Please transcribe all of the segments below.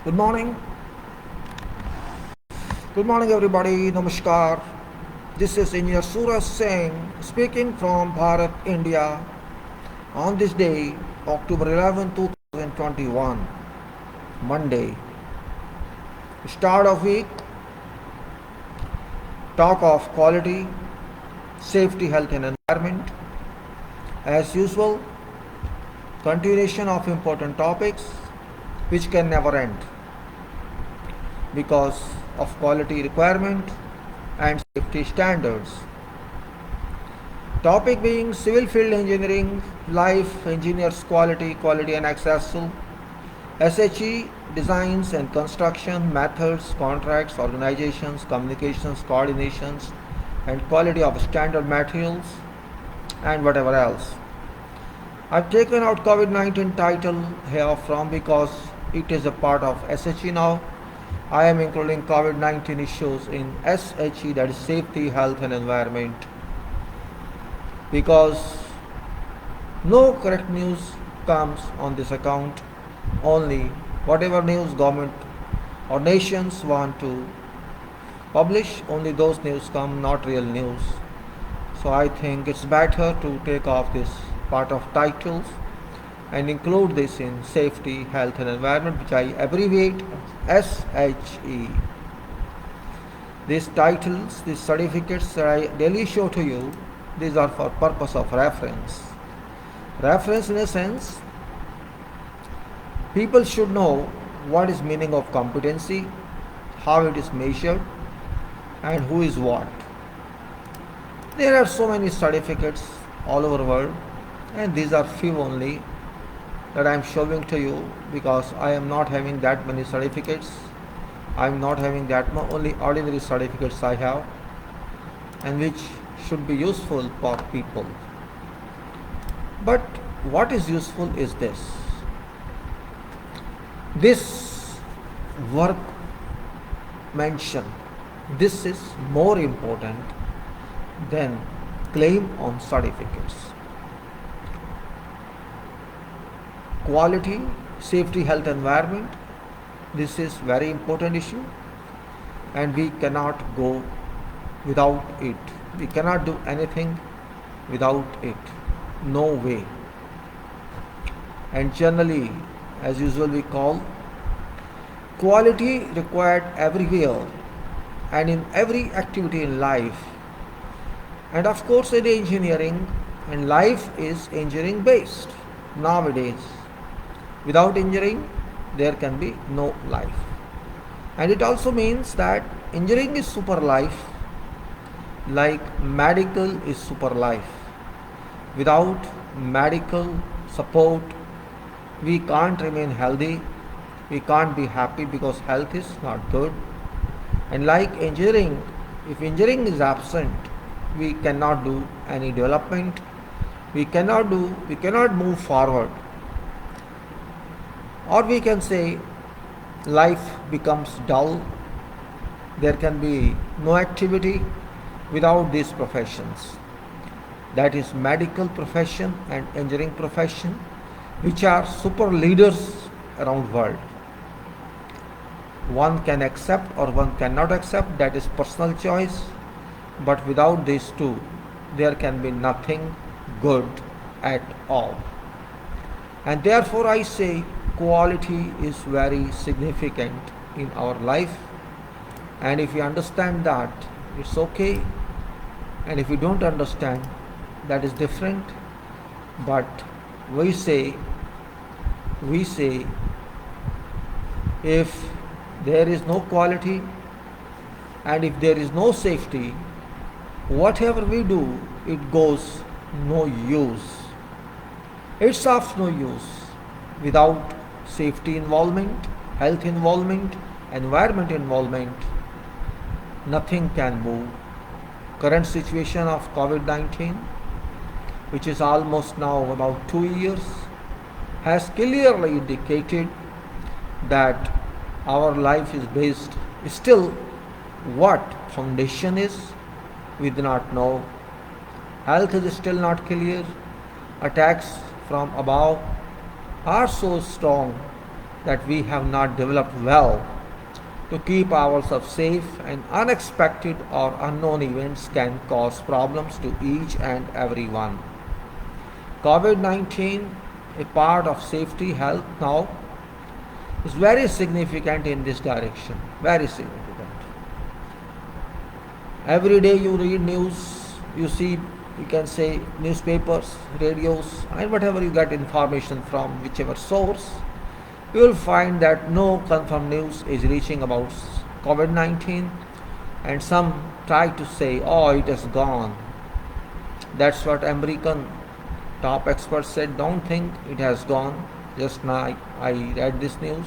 Good morning. Good morning, everybody. Namaskar. This is Engineer Suraj Singh speaking from Bharat, India on this day, October 11, 2021, Monday. Start of week, talk of quality, safety, health, and environment. As usual, continuation of important topics which can never end because of quality requirement and safety standards. Topic being civil field engineering, life, engineers quality and AnnexSL, SHE, designs and construction, methods, contracts, organizations, communications, coordinations, and quality of standard materials, and whatever else. I've taken out COVID-19 title here from because it is a part of SHE now. I am including COVID-19 issues in SHE, that is safety, health and environment, because no correct news comes on this account. Only whatever news government or nations want to publish, only those news come, not real news. So I think it's better to take off this part of titles and include this in safety, health and environment, which I abbreviate SHE. These titles, these certificates that I daily show to you, these are for purpose of reference. Reference in a sense, people should know what is meaning of competency, how it is measured, and who is what. There are so many certificates all over the world, and these are few only that I am showing to you because I am not having that many certificates. I am not having that much, only ordinary certificates I have, and which should be useful for people. But what is useful is this. This work mentioned, this is more important than claim on certificates. Quality, safety, health, environment, this is very important issue and we cannot go without it. We cannot do anything without it. No way. And generally, as usual, we call quality required everywhere and in every activity in life. And of course, in engineering, and life is engineering based nowadays. Without engineering, there can be no life. And it also means that engineering is super life, like medical is super life. Without medical support, we can't remain healthy, we can't be happy because health is not good. And like engineering, if engineering is absent, we cannot do any development, we cannot move forward. Or we can say life becomes dull, there can be no activity without these professions. That is medical profession and engineering profession, which are super leaders around world. One can accept or one cannot accept, that is personal choice, but without these two, there can be nothing good at all. And therefore I say quality is very significant in our life, and if we understand that, it's okay, and if we don't understand, that is different. But we say if there is no quality and if there is no safety, whatever we do, it goes no use. It's of no use. Without safety involvement, health involvement, environment involvement, nothing can move. Current situation of COVID-19, which is almost now about 2 years, has clearly indicated that our life is based still what foundation is, we do not know. Health is still not clear. Attacks from above are so strong that we have not developed well to keep ourselves safe, and unexpected or unknown events can cause problems to each and every one. COVID-19, a part of safety health now, is very significant in this direction. Very significant. Every day you read news, you see, you can say newspapers, radios, and whatever you get information from whichever source, you will find that no confirmed news is reaching about COVID-19, and some try to say, oh, it has gone. That's what American top experts said. Don't think it has gone. Just now I read this news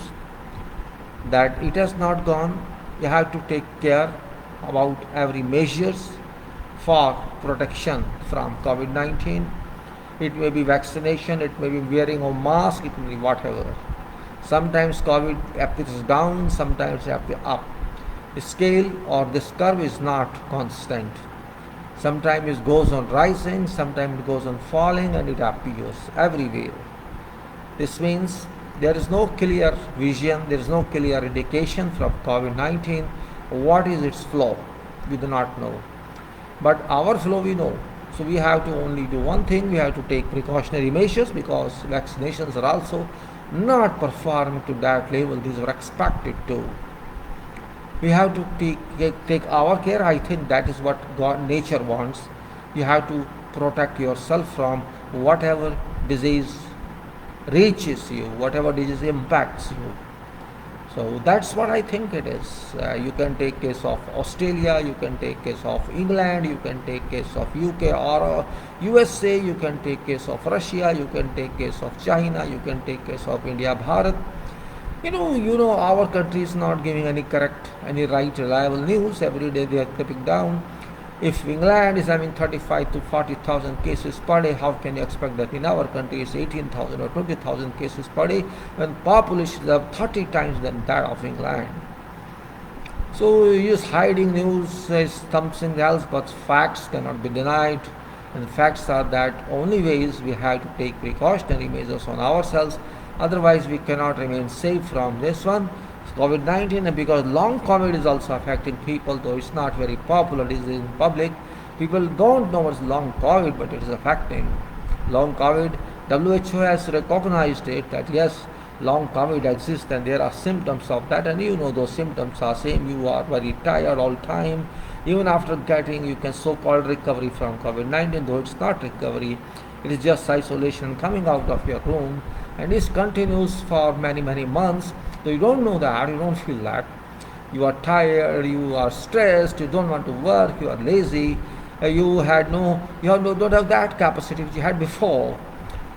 that it has not gone. You have to take care about every measures for protection from COVID-19. It may be vaccination, it may be wearing a mask, it may be whatever. Sometimes COVID appears down, sometimes up. The scale or this curve is not constant. Sometimes it goes on rising, sometimes it goes on falling, and it appears everywhere. This means there is no clear vision, there is no clear indication from COVID-19. What is its flow? We do not know. But our flow we know. So we have to only do one thing, we have to take precautionary measures, because vaccinations are also not performing to that level these were expected to. We have to take our care. I think that is what nature wants. You have to protect yourself from whatever disease reaches you, whatever disease impacts you. So that's what I think it is. You can take case of Australia, you can take case of England, you can take case of UK or USA, you can take case of Russia, you can take case of China, you can take case of India, Bharat. You know, our country is not giving any correct, any right, reliable news. Every day they are clipping down. If England is having 35 to 40,000 cases per day, how can you expect that in our country is 18,000 or 20,000 cases per day, when population is 30 times than that of England? So just hiding news is something else, but facts cannot be denied. And facts are that only ways we have to take precautionary measures on ourselves. Otherwise, we cannot remain safe from this one, COVID-19, and because long COVID is also affecting people, though it's not very popular, it is in public. People don't know what's long COVID, but it is affecting. Long COVID, WHO has recognized it that yes, long COVID exists and there are symptoms of that, and you know those symptoms are same. You are very tired all time. Even after getting, you can so-called recovery from COVID-19, though it's not recovery, it is just isolation, coming out of your room, and this continues for many months. So you don't know that, you don't feel that. You are tired, you are stressed, you don't want to work, you are lazy, don't have that capacity which you had before.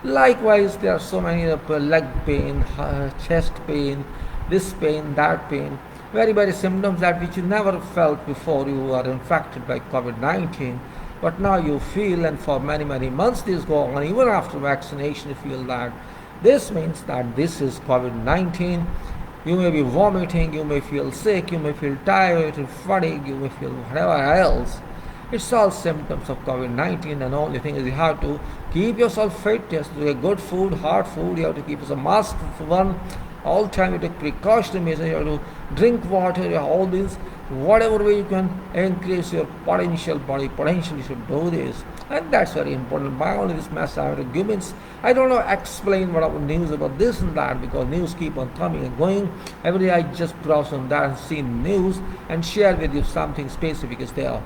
Likewise, there are so many leg pain, chest pain, this pain, that pain, very symptoms that which you never felt before you are infected by COVID-19. But now you feel, and for many months this go on, even after vaccination you feel that. This means that this is COVID-19. You may be vomiting, you may feel sick, you may feel tired, fatigue, you may feel whatever else. It's all symptoms of COVID-19, and only thing is you have to keep yourself fit. You have to do a good food, hard food. You have to keep a mask one. All the time you take precautionary measures. You have to drink water. You have all these. Whatever way you can increase your body potential, you should do this. And that's very important. By only this mass arguments, I don't know explain what about news about this and that, because news keep on coming and going. Every day I just browse on that and see news and share with you something specific is there.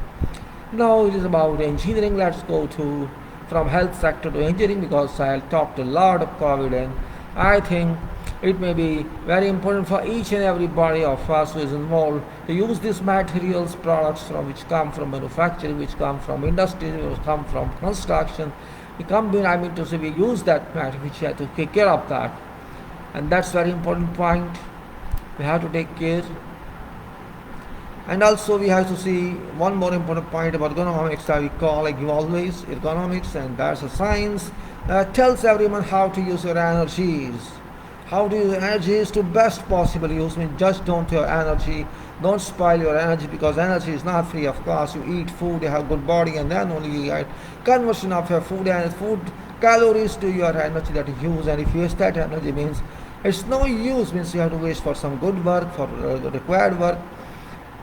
Now it is about engineering. Let's go to from health sector to engineering, because I talked a lot of COVID, and I think it may be very important for each and everybody of us who is involved to use these materials, products from which come from manufacturing, which come from industry, which come from construction. We use that material, which we have to take care of that. And that's very important point. We have to take care. And also we have to see one more important point about ergonomics that we call, like always, ergonomics, and that's a science that tells everyone how to use your energies. How to use energies to best possible use. Just don't your energy, don't spoil your energy, because energy is not free of cost. You eat food, you have good body, and then only you get conversion of your food and food calories to your energy that you use. And if you use that energy, means It's no use means you have to waste for some good work, for required work,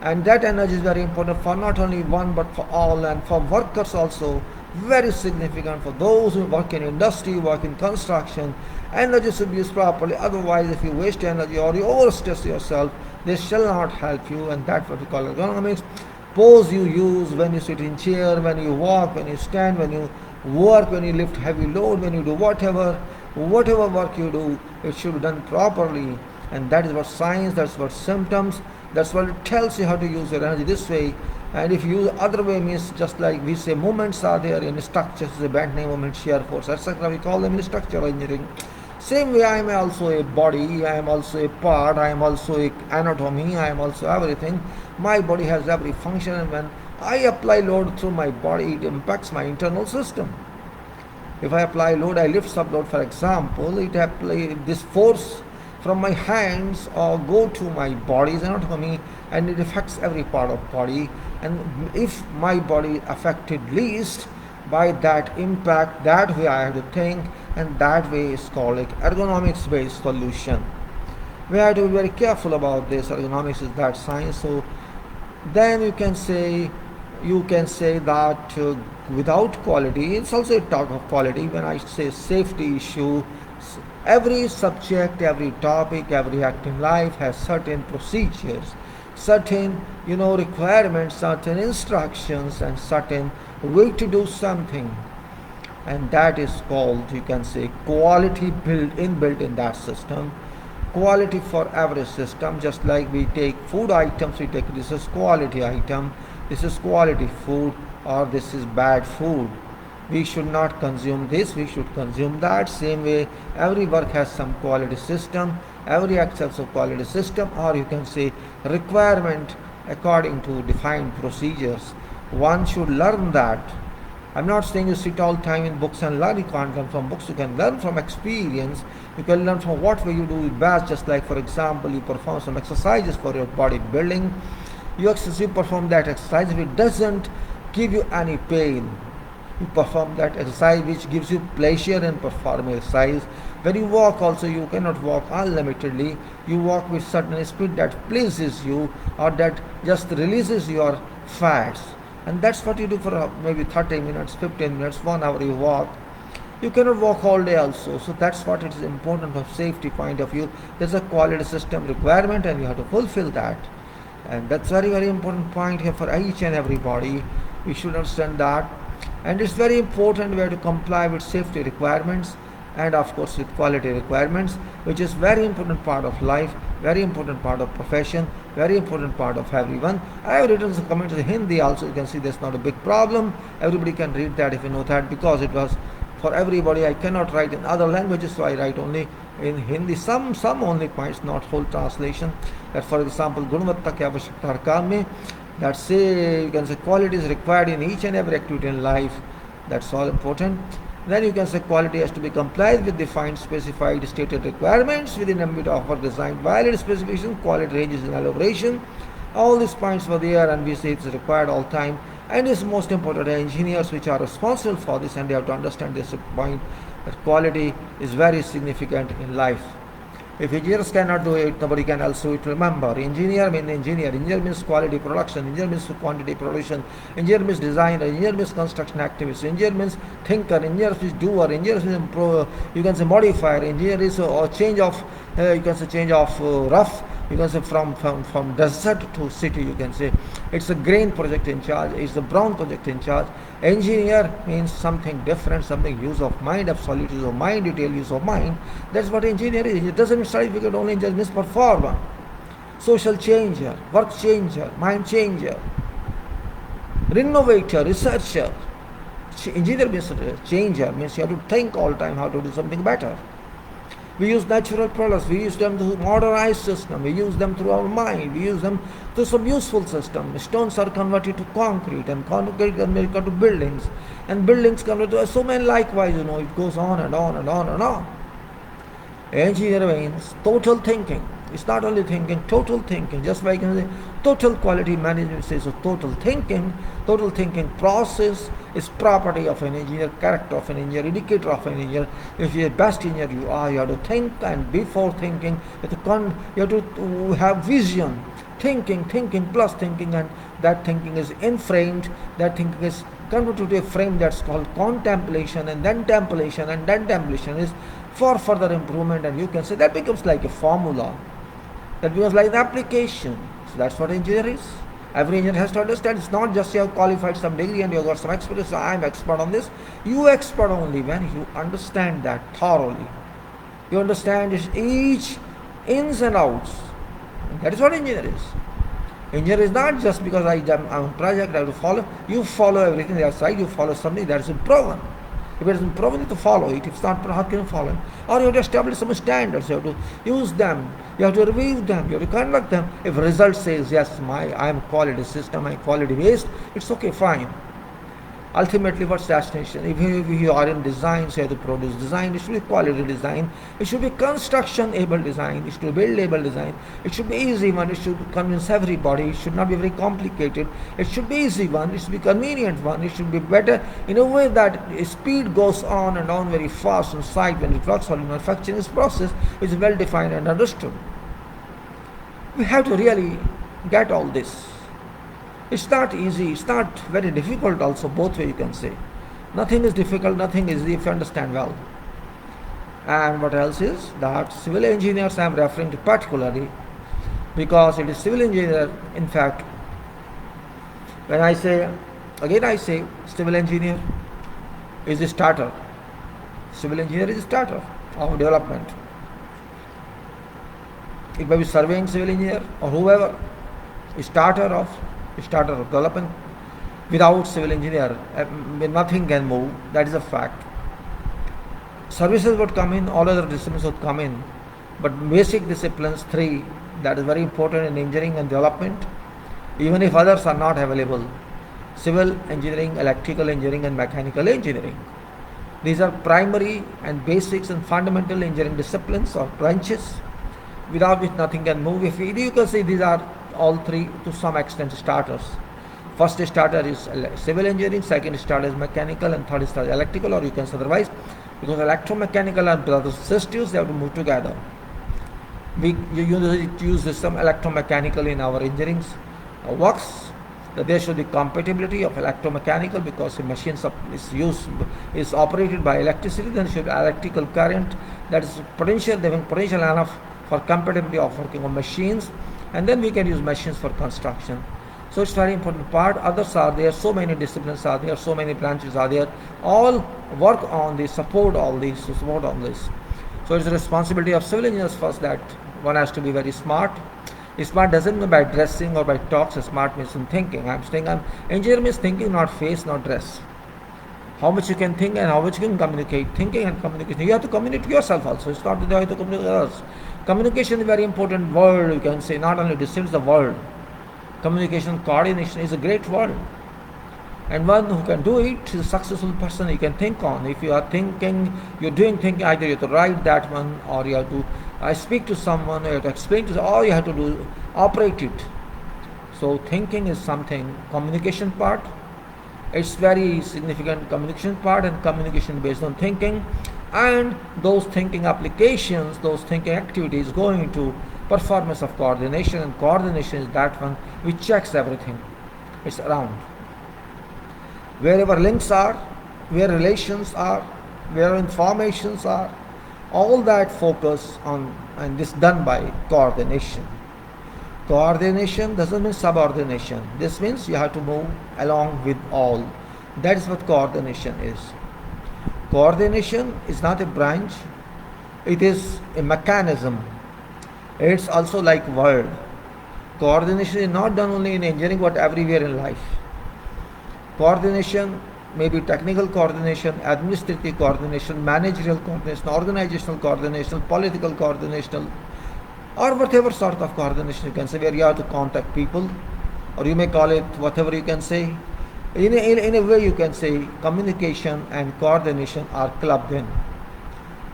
and that energy is very important for not only one but for all, and for workers also very significant. For those who work in industry, work in construction, energy should be used properly. Otherwise, if you waste energy or you overstress yourself, this shall not help you, and that's what we call ergonomics. Pose you use when you sit in chair, when you walk, when you stand, when you work, when you lift heavy load, when you do whatever work you do, it should be done properly. And that is what science, that's what symptoms, that's what it tells you how to use your energy this way. And if you use other way means just like we say movements are there in structures, the bending movement, shear force, etc. We call them in structural engineering. Same way I am also a body, I am also a part, I am also a anatomy, I am also everything. My body has every function, and when I apply load through my body, it impacts my internal system. If I apply load, I lift some load, for example, this force from my hands or go to my body's anatomy, and it affects every part of body. And if my body affected least by that impact, that way I have to think, and that way is called like ergonomics based solution. We have to be very careful about this. Ergonomics is that science. So then you can say that without quality, it's also a talk of quality. When I say safety issue, every subject, every topic, every act in life has certain procedures, certain requirements, certain instructions, and certain way to do something, and that is called, you can say, quality inbuilt in that system. Quality for every system, just like we take food items, we take this is quality item, this is quality food, or this is bad food. We should not consume this, we should consume that. Same way, every work has some quality system, every act has a quality system, or you can say requirement according to defined procedures. One should learn that. I'm not saying you sit all time in books and learn. You can't learn from books. You can learn from experience. You can learn from what way you do it best. Just like, for example, you perform some exercises for your body building. You perform that exercise. If it doesn't give you any pain, you perform that exercise which gives you pleasure in performing exercise. When you walk also, you cannot walk unlimitedly. You walk with certain speed that pleases you, or that just releases your fats. And that's what you do for maybe 30 minutes, 15 minutes, 1 hour you walk. You cannot walk all day also. So that's what it is important from safety point of view. There's a quality system requirement, and you have to fulfill that. And that's very, very important point here for each and everybody. We should understand that. And it's very important we have to comply with safety requirements, and of course with quality requirements, which is very important part of life, very important part of profession, very important part of everyone. I have written some comments in Hindi also. You can see there's not a big problem. Everybody can read that if you know that, because it was for everybody. I cannot write in other languages, so I write only in Hindi. Some only points, not whole translation. That, for example, गुणवत्ता की आवश्यकता हर काम में, that say you can say quality is required in each and every activity in life. That's all important. Then you can say quality has to be complied with defined, specified, stated requirements within ambit of our designed valid specification. Quality ranges in elaboration. All these points were there, and we say it's required all time. And it's most important, engineers which are responsible for this, and they have to understand this point, that quality is very significant in life. If engineers cannot do it, nobody can else do it. Remember, engineer means quality production, engineer means quantity production, engineer means designer, engineer means construction activist, engineer means thinker, engineer means doer, engineer means you can say modifier, engineer is a change of rough, you can say from desert to city, you can say. It's a grain project in charge, it's the brown project in charge. Engineer means something different, something use of mind, absolute use of mind, detailed use of mind. That's what engineer is. It doesn't mean certificate only, just means performer, social changer, work changer, mind changer, renovator, researcher. Engineer means changer, means you have to think all the time how to do something better. We use natural products, we use them through modernized system, we use them through our mind, we use them through some useful system. Stones are converted to concrete, and concrete converted to buildings, and buildings converted to so many likewise, it goes on and on and on and on. Engineer means total thinking, It's not only thinking, total thinking. Just like you say, total quality management says so total thinking process is property of an engineer, character of an engineer, indicator of an engineer. If you're the best engineer you are, you have to think, and before thinking, you have to have vision. Thinking plus thinking, and that thinking is inframed. That thinking is converted to a frame that's called contemplation, and then templation, and then templation is for further improvement. And you can say that becomes like a formula, that becomes like an application. So that's what engineer is. Every engineer has to understand it's not just you have qualified some degree and you have got some experience, so I am expert on this. You expert only when you understand that thoroughly. You understand its each ins and outs. That is what engineer is. Engineer is not just because I'm on project, I have to follow. You follow everything outside, you follow something that is proven. If it isn't proven, you have to follow it. If it's not proven, how can you follow it? Or you have to establish some standards, you have to use them, you have to review them, you have to conduct them. If result says, yes, I am quality system, I am quality based, it's okay, fine. Ultimately, what's destination? If you are in design, so you have to produce design. It should be quality design. It should be construction-able design. It should be build-able design. It should be easy one. It should convince everybody. It should not be very complicated. It should be easy one. It should be convenient one. It should be better in a way that speed goes on and on very fast on site when it works for manufacturing process is well defined and understood. We have to really get all this. It's not easy, it's not very difficult also, both way you can say. Nothing is difficult, nothing is easy if you understand well. And what else is that civil engineers I am referring to particularly because it is civil engineer, in fact, when I say civil engineer is a starter. Civil engineer is a starter of development. It may be surveying civil engineer or whoever, a starter of development. Without civil engineer, nothing can move. That is a fact. Services would come in, all other disciplines would come in, but basic disciplines, three, that is very important in engineering and development, even if others are not available. Civil engineering, electrical engineering, and mechanical engineering. These are primary and basics and fundamental engineering disciplines or branches, without which nothing can move. If you can see these are all three to some extent starters. First starter is civil engineering, second starter is mechanical, and third starter is electrical, or you can say otherwise, because electromechanical and brothers and sisters, they have to move together. We use some electromechanical in our engineering works. There should be compatibility of electromechanical because the machine is operated by electricity. Then should be electrical current that is potential enough for compatibility of working on machines. And then we can use machines for construction. So it's very important part. Others are there, so many disciplines are there, so many branches are there. All work on this, support all this. So it's the responsibility of civil engineers first that one has to be very smart. Smart doesn't mean by dressing or by talks. Smart means in thinking. Engineer means thinking, not face, not dress. How much you can think and how much you can communicate. Thinking and communication. You have to communicate yourself also. It's not that you have to communicate others. Communication is a very important word, you can say, not only distils the word. Communication, coordination is a great word. And one who can do it is a successful person you can think on. If you are thinking, you're doing thinking, either you have to write that one, or you have to speak to someone, or you have to explain to someone, or you have to do operate it. So thinking is something, communication part, it's very significant communication part, and communication based on thinking. And those thinking applications, those thinking activities go into performance of coordination, and coordination is that one which checks everything. It's around. Wherever links are, where relations are, where informations are, all that focus on, and this done by coordination. Coordination doesn't mean subordination. This means you have to move along with all. That is what coordination is. Coordination is not a branch, it is a mechanism. It's also like word. Coordination is not done only in engineering but everywhere in life. Coordination may be technical coordination, administrative coordination, managerial coordination, organizational coordination, political coordination, or whatever sort of coordination you can say, where you have to contact people, or you may call it whatever you can say. In a way you can say communication and coordination are clubbed in.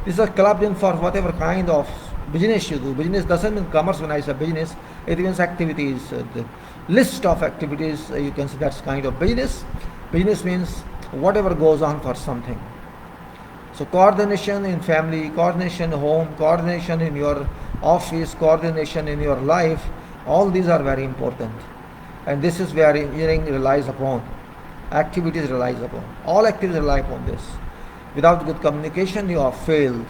These are clubbed in for whatever kind of business you do. Business doesn't mean commerce. When I say business, it means activities, the list of activities. You can say that's kind of business. Business means whatever goes on for something. So coordination in family, coordination home, coordination in your office, coordination in your life, all these are very important. And this is where engineering relies upon. Activities relies upon. All activities rely upon this. Without good communication, you have failed.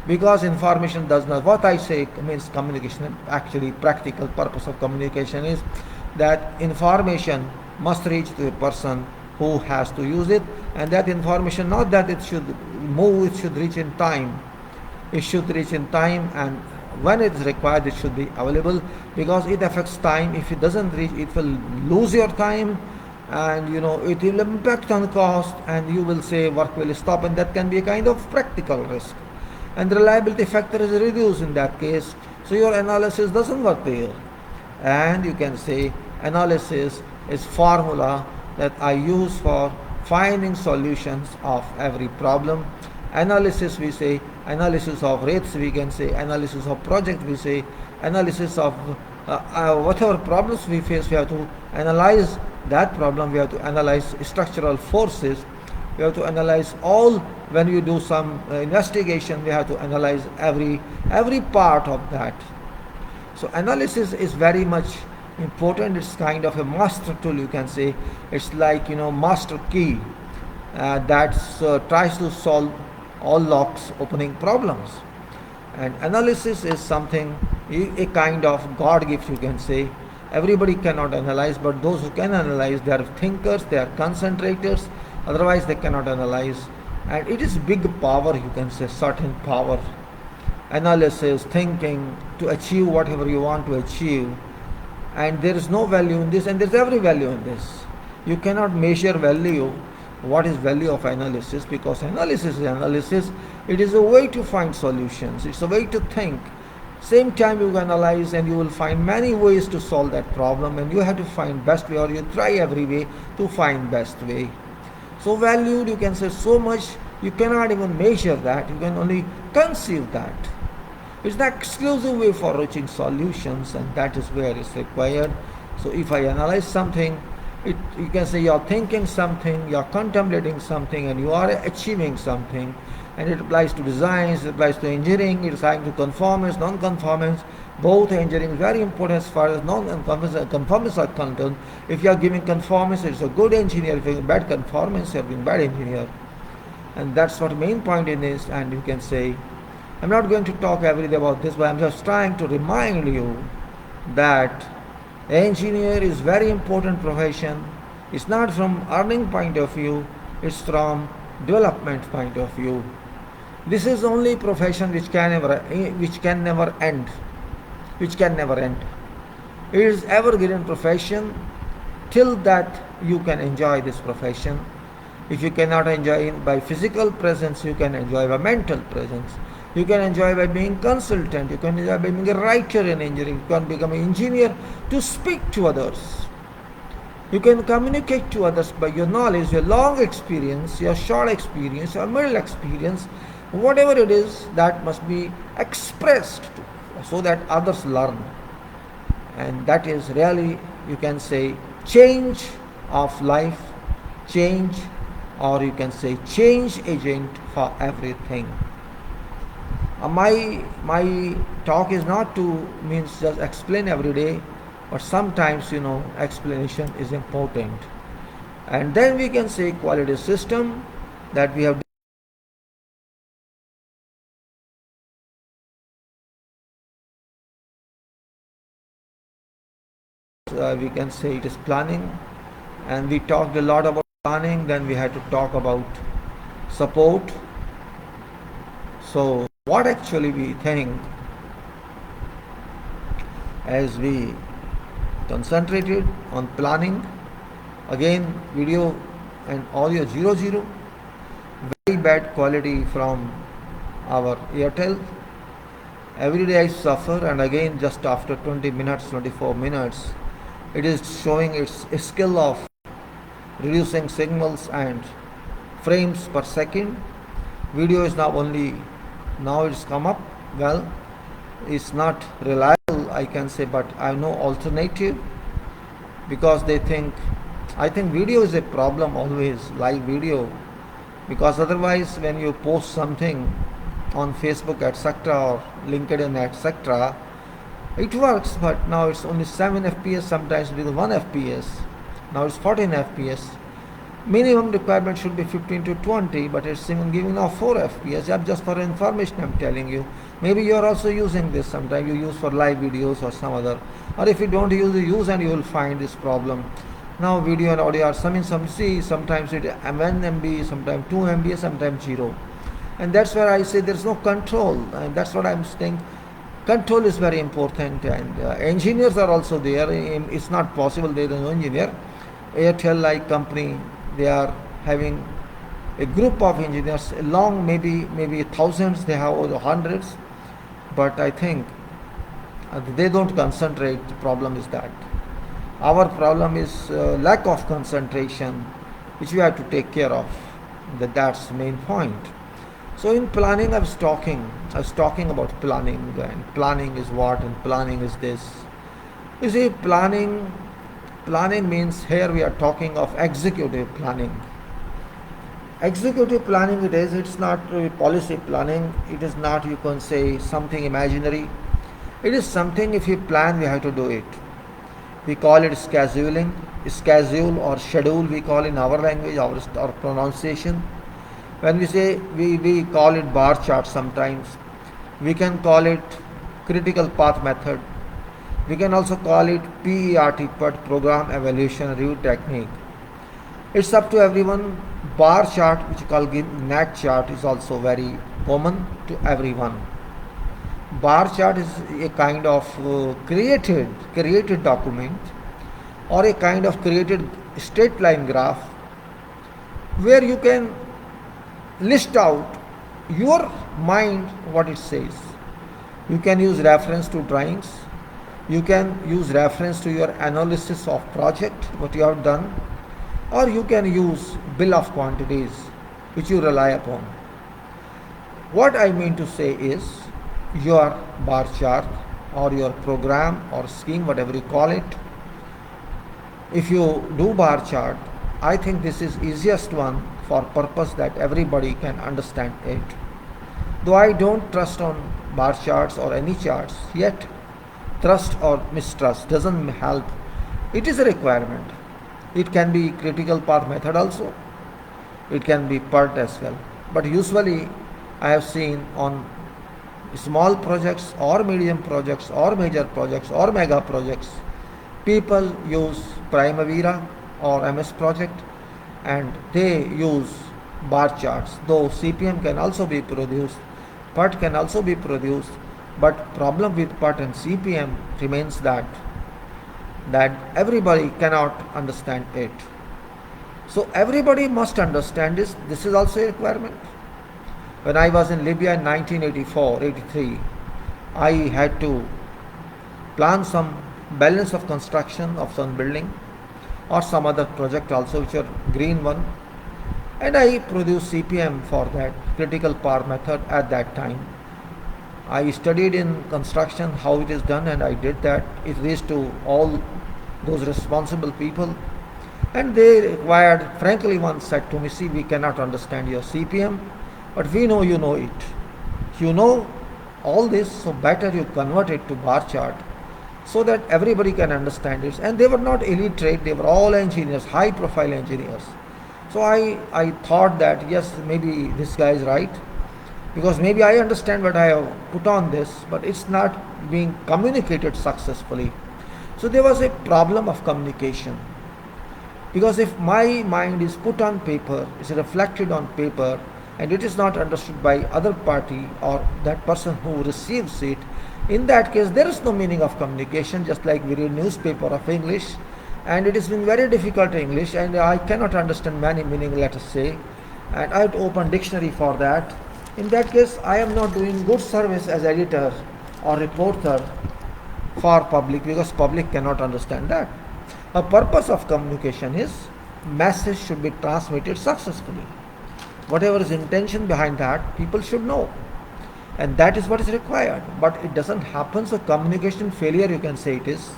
Because information does not, what I say means communication, actually practical purpose of communication is that information must reach to a person who has to use it, and that information, not that it should move, it should reach in time. It should reach in time, and when it is required, it should be available, because it affects time. If it doesn't reach, it will lose your time, and it will impact on cost, and you will say work will stop, and that can be a kind of practical risk. And the reliability factor is reduced in that case, so your analysis doesn't work there. And you can say analysis is formula that I use for finding solutions of every problem. Analysis, we say analysis of rates, we can say analysis of project, we say analysis of whatever problems we face. We have to analyze that problem. We have to analyze structural forces. We have to analyze all. When you do some investigation, we have to analyze every part of that. So analysis is very much important. It's kind of a master tool, you can say. It's like master key that tries to solve all locks opening problems. And analysis is something, a kind of God gift, you can say. Everybody cannot analyze, but those who can analyze, they are thinkers, they are concentrators. Otherwise they cannot analyze. And it is big power, you can say, certain power. Analysis, thinking to achieve whatever you want to achieve. And there is no value in this, and there is every value in this. You cannot measure value. What is value of analysis? Because analysis is analysis. It is a way to find solutions. It's a way to think. Same time you analyze, and you will find many ways to solve that problem, and you have to find best way, or you try every way to find best way. So valued, you can say so much, you cannot even measure that. You can only conceive that. It's the exclusive way for reaching solutions, and that is where it's required. So if I analyze something, you can say you're thinking something, you're contemplating something, and you are achieving something. And it applies to designs, it applies to engineering, it applies to conformance, non-conformance. Both engineering is very important as far as non-conformance and conformance are concerned. If you are giving conformance, it's a good engineer. If you have bad conformance, you are being bad engineer. And that's what main point in is. And you can say, I'm not going to talk every day about this, but I'm just trying to remind you that engineer is very important profession. It's not from earning point of view, it's from development point of view. This is only profession which can never end. It is evergreen profession till that you can enjoy this profession. If you cannot enjoy it by physical presence, you can enjoy by mental presence. You can enjoy by being consultant. You can enjoy by being a writer in engineering. You can become an engineer to speak to others. You can communicate to others by your knowledge, your long experience, your short experience, your middle experience. Whatever it is, that must be expressed so that others learn. And that is really, you can say, change of life, change, or you can say change agent for everything. My talk is not to means just explain every day, but sometimes explanation is important. And then we can say quality system that we have. We can say it is planning, and we talked a lot about planning. Then we had to talk about support. So what actually we think as we concentrated on planning, again video and audio 00, very bad quality from our Airtel. Every day I suffer, and again just after 20 minutes, 24 minutes, it is showing its skill of reducing signals and frames per second. Video is now it's come up well, is not reliable, I can say, but I have no alternative, because they think, I think video is a problem always, live video, because otherwise when you post something on Facebook etc. or LinkedIn etc., it works, but now it's only 7 fps, sometimes with 1 fps, now it's 14 fps. Minimum requirement should be 15 to 20, but it's even giving now 4 fps. Just for information I'm telling you. Maybe you are also using this, sometimes you use for live videos or some other, or if you don't use and you will find this problem. Now video and audio are sometimes it 1 MB, sometimes 2 MB, sometimes 0, and that's where I say there's no control, and that's what I'm saying. Control is very important, and engineers are also there. It's not possible there is no engineer. Airtel like company, they are having a group of engineers along, maybe thousands, they have over hundreds, but I think they don't concentrate. The problem is that our problem is lack of concentration, which we have to take care of. That's the main point. So in planning, I was talking about planning, and planning is what, and planning is this. You see, planning means, here we are talking of executive planning. Executive planning it is, it's not policy planning, it is not, you can say, something imaginary. It is something, if you plan, we have to do it. We call it scheduling, schedule or schedule, we call in our language, our pronunciation. When we say, we call it bar chart sometimes. We can call it critical path method. We can also call it PERT, program evaluation review technique. It's up to everyone. Bar chart, which you call NAT chart, is also very common to everyone. Bar chart is a kind of created document, or a kind of created straight line graph, where you can list out your mind what it says. You can use reference to drawings, you can use reference to your analysis of project, what you have done, or you can use bill of quantities, which you rely upon. What I mean to say is, your bar chart or your program or scheme, whatever you call it, if you do bar chart, I think this is easiest one for purpose that everybody can understand it. Though I don't trust on bar charts or any charts, yet trust or mistrust doesn't help. It is a requirement. It can be critical path method also. It can be PERT as well. But usually I have seen on small projects or medium projects or major projects or mega projects, people use Primavera or MS Project, and they use bar charts. Though CPM can also be produced, PERT can also be produced, but problem with PERT and CPM remains that everybody cannot understand it. So everybody must understand this. This is also a requirement. When I was in Libya in 1984-83, I had to plan some balance of construction of some building or some other project also, which are green one, and I produced CPM for that critical path method at that time. I studied in construction how it is done, and I did that. It reached to all those responsible people, and they required, frankly, one said to me, see, we cannot understand your CPM, but we know you know it. You know all this, so better you convert it to bar chart so that everybody can understand it. And they were not illiterate, they were all engineers, high profile engineers. So I thought that yes, maybe this guy is right, because maybe I understand what I have put on this, but it's not being communicated successfully. So there was a problem of communication, because if my mind is put on paper, is reflected on paper, and it is not understood by other party or that person who receives it, in that case there is no meaning of communication. Just like we read newspaper of English, and it has been very difficult English, and I cannot understand many meaning, let us say, and I have to open dictionary for that. In that case, I am not doing good service as editor or reporter for public, because public cannot understand that. The purpose of communication is message should be transmitted successfully. Whatever is intention behind that, people should know. and that is what is required. But it doesn't happen, so communication failure, you can say it is.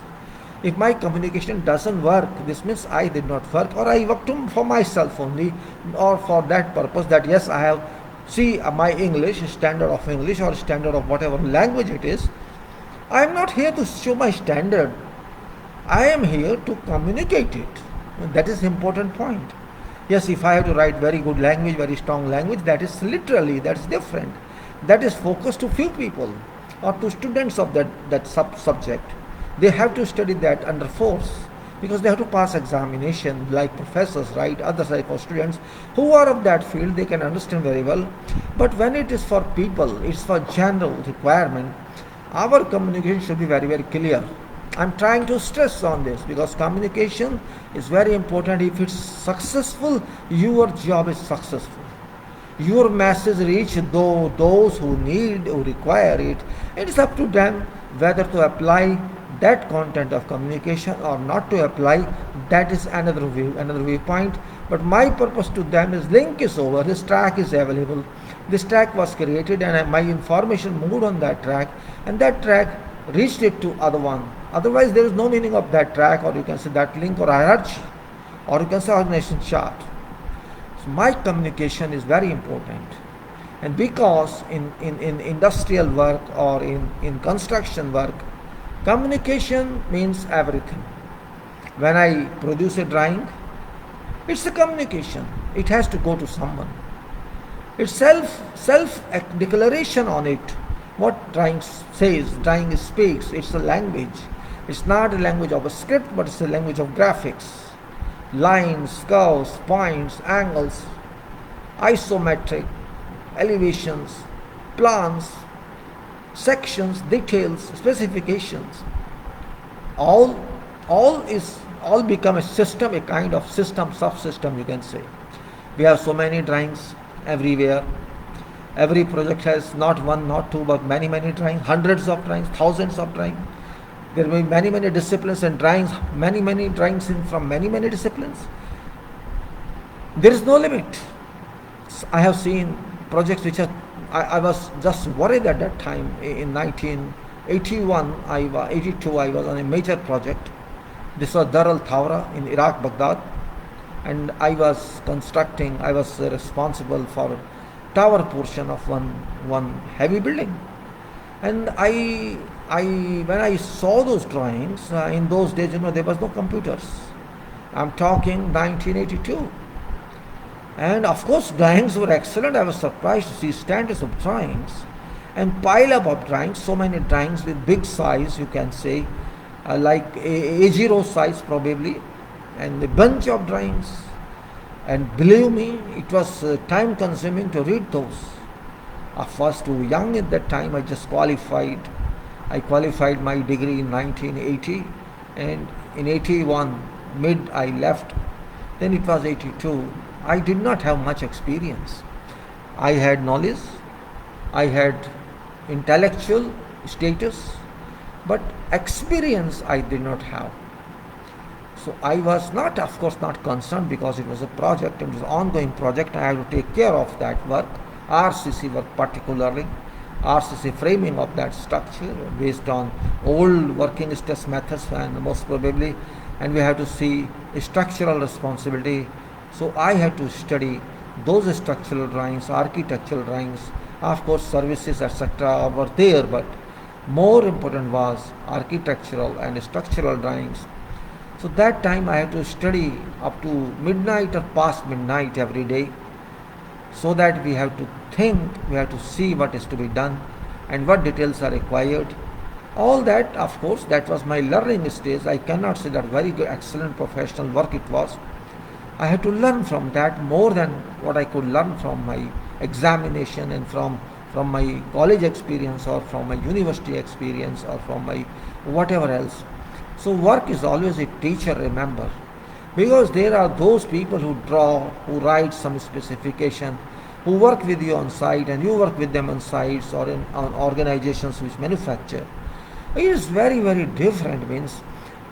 If my communication doesn't work, this means I did not work, or I worked for myself only, or for that purpose that yes, I have, see my English, standard of English or standard of whatever language it is. I am not here to show my standard. I am here to communicate it. That is important point. Yes, if I have to write very good language, very strong language, that is literally, that's different. That is focused to few people or to students of that subject. They have to study that under force because they have to pass examination like professors, right? Other type of students who are of that field, they can understand very well. But when it is for people, it's for general requirement, our communication should be very, very clear. I'm trying to stress on this because communication is very important. If it's successful, your job is successful. Your message reach those who need, who require it. It is up to them whether to apply that content of communication or not to apply. That is another viewpoint. But my purpose to them is link is over. This track is available. This track was created and my information moved on that track, and that track reached it to other one. Otherwise, there is no meaning of that track, or you can say that link or hierarchy, or you can say organization chart. So my communication is very important. And because in industrial work or in construction work, communication means everything. When I produce a drawing, it's a communication. It has to go to someone. It's self-declaration on it. What drawing says, drawing speaks, it's a language. It's not a language of a script, but it's a language of graphics. Lines, curves, points, angles, isometric, elevations, plans, sections, details, specifications. All become a system, a kind of system, subsystem, you can say. We have so many drawings everywhere. Every project has not one, not two, but many drawings, hundreds of drawings, thousands of drawings. There will be many disciplines and drawings, many drawings from many disciplines. There is no limit. I have seen projects which I was just worried at that time. In 1981, 82, I was on a major project. This was Dar al-Thawra in Iraq, Baghdad. And I was responsible for tower portion of one heavy building. And when I saw those drawings, in those days, there was no computers. I'm talking 1982. And of course, drawings were excellent. I was surprised to see standards of drawings and pile up of drawings, so many drawings with big size, you can say, like A0 size probably, and a bunch of drawings. And believe me, it was time consuming to read those. I was too young at that time. I just qualified. I qualified my degree in 1980, and in 81 mid I left. Then it was 82. I did not have much experience. I had knowledge, I had intellectual status, but experience I did not have. So I was not, of course, not concerned because it was a project, it was an ongoing project. I had to take care of that work, RCC work particularly, RCC framing of that structure based on old working stress methods and most probably, and we have to see a structural responsibility. So I had to study those structural drawings, architectural drawings, of course services etc. were there, but more important was architectural and structural drawings. So that time I had to study up to midnight or past midnight every day, so that we have to think, we have to see what is to be done and what details are required. All that, of course, that was my learning stage. I cannot say that very good, excellent professional work it was. I had to learn from that more than what I could learn from my examination and from my college experience or from my university experience or from my whatever else. So work is always a teacher, remember, because there are those people who draw, who write some specification, who work with you on site and you work with them on sites or on organizations which manufacture. It is very, very different. Means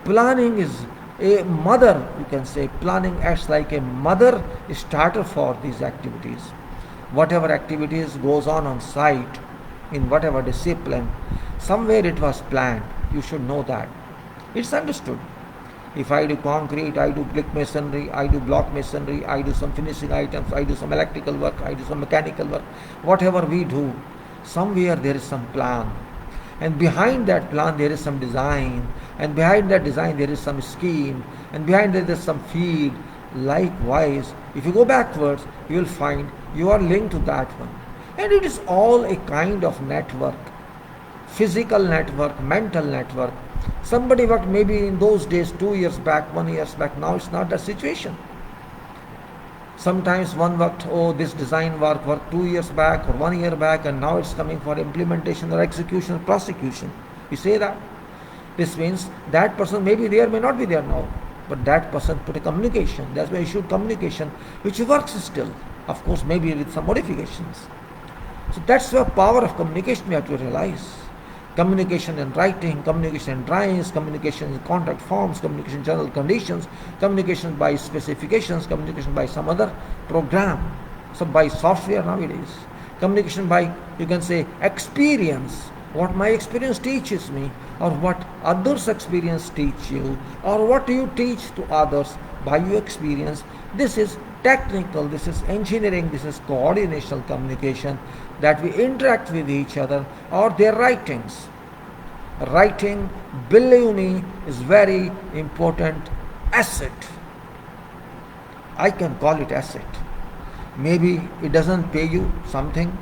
planning is a mother, you can say. Planning acts like a mother starter for these activities. Whatever activities goes on site, in whatever discipline, somewhere it was planned. You should know that. It's understood. If I do concrete, I do brick masonry, I do block masonry, I do some finishing items, I do some electrical work, I do some mechanical work, whatever we do, somewhere there is some plan. And behind that plan there is some design, and behind that design there is some scheme, and behind that there is some field. Likewise, if you go backwards, you will find you are linked to that one. And it is all a kind of network, physical network, mental network. Somebody worked maybe in those days 2 years back, 1 year back. Now it's not that situation. Sometimes one worked, this design worked 2 years back or 1 year back, and now it's coming for implementation or execution or prosecution. We say that. This means that person may be there, may not be there now. But that person put a communication. That's why issued communication, which works still. Of course, maybe with some modifications. So that's the power of communication we have to realize. Communication in writing, communication in drawings, communication in contract forms, communication in general conditions, communication by specifications, communication by some other program, so by software nowadays. Communication by, you can say, experience, what my experience teaches me, or what others' experience teach you, or what you teach to others by your experience. This is technical, this is engineering, this is coordinational communication, that we interact with each other, or their writings. Writing, believe me, is very important asset. I can call it asset. Maybe it doesn't pay you something,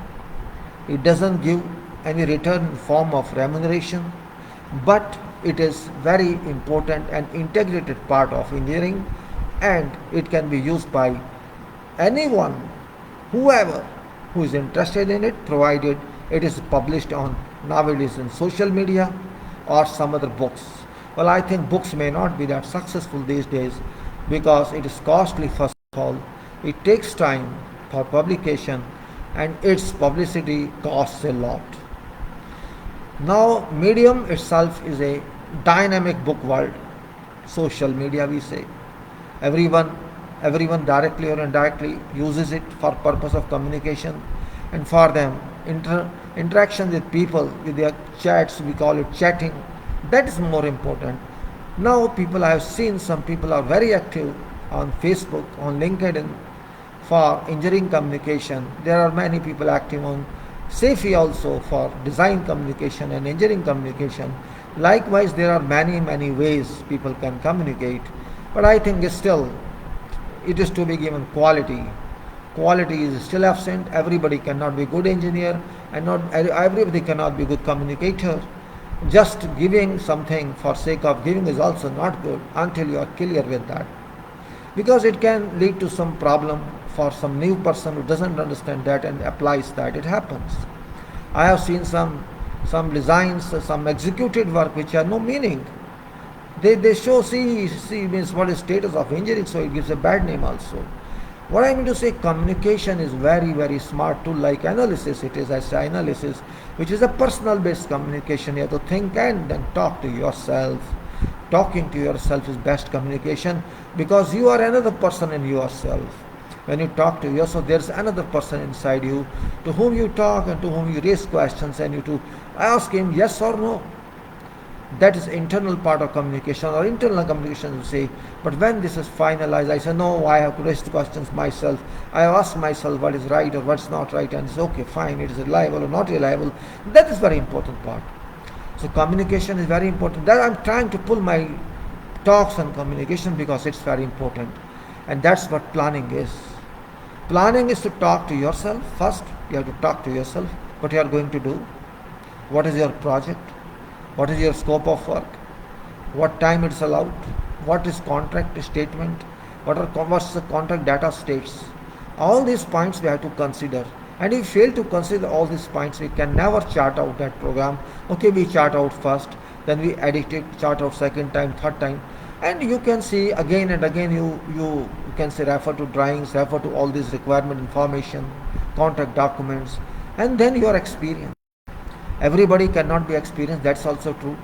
it doesn't give any return form of remuneration, but it is very important and integrated part of engineering, and it can be used by anyone, whoever who is interested in it, provided it is published on nowadays in social media or some other books. Well, I think books may not be that successful these days because it is costly. First of all, it takes time for publication, and its publicity costs a lot. Now, medium itself is a dynamic book world. Social media, we say. Everyone directly or indirectly uses it for purpose of communication, and for them interaction with people, with their chats, we call it chatting. That is more important. Now people, I have seen some people are very active on Facebook, on LinkedIn for engineering communication. There are many people active on SAFE also for design communication and engineering communication. Likewise, there are many ways people can communicate, but I think still it is to be given quality. Quality is still absent. Everybody cannot be good engineer, and not everybody cannot be good communicator. Just giving something for sake of giving is also not good until you are clear with that, because it can lead to some problem for some new person who doesn't understand that and applies that. It happens. I have seen some designs, some executed work which have no meaning. They show C means what is status of engineering, so it gives a bad name also. What I mean to say, communication is very smart tool. Like analysis, it is as analysis, which is a personal based communication. You have to think and then talk to yourself. Talking to yourself is best communication, because you are another person in yourself. When you talk to yourself, there's another person inside you to whom you talk and to whom you raise questions, and you to ask him yes or no. That is internal part of communication, or internal communication, you say. But when this is finalized, I say, no, I have to raise the questions myself. I have asked myself what is right or what's not right, and it's okay, fine, it is reliable or not reliable. That is very important part. So communication is very important. That I'm trying to pull my talks on communication because it's very important. And that's what planning is. Planning is to talk to yourself first. You have to talk to yourself what you are going to do. What is your project? What is your scope of work? What time it's allowed? What is contract statement? What's the contract data states? All these points we have to consider. And if we fail to consider all these points, we can never chart out that program. Okay, we chart out first, then we edit it, chart out second time, third time. And you can see again and again, you can say refer to drawings, refer to all this requirement information, contract documents, and then your experience. Everybody cannot be experienced, that's also true.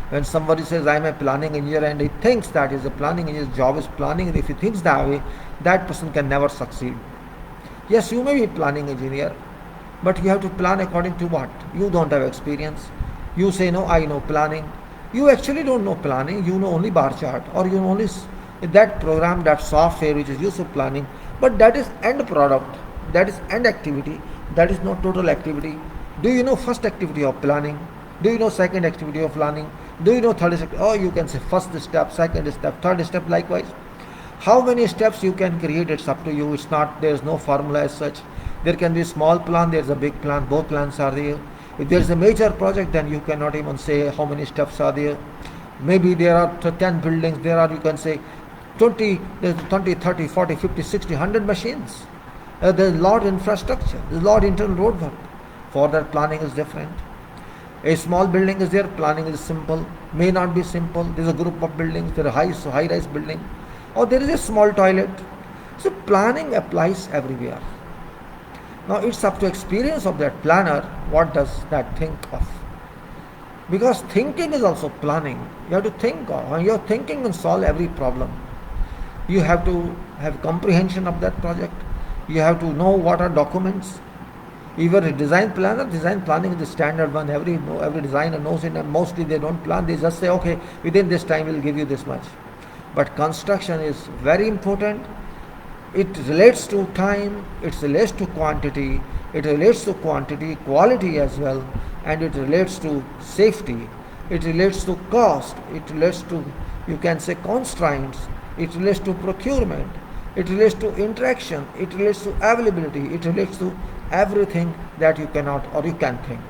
When somebody says, I am a planning engineer, and he thinks that is a planning engineer's job is planning, and if he thinks that way, that person can never succeed. Yes, you may be a planning engineer, But you have to plan according to what? You don't have experience. You say, no, I know planning. You actually don't know planning. You know only bar chart, or you know only that program, that software which is used for planning. But that is end product. That is end activity. That is not total activity. Do you know first activity of planning? Do you know second activity of planning? Do you know third step? Oh, you can say first step, second step, third step likewise. How many steps you can create, it's up to you. It's not, there is no formula as such. There can be a small plan, there is a big plan, both plans are there. If there is a major project, then you cannot even say how many steps are there. Maybe there are 10 buildings, there are, you can say, 20, 30, 40, 50, 60, 100 machines. There's a lot of infrastructure, there's a lot of internal roadwork. For that, planning is different. A small building is there, planning is simple, may not be simple. There's a group of buildings, there are high-rise building, or there is a small toilet. So planning applies everywhere. Now it's up to experience of that planner, what does that think of. Because thinking is also planning. You have to think, when you're thinking and solve every problem. You have to have comprehension of that project. You have to know what are documents. Even a design planning is the standard one. Every designer knows it, and mostly they don't plan. They just say, okay, within this time we'll give you this much. But construction is very important. It relates to time, it relates to quantity, it relates to quality as well, and it relates to safety, it relates to cost, it relates to, you can say, constraints, it relates to procurement, it relates to interaction, it relates to availability, it relates to everything that you cannot or you can think.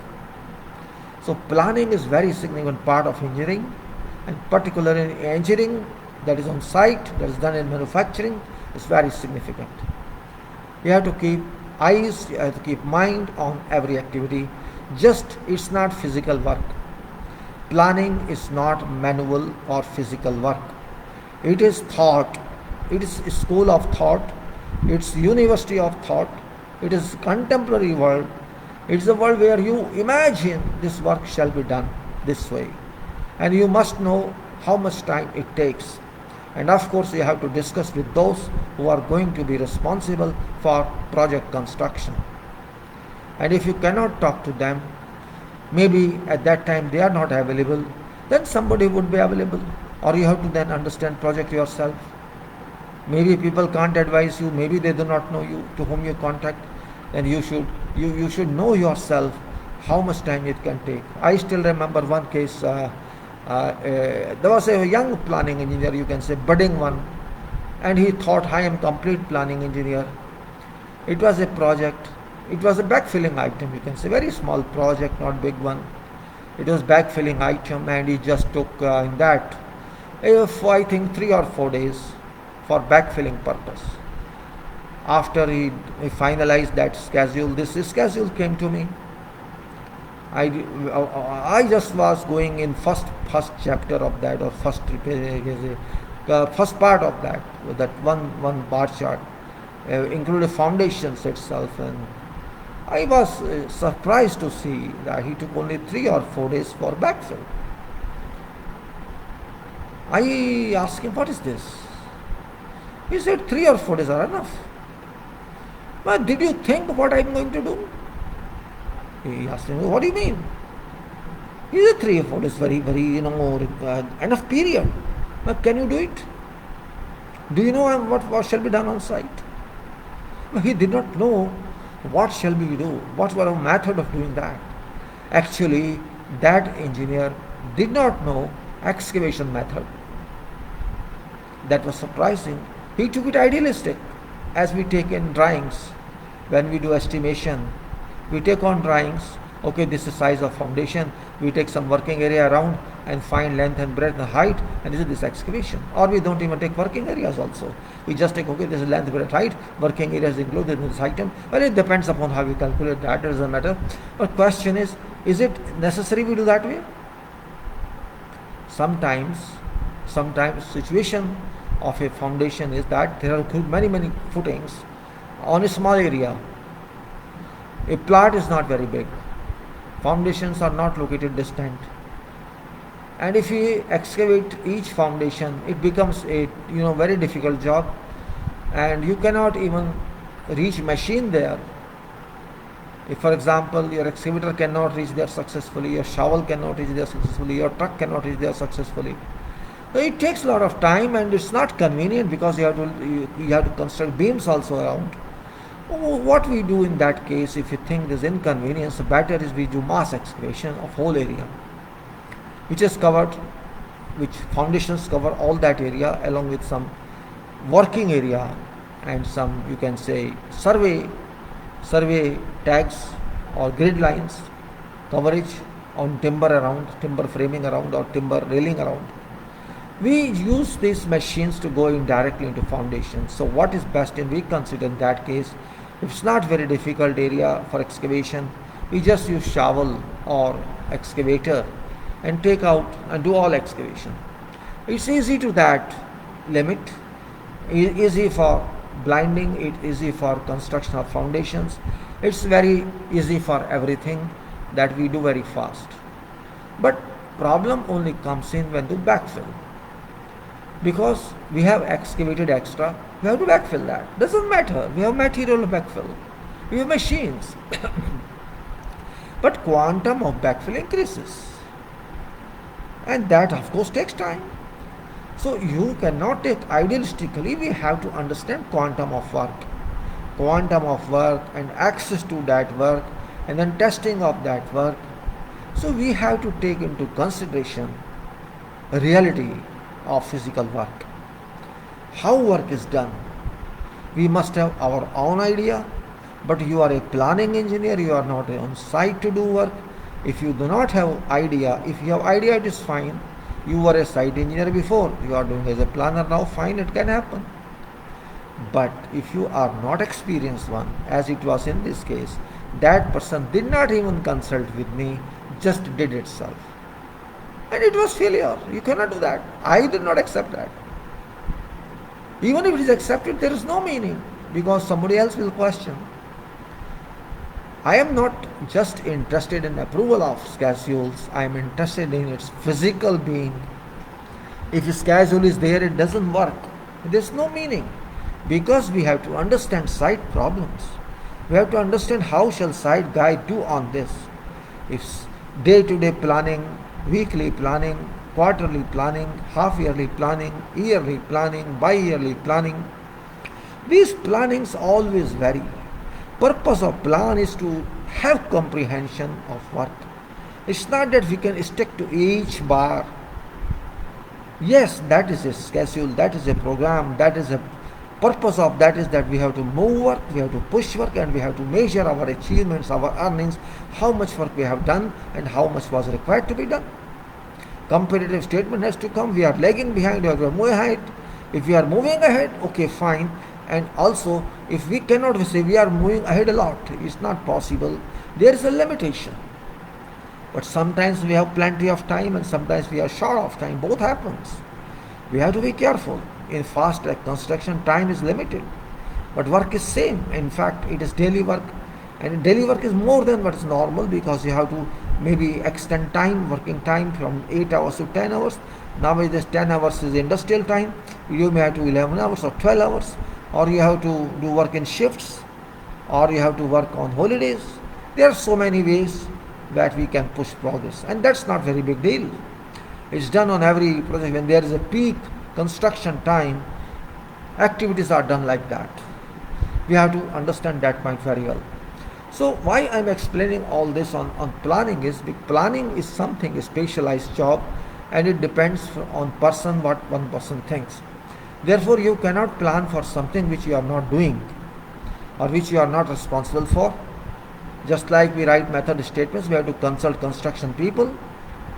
So planning is very significant part of engineering, and particularly in engineering that is on site, that is done in manufacturing, is very significant. You have to keep eyes, you have to keep mind on every activity. Just, it's not physical work. Planning is not manual or physical work. It is thought. It is a school of thought. It's university of thought. It is contemporary world. It's a world where you imagine this work shall be done this way. And you must know how much time it takes. And of course, you have to discuss with those who are going to be responsible for project construction. And if you cannot talk to them, maybe at that time they are not available, then somebody would be available. Or you have to then understand project yourself. Maybe people can't advise you, maybe they do not know you, to whom you contact. Then you should know yourself how much time it can take. I still remember one case. There was a young planning engineer, you can say, budding one, and he thought, I am complete planning engineer. It was a project, it was a backfilling item, you can say, very small project, not big one. It was backfilling item, and he just took in that, I think 3 or 4 days for backfilling purpose. After he finalized that schedule, this schedule came to me. I just was going in first chapter of that, or first part of that one bar chart, included foundations itself, and I was surprised to see that he took only 3 or 4 days for backfill. I asked him, what is this? He said 3 or 4 days are enough. But did you think what I am going to do? He asked me, what do you mean? He said 3 or 4 days, very, enough period. But can you do it? Do you know what shall be done on site? But he did not know what shall we do, what were our method of doing that. Actually, that engineer did not know excavation method. That was surprising. He took it idealistic, as we take in drawings. When we do estimation, we take on drawings, okay, this is size of foundation, we take some working area around and find length and breadth and height, and this is this excavation. Or we don't even take working areas also. We just take, okay, this is length, breadth, height, working area is included in this item. Well, it depends upon how we calculate that, it doesn't matter. But question is it necessary we do that way? Sometimes situation of a foundation is that there are many footings on a small area. A plot is not very big. Foundations are not located distant. And if we excavate each foundation, it becomes a very difficult job, and you cannot even reach machine there. If, for example, your excavator cannot reach there successfully, your shovel cannot reach there successfully, your truck cannot reach there successfully, so it takes a lot of time and it's not convenient because you have to construct beams also around. What we do in that case, if you think there's inconvenience, the better is we do mass excavation of whole area, which is covered, which foundations cover all that area along with some working area and some, you can say, survey tags or grid lines, coverage on timber around, timber framing around or timber railing around. We use these machines to go in directly into foundations. So what is best in we consider in that case, if it's not very difficult area for excavation, we just use shovel or excavator and take out and do all excavation. It's easy to that limit, easy for blinding, it's easy for construction of foundations, it's very easy for everything that we do very fast. But problem only comes in when we backfill. Because we have excavated extra, we have to backfill that. Doesn't matter, we have material to backfill, we have machines. But quantum of backfill increases, and that of course takes time. So you cannot take, idealistically we have to understand quantum of work and access to that work and then testing of that work. So we have to take into consideration reality of physical work, how work is done. We must have our own idea, but you are a planning engineer, you are not on site to do work. If you do not have idea, if you have idea, it is fine. You were a site engineer before, you are doing as a planner now, fine, it can happen. But if you are not experienced one, as it was in this case, that person did not even consult with me, just did itself. And it was failure. You cannot do that. I did not accept that. Even if it is accepted, there is no meaning because somebody else will question. I am not just interested in approval of schedules. I am interested in its physical being. If a schedule is there, it doesn't work. There is no meaning because we have to understand site problems. We have to understand how shall site guy do on this. If day-to-day planning, weekly planning, quarterly planning, half-yearly planning, yearly planning, bi-yearly planning. These plannings always vary. Purpose of plan is to have comprehension of work. It's not that we can stick to each bar. Yes, that is a schedule, that is a program, that is a purpose of that is that we have to move work, we have to push work, and we have to measure our achievements, our earnings, how much work we have done and how much was required to be done. Competitive statement has to come. We are lagging behind, we are moving ahead. If we are moving ahead, okay, fine. And also, if we cannot say we are moving ahead a lot, it's not possible. There is a limitation. But sometimes we have plenty of time and sometimes we are short of time. Both happens. We have to be careful. In fast construction, time is limited, but work is same. In fact, it is daily work, and daily work is more than what is normal because you have to maybe extend time, working time from 8 hours to 10 hours. Nowadays 10 hours is industrial time. You may have to 11 hours or 12 hours, or you have to do work in shifts, or you have to work on holidays. There are so many ways that we can push progress, and that's not very big deal. It's done on every project. When there is a peak construction time, activities are done like that. We have to understand that point very well. So why I am explaining all this on planning is because planning is something, a specialized job, and it depends on person, what one person thinks. Therefore, you cannot plan for something which you are not doing or which you are not responsible for. Just like we write method statements, we have to consult construction people.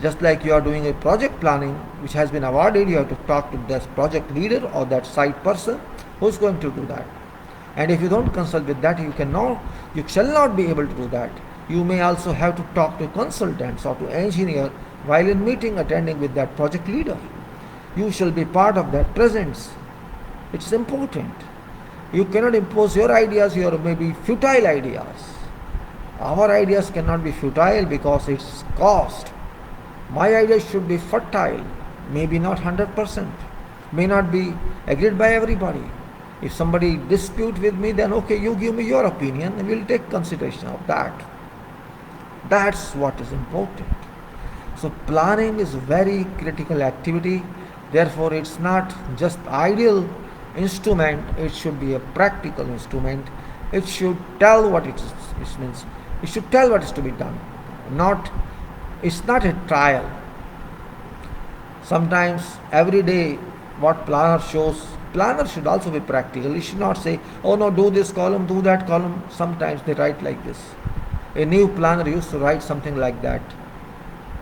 Just like you are doing a project planning which has been awarded, you have to talk to that project leader or that site person who is going to do that. And if you don't consult with that, you shall not be able to do that. You may also have to talk to consultants or to engineer while in meeting attending with that project leader. You shall be part of that presence. It's important. You cannot impose your ideas, your maybe futile ideas. Our ideas cannot be futile because it's cost. My ideas should be fertile, maybe not 100%, may not be agreed by everybody. If somebody dispute with me, then okay, you give me your opinion and we'll take consideration of that. That's what is important. So planning is very critical activity. Therefore, it's not just ideal instrument, it should be a practical instrument. It should tell what it means. It should tell what is to be done. It's not a trial. Sometimes every day what planner shows, planner should also be practical. It should not say, oh no, do this column, do that column. Sometimes they write like this. A new planner used to write something like that.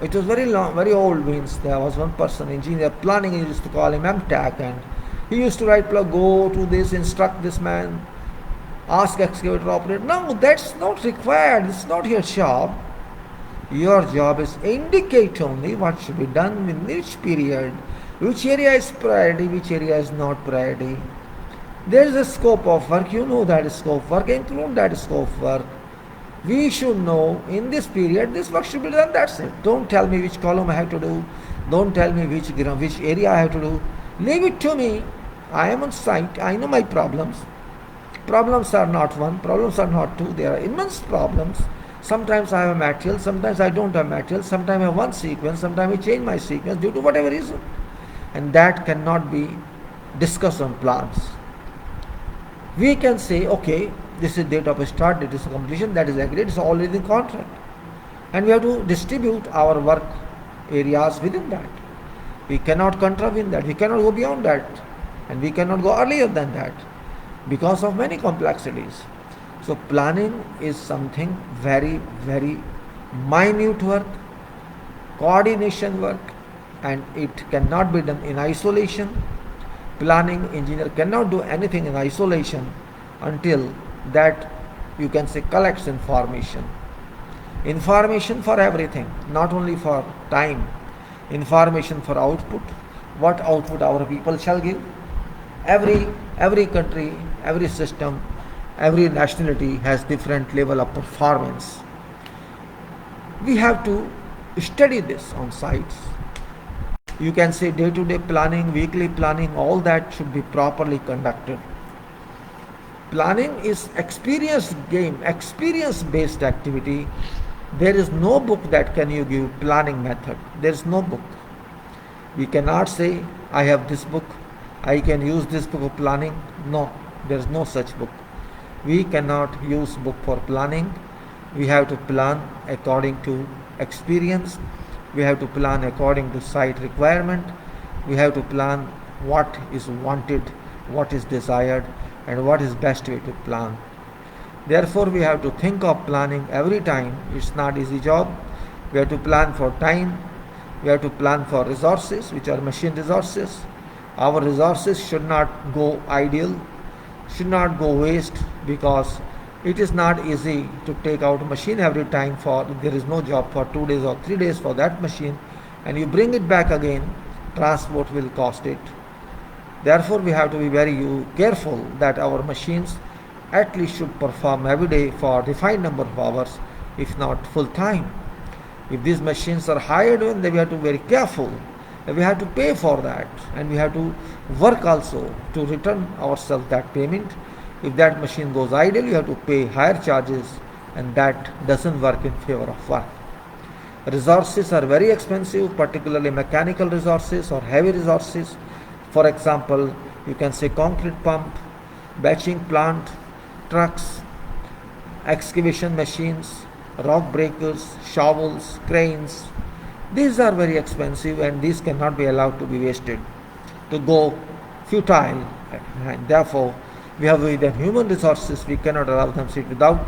It was very long, very old. Means there was one person, engineer, planning, he used to call him MTAC, and he used to write, go to this, instruct this man, ask excavator operator. No, that's not required. It's not your job. Your job is indicate only what should be done in each period, which area is priority, which area is not priority. There is a scope of work. You know that scope of work. Include that scope of work. We should know in this period this work should be done. That's it. Don't tell me which column I have to do. Don't tell me which area I have to do. Leave it to me. I am on site. I know my problems. Problems are not one. Problems are not two. There are immense problems. Sometimes I have a material. Sometimes I don't have material. Sometimes I have one sequence. Sometimes I change my sequence due to whatever reason. And that cannot be discussed on plans. We can say, okay, this is date of start, date of completion, that is agreed, it's already in contract. And we have to distribute our work areas within that. We cannot contravene that, we cannot go beyond that, and we cannot go earlier than that because of many complexities. So planning is something very, very minute work, coordination work, and it cannot be done in isolation. Planning engineer cannot do anything in isolation until that you can say collects information for everything, not only for time, information for output, what output our people shall give. Every country, every system, every nationality has different level of performance. We have to study this on sites. You can say day-to-day planning, weekly planning, all that should be properly conducted. Planning is experience-based activity. There is no book that can you give planning method. There is no book. We cannot say, I have this book, I can use this book for planning. No, there is no such book. We cannot use book for planning. We have to plan according to experience. We have to plan according to site requirement. We have to plan what is wanted, what is desired, and what is best way to plan. Therefore, we have to think of planning every time. It's not easy job. We have to plan for time. We have to plan for resources, which are machine resources. Our resources should not go idle, should not go waste, because it is not easy to take out a machine every time. For there is no job for 2 days or 3 days for that machine, and you bring it back again, transport will cost it. Therefore, we have to be very careful that our machines at least should perform every day for defined number of hours, if not full time. If these machines are hired, then we have to be very careful. We have to pay for that, and we have to work also to return ourselves that payment. If that machine goes idle, you have to pay higher charges, and that doesn't work in favor of work. Resources are very expensive, particularly mechanical resources or heavy resources. For example, you can say concrete pump, batching plant, trucks, excavation machines, rock breakers, shovels, cranes. These are very expensive, and these cannot be allowed to be wasted, to go futile. And therefore, we have the human resources, we cannot allow them to sit without,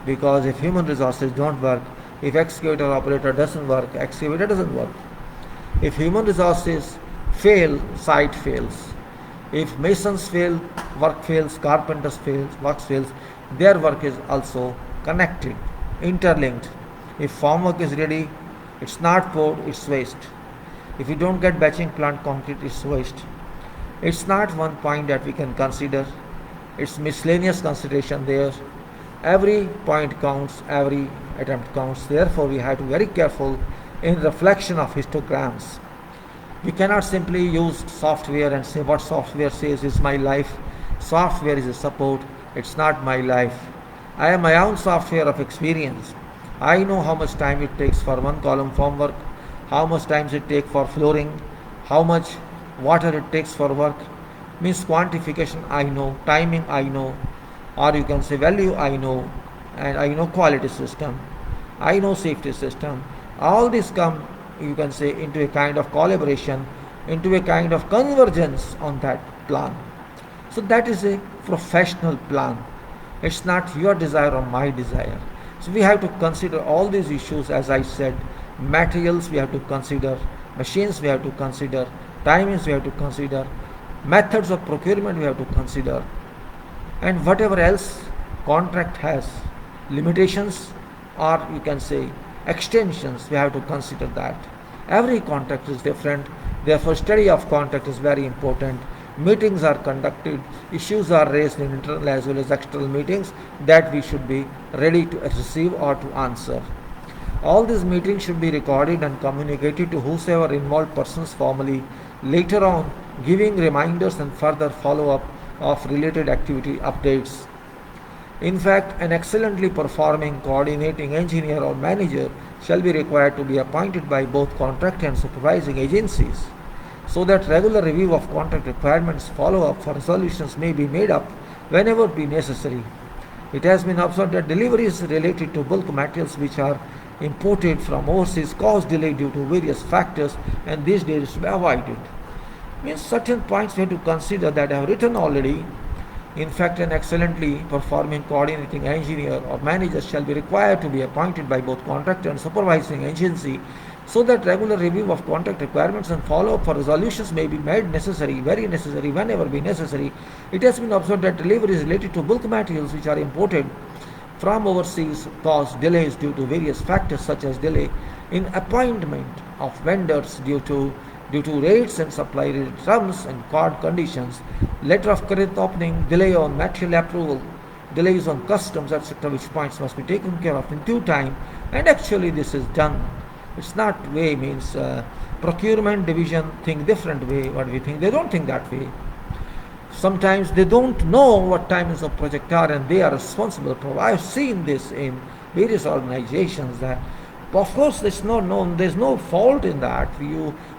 because if human resources don't work, if excavator operator doesn't work, excavator doesn't work. If human resources fail, site fails. If masons fail, work fails, carpenters fail, work fails. Their work is also connected, interlinked. If formwork is ready, it's not poured, it's waste. If you don't get batching plant concrete, it's waste. It's not one point that we can consider. It's miscellaneous consideration there. Every point counts, every attempt counts. Therefore, we have to be very careful in reflection of histograms. We cannot simply use software and say what software says is my life. Software is a support, it's not my life. I am my own software of experience. I know how much time it takes for one column form work, how much time it takes for flooring, how much water it takes for work. Means quantification I know, timing I know, or you can say value I know, and I know quality system, I know safety system. All this come, you can say, into a kind of collaboration, into a kind of convergence on that plan. So that is a professional plan. It's not your desire or my desire. So we have to consider all these issues, as I said. Materials we have to consider, machines we have to consider, timings we have to consider, methods of procurement we have to consider, and whatever else contract has, limitations or you can say extensions, we have to consider that. Every contract is different, therefore study of contract is very important. Meetings are conducted, issues are raised in internal as well as external meetings that we should be ready to receive or to answer. All these meetings should be recorded and communicated to whosoever involved persons formally, later on giving reminders and further follow-up of related activity updates. In fact, an excellently performing coordinating engineer or manager shall be required to be appointed by both contract and supervising agencies, so that regular review of contract requirements, follow-up for resolutions may be made up whenever it be necessary. It has been observed that deliveries related to bulk materials which are imported from overseas cause delay due to various factors, and these delays to be avoided. Means certain points we have to consider that I have written already. In fact, an excellently performing coordinating engineer or manager shall be required to be appointed by both contractor and supervising agency, so that regular review of contract requirements and follow-up for resolutions may be made necessary, very necessary, whenever be necessary. It has been observed that deliveries related to bulk materials which are imported from overseas cause delays due to various factors, such as delay in appointment of vendors due to rates and supply terms and card conditions, letter of credit opening, delay on material approval, delays on customs, etc., which points must be taken care of in due time. And actually this is done. It's not way, means procurement division think different way what we think. They don't think that way. Sometimes they don't know what timings of project are, and they are responsible. I've seen this in various organizations that, of course, there's no fault in that.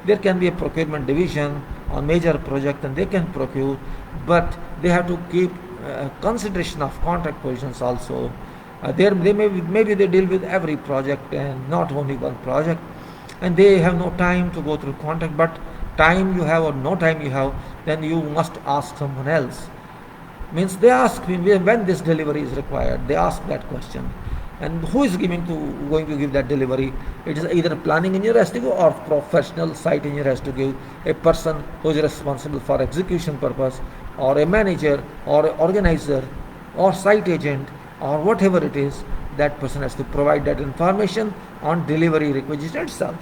There can be a procurement division on major project and they can procure, but they have to keep consideration of contract positions also. Maybe they deal with every project and not only one project, and they have no time to go through contract. But time you have or no time you have, then you must ask someone else. Means they ask me when this delivery is required. They ask that question. And who is going to give that delivery? It is either a planning engineer has to go or professional site engineer has to give, a person who is responsible for execution purpose, or a manager or an organizer or site agent or whatever it is. That person has to provide that information on delivery requisition itself.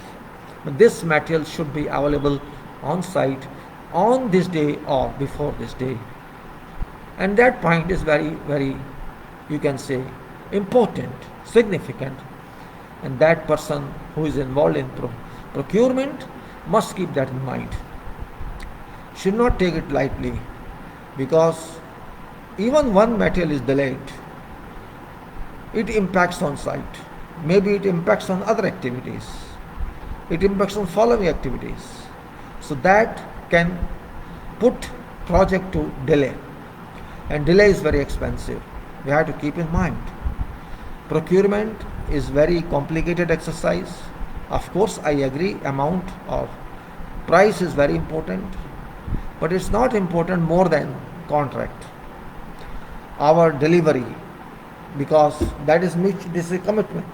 But this material should be available on site on this day or before this day. And that point is very, very, you can say, important, significant, and that person who is involved in procurement must keep that in mind. Should not take it lightly, because even one material is delayed, it impacts on site. Maybe it impacts on other activities. It impacts on following activities. So that can put project to delay, and delay is very expensive. We have to keep in mind. Procurement is very complicated exercise. Of course, I agree, amount or price is very important, but it's not important more than contract, our delivery, because that is this is a commitment.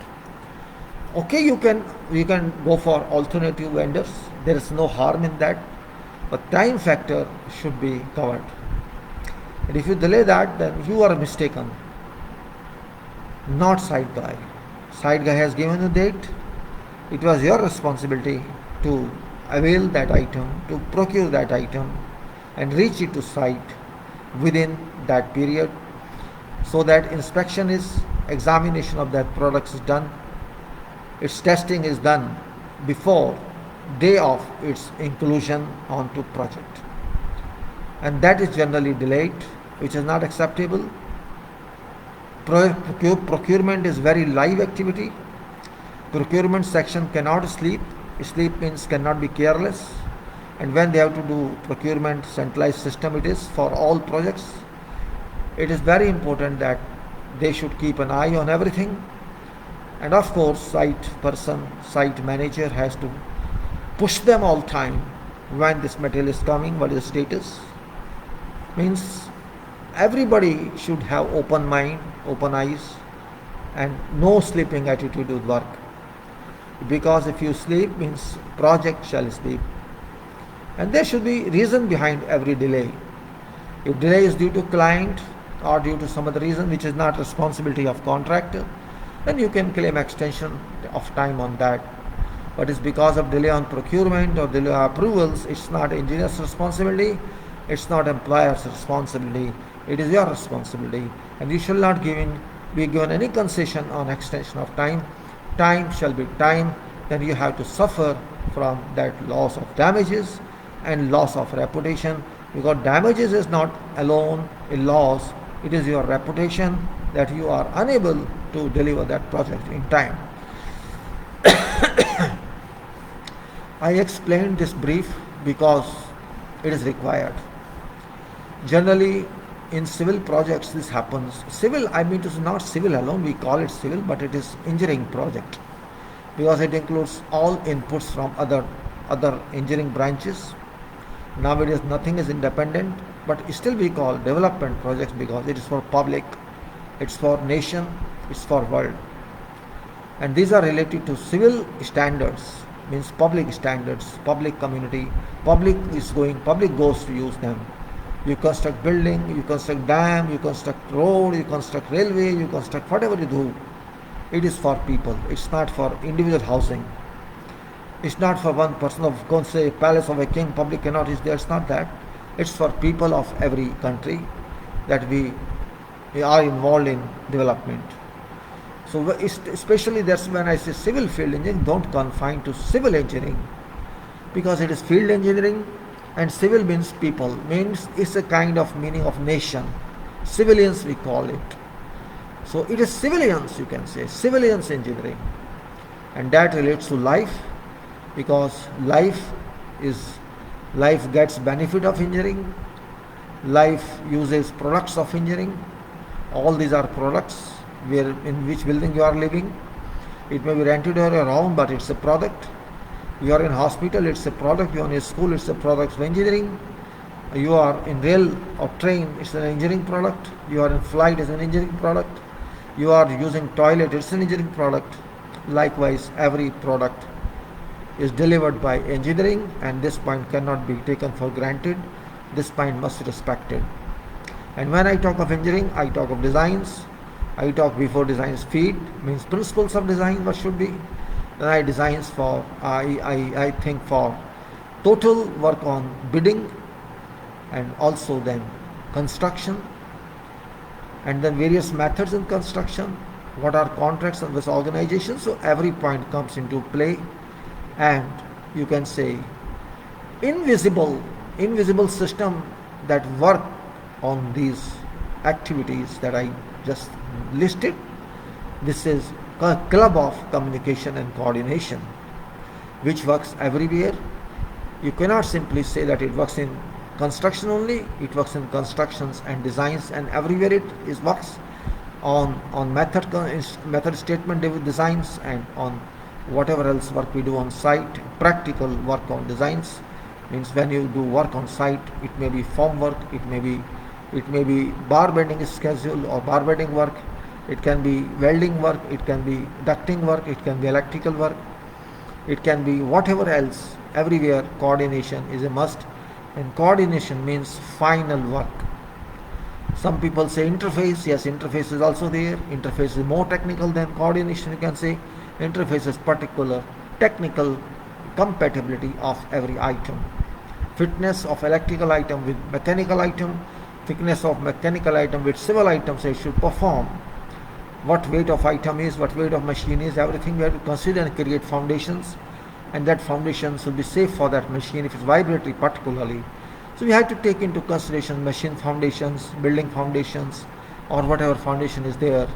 Okay, you can go for alternative vendors. There is no harm in that, but time factor should be covered. And if you delay that, then you are mistaken. Not site guy. Site guy has given a date. It was your responsibility to avail that item, to procure that item and reach it to site within that period, so that inspection is, examination of that product is done, its testing is done before day of its inclusion onto project. And that is generally delayed, which is not acceptable. Procurement is very live activity. Procurement section cannot sleep. Sleep means cannot be careless. And when they have to do procurement centralized system, it is for all projects. It is very important that they should keep an eye on everything. And of course, site person, site manager has to push them all time when this material is coming, what is the status. Means everybody should have open mind, open eyes, and no sleeping attitude with work. Because if you sleep, means project shall sleep. And there should be reason behind every delay. If delay is due to client or due to some other reason which is not responsibility of contractor, then you can claim extension of time on that. But it's because of delay on procurement or delay on approvals, it's not engineer's responsibility, it's not employer's responsibility, it is your responsibility. And you shall not be given any concession on extension of time. Time shall be time, then you have to suffer from that loss of damages and loss of reputation, because damages is not alone a loss, it is your reputation that you are unable to deliver that project in time. I explained this brief because it is required. Generally in civil projects this happens. Civil, I mean, it is not civil alone, we call it civil, but it is engineering project because it includes all inputs from other engineering branches. Nowadays nothing is independent, but still we call development projects because it is for public, it's for nation, it's for world. And these are related to civil standards, means public standards, public community, public goes to use them. You construct building, you construct dam, you construct road, you construct railway, you construct whatever you do, it is for people, it's not for individual housing. It's not for one person of, go and say, palace of a king, public cannot is there. It's not that. It's for people of every country that we are involved in development. So especially that's when I say civil field engineering, don't confine to civil engineering, because it is field engineering and civil means people, means it's a kind of meaning of nation. Civilians we call it. So it is civilians, you can say, civilians engineering. And that relates to life, because life gets benefit of engineering, life uses products of engineering. All these are products in which building you are living. It may be rented or your own, but it's a product. You are in hospital, it's a product. You are in a school, it's a product of engineering. You are in rail or train, it's an engineering product. You are in flight, it's an engineering product. You are using toilet, it's an engineering product. Likewise, every product is delivered by engineering, and this point cannot be taken for granted. This point must be respected. And when I talk of engineering, I talk of designs. I talk before designs feed, means principles of design, what should be. Then I designs for, I think for total work on bidding, and also then construction, and then various methods in construction, what are contracts and this organization. So every point comes into play. And you can say invisible system that work on these activities that I just listed. This is a club of communication and coordination which works everywhere. You cannot simply say that it works in construction only. It works in constructions and designs, and everywhere it works on method statement designs, and on whatever else work we do on site. Practical work on designs means when you do work on site, it may be form work, it may be bar bending schedule or bar bending work, it can be welding work, it can be ducting work, it can be electrical work, it can be whatever else. Everywhere coordination is a must, and coordination means final work. Some people say interface. Yes, interface is also there. Interface is more technical than coordination, you can say. Interface is particular technical compatibility of every item. Fitness of electrical item with mechanical item, fitness of mechanical item with civil item, so it should perform. What weight of item is, what weight of machine is, everything we have to consider and create foundations, and that foundation should be safe for that machine if it's vibratory particularly. So we have to take into consideration machine foundations, building foundations, or whatever foundation is there.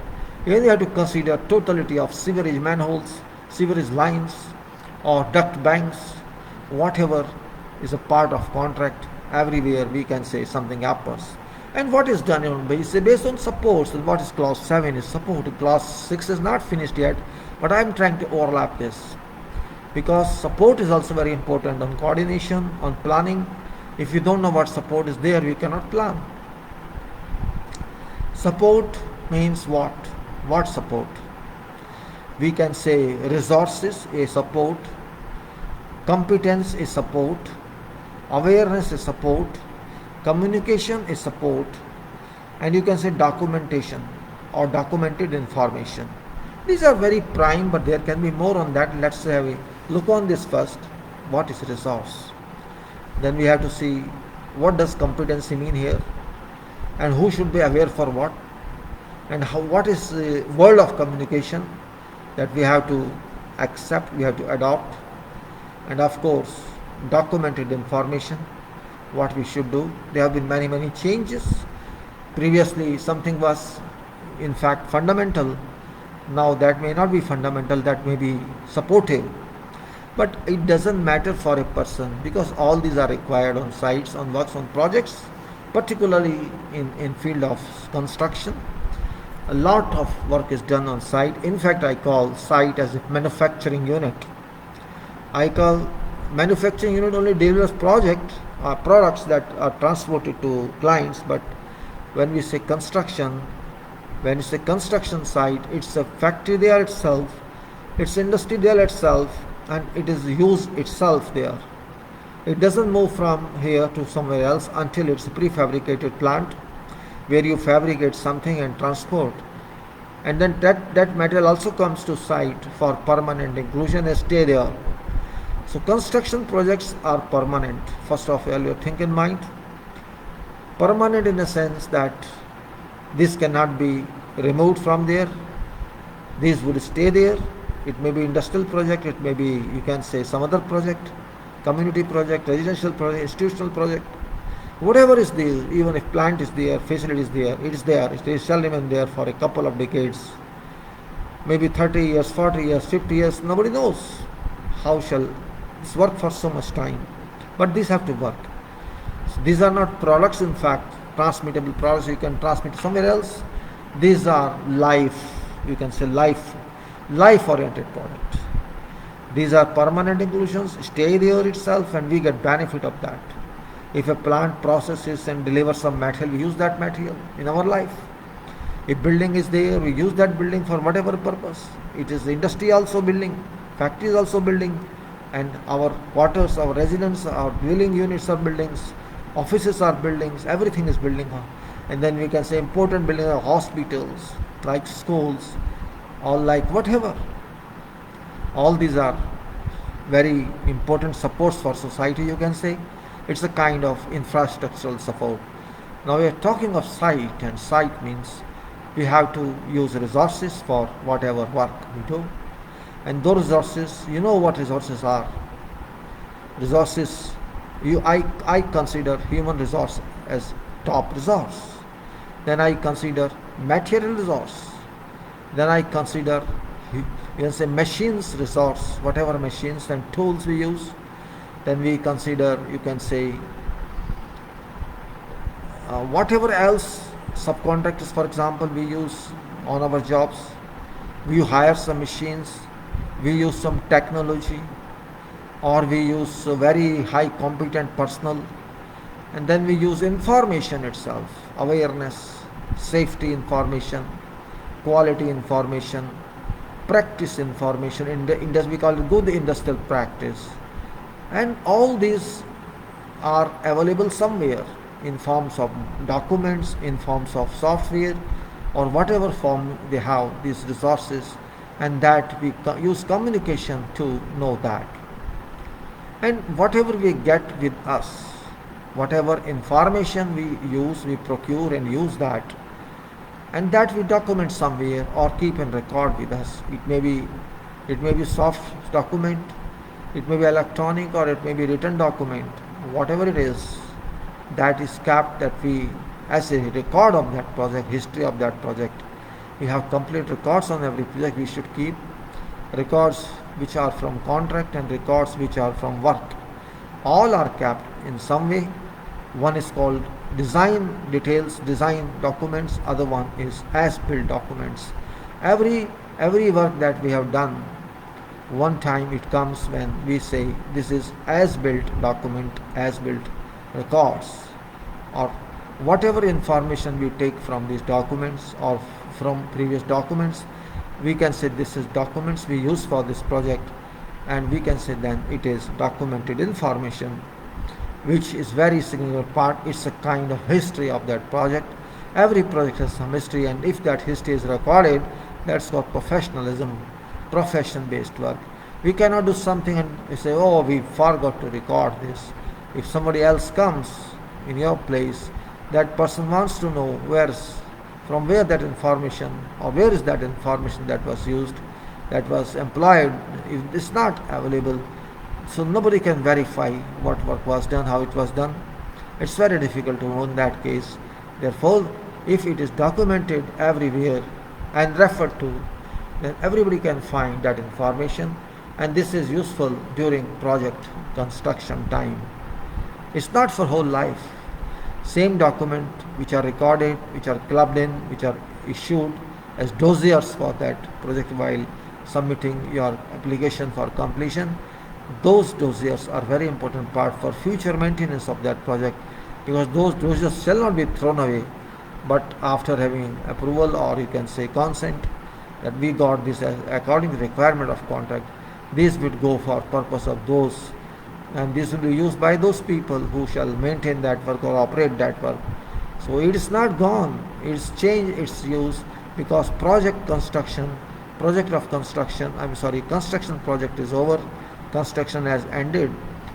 Here we have to consider totality of sewerage manholes, sewerage lines, or duct banks, whatever is a part of contract. Everywhere we can say something happens. And what is done on based on supports. What is clause 7 is support. Clause 6 is not finished yet, but I am trying to overlap this because support is also very important on coordination, on planning. If you don't know what support is there, you cannot plan. Support means what? What support? We can say resources is support, competence is support, awareness is support, communication is support, and you can say documentation or documented information. These are very prime, but there can be more on that. Let's have a look on this first. What is resource? Then we have to see what does competency mean here, and who should be aware for what, and how, what is the world of communication that we have to accept, we have to adopt, and of course documented information, what we should do. There have been many changes. Previously something was in fact fundamental, now that may not be fundamental, that may be supportive, but it doesn't matter for a person because all these are required on sites, on works, on projects, particularly in field of construction. A lot of work is done on site. In fact, I call site as a manufacturing unit. I call manufacturing unit only delivers products that are transported to clients, but when we say construction, when you say construction site, it's a factory there itself, it's industry there itself, and it is used itself there. It doesn't move from here to somewhere else until it's a prefabricated plant where you fabricate something and transport, and then that material also comes to site for permanent inclusion and stay there. So construction projects are permanent. First of all, you think in mind. Permanent in the sense that this cannot be removed from there. These would stay there. It may be industrial project, it may be, you can say, some other project, community project, residential project, institutional project. Whatever is there, even if plant is there, facility is there, it is there. It shall remain there for a couple of decades. Maybe 30 years, 40 years, 50 years, nobody knows how shall this work for so much time. But these have to work. So these are not products, in fact, transmittable products you can transmit somewhere else. These are life, you can say life-oriented products. These are permanent inclusions, stay there itself, and we get benefit of that. If a plant processes and delivers some material, we use that material in our life. If building is there, we use that building for whatever purpose. It is the industry also building, factories also building, and our quarters, our residents, our dwelling units are buildings, offices are buildings, everything is building. And then we can say important buildings are hospitals, like schools, or like whatever. All these are very important supports for society, you can say. It's a kind of infrastructural support. Now we are talking of site, and site means we have to use resources for whatever work we do. And those resources, you know what resources are. Resources, I consider human resource as top resource. Then I consider material resource. Then I consider, you can say, machines resource, whatever machines and tools we use. Then we consider, you can say, whatever else subcontractors, for example, we use on our jobs. We hire some machines, we use some technology, or we use very high competent personnel, and then we use information itself, awareness, safety information, quality information, practice information, we call it good industrial practice. And all these are available somewhere in forms of documents, in forms of software, or whatever form they have, these resources, and that we use communication to know that. And whatever we get with us, whatever information we use, we procure and use that, and that we document somewhere or keep in record with us. It may be soft document, it may be electronic, or it may be written document, whatever it is. that is kept, that we, as a record of that project, history of that project. We have complete records on every project. We should keep records which are from contract and records which are from work. All are kept in some way. One is called design details, design documents. Other one is as-built documents. Every work that we have done, one time it comes when we say this is as-built document, as-built records, or whatever information we take from these documents or from previous documents, we can say this is documents we use for this project, and we can say then it is documented information, which is very significant part. It's a kind of history of that project. Every project has some history, and if that history is recorded, that's called professionalism, profession-based work. We cannot do something and say, oh, we forgot to record this. If somebody else comes in your place, that person wants to know from where that information, or where is that information that was used, that was employed. If it's not available, so nobody can verify what work was done, how it was done. It's very difficult to know in that case. Therefore, if it is documented everywhere and referred to, then everybody can find that information, and this is useful during project construction time. It's not for whole life. Same document which are recorded, which are clubbed in, which are issued as dossiers for that project while submitting your application for completion, those dossiers are very important part for future maintenance of that project, because those dossiers shall not be thrown away, but after having approval, or you can say consent, that we got this as according to the requirement of contract, these would go for purpose of those, and this will be used by those people who shall maintain that work or operate that work. So it is not gone, it's changed its use, because construction project is over, construction has ended,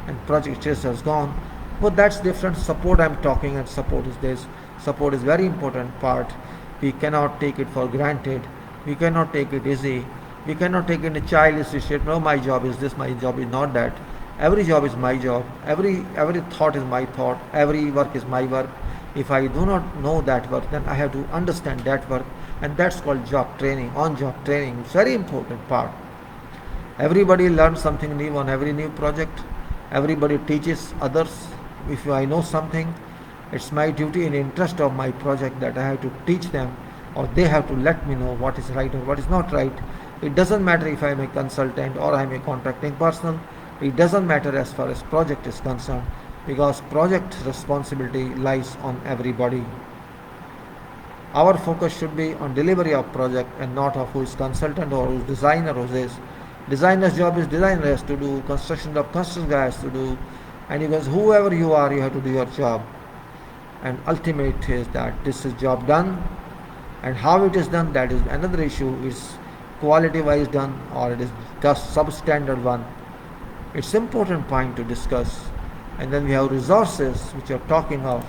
and project has gone. But that's different. Support I'm talking, and support is this. Support is very important part. We cannot take it for granted. We cannot take it easy. We cannot take it in a childish state. No, my job is this, my job is not that. Every job is my job. Every thought is my thought. Every work is my work. If I do not know that work, then I have to understand that work, and that's called job training, on-job training. It's very important part. Everybody learns something new on every new project. Everybody teaches others. If I know something, it's my duty and interest of my project that I have to teach them, or they have to let me know what is right or what is not right. It doesn't matter if I am a consultant or I am a contracting person. It doesn't matter as far as project is concerned, because project responsibility lies on everybody. Our focus should be on delivery of project, and not of who is consultant or who is designer, who is designer's job is designer has to do, construction guy has to do, and because whoever you are, you have to do your job. And ultimate is that this is job done, and how it is done, that is another issue. Is quality wise done, or it is just substandard one. It's important point to discuss. And then we have resources which are talking of,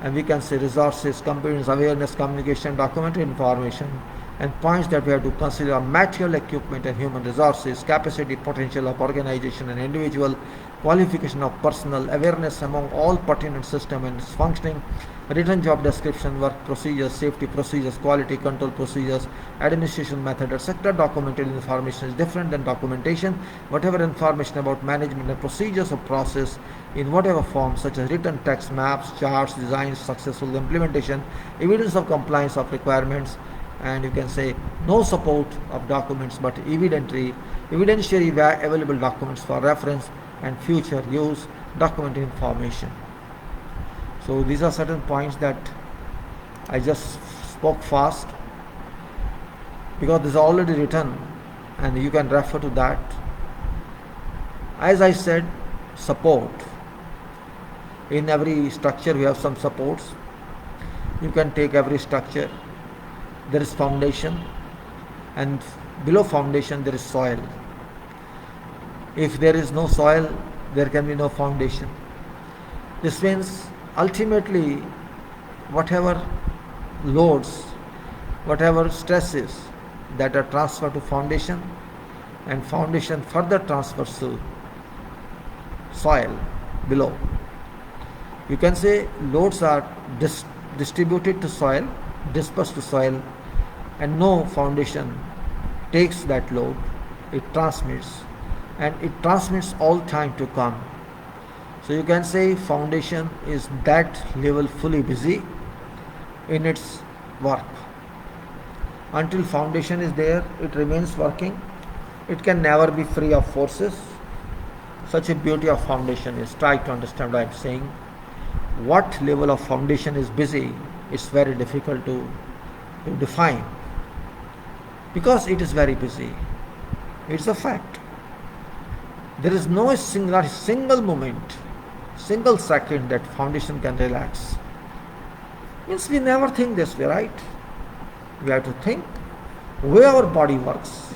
and we can say resources, competence, awareness, communication, documentary information, and points that we have to consider are material, equipment, and human resources, capacity, potential of organization and individual, qualification of personnel, awareness among all pertinent system and its functioning, written job description, work procedures, safety procedures, quality control procedures, administration method, etc. Documented information is different than documentation. Whatever information about management and procedures of process in whatever form, such as written text, maps, charts, designs, successful implementation, evidence of compliance of requirements, and you can say no support of documents but evidentiary available documents for reference and future use, documented information. So these are certain points that I just spoke fast, because this is already written and you can refer to that. As I said, support. In every structure we have some supports. You can take every structure. There is foundation, and below foundation there is soil. If there is no soil, there can be no foundation. This means ultimately whatever loads, whatever stresses that are transferred to foundation, and foundation further transfers to soil below. You can say loads are distributed to soil, dispersed to soil, and no foundation takes that load. It transmits, and it transmits all time to come. So you can say foundation is that level fully busy in its work. Until foundation is there, it remains working. It can never be free of forces. Such a beauty of foundation is, try to understand what I am saying. What level of foundation is busy is very difficult to define, because it is very busy. It's a fact. There is no single moment, single second that foundation can relax. Means we never think this way, right? We have to think way our body works.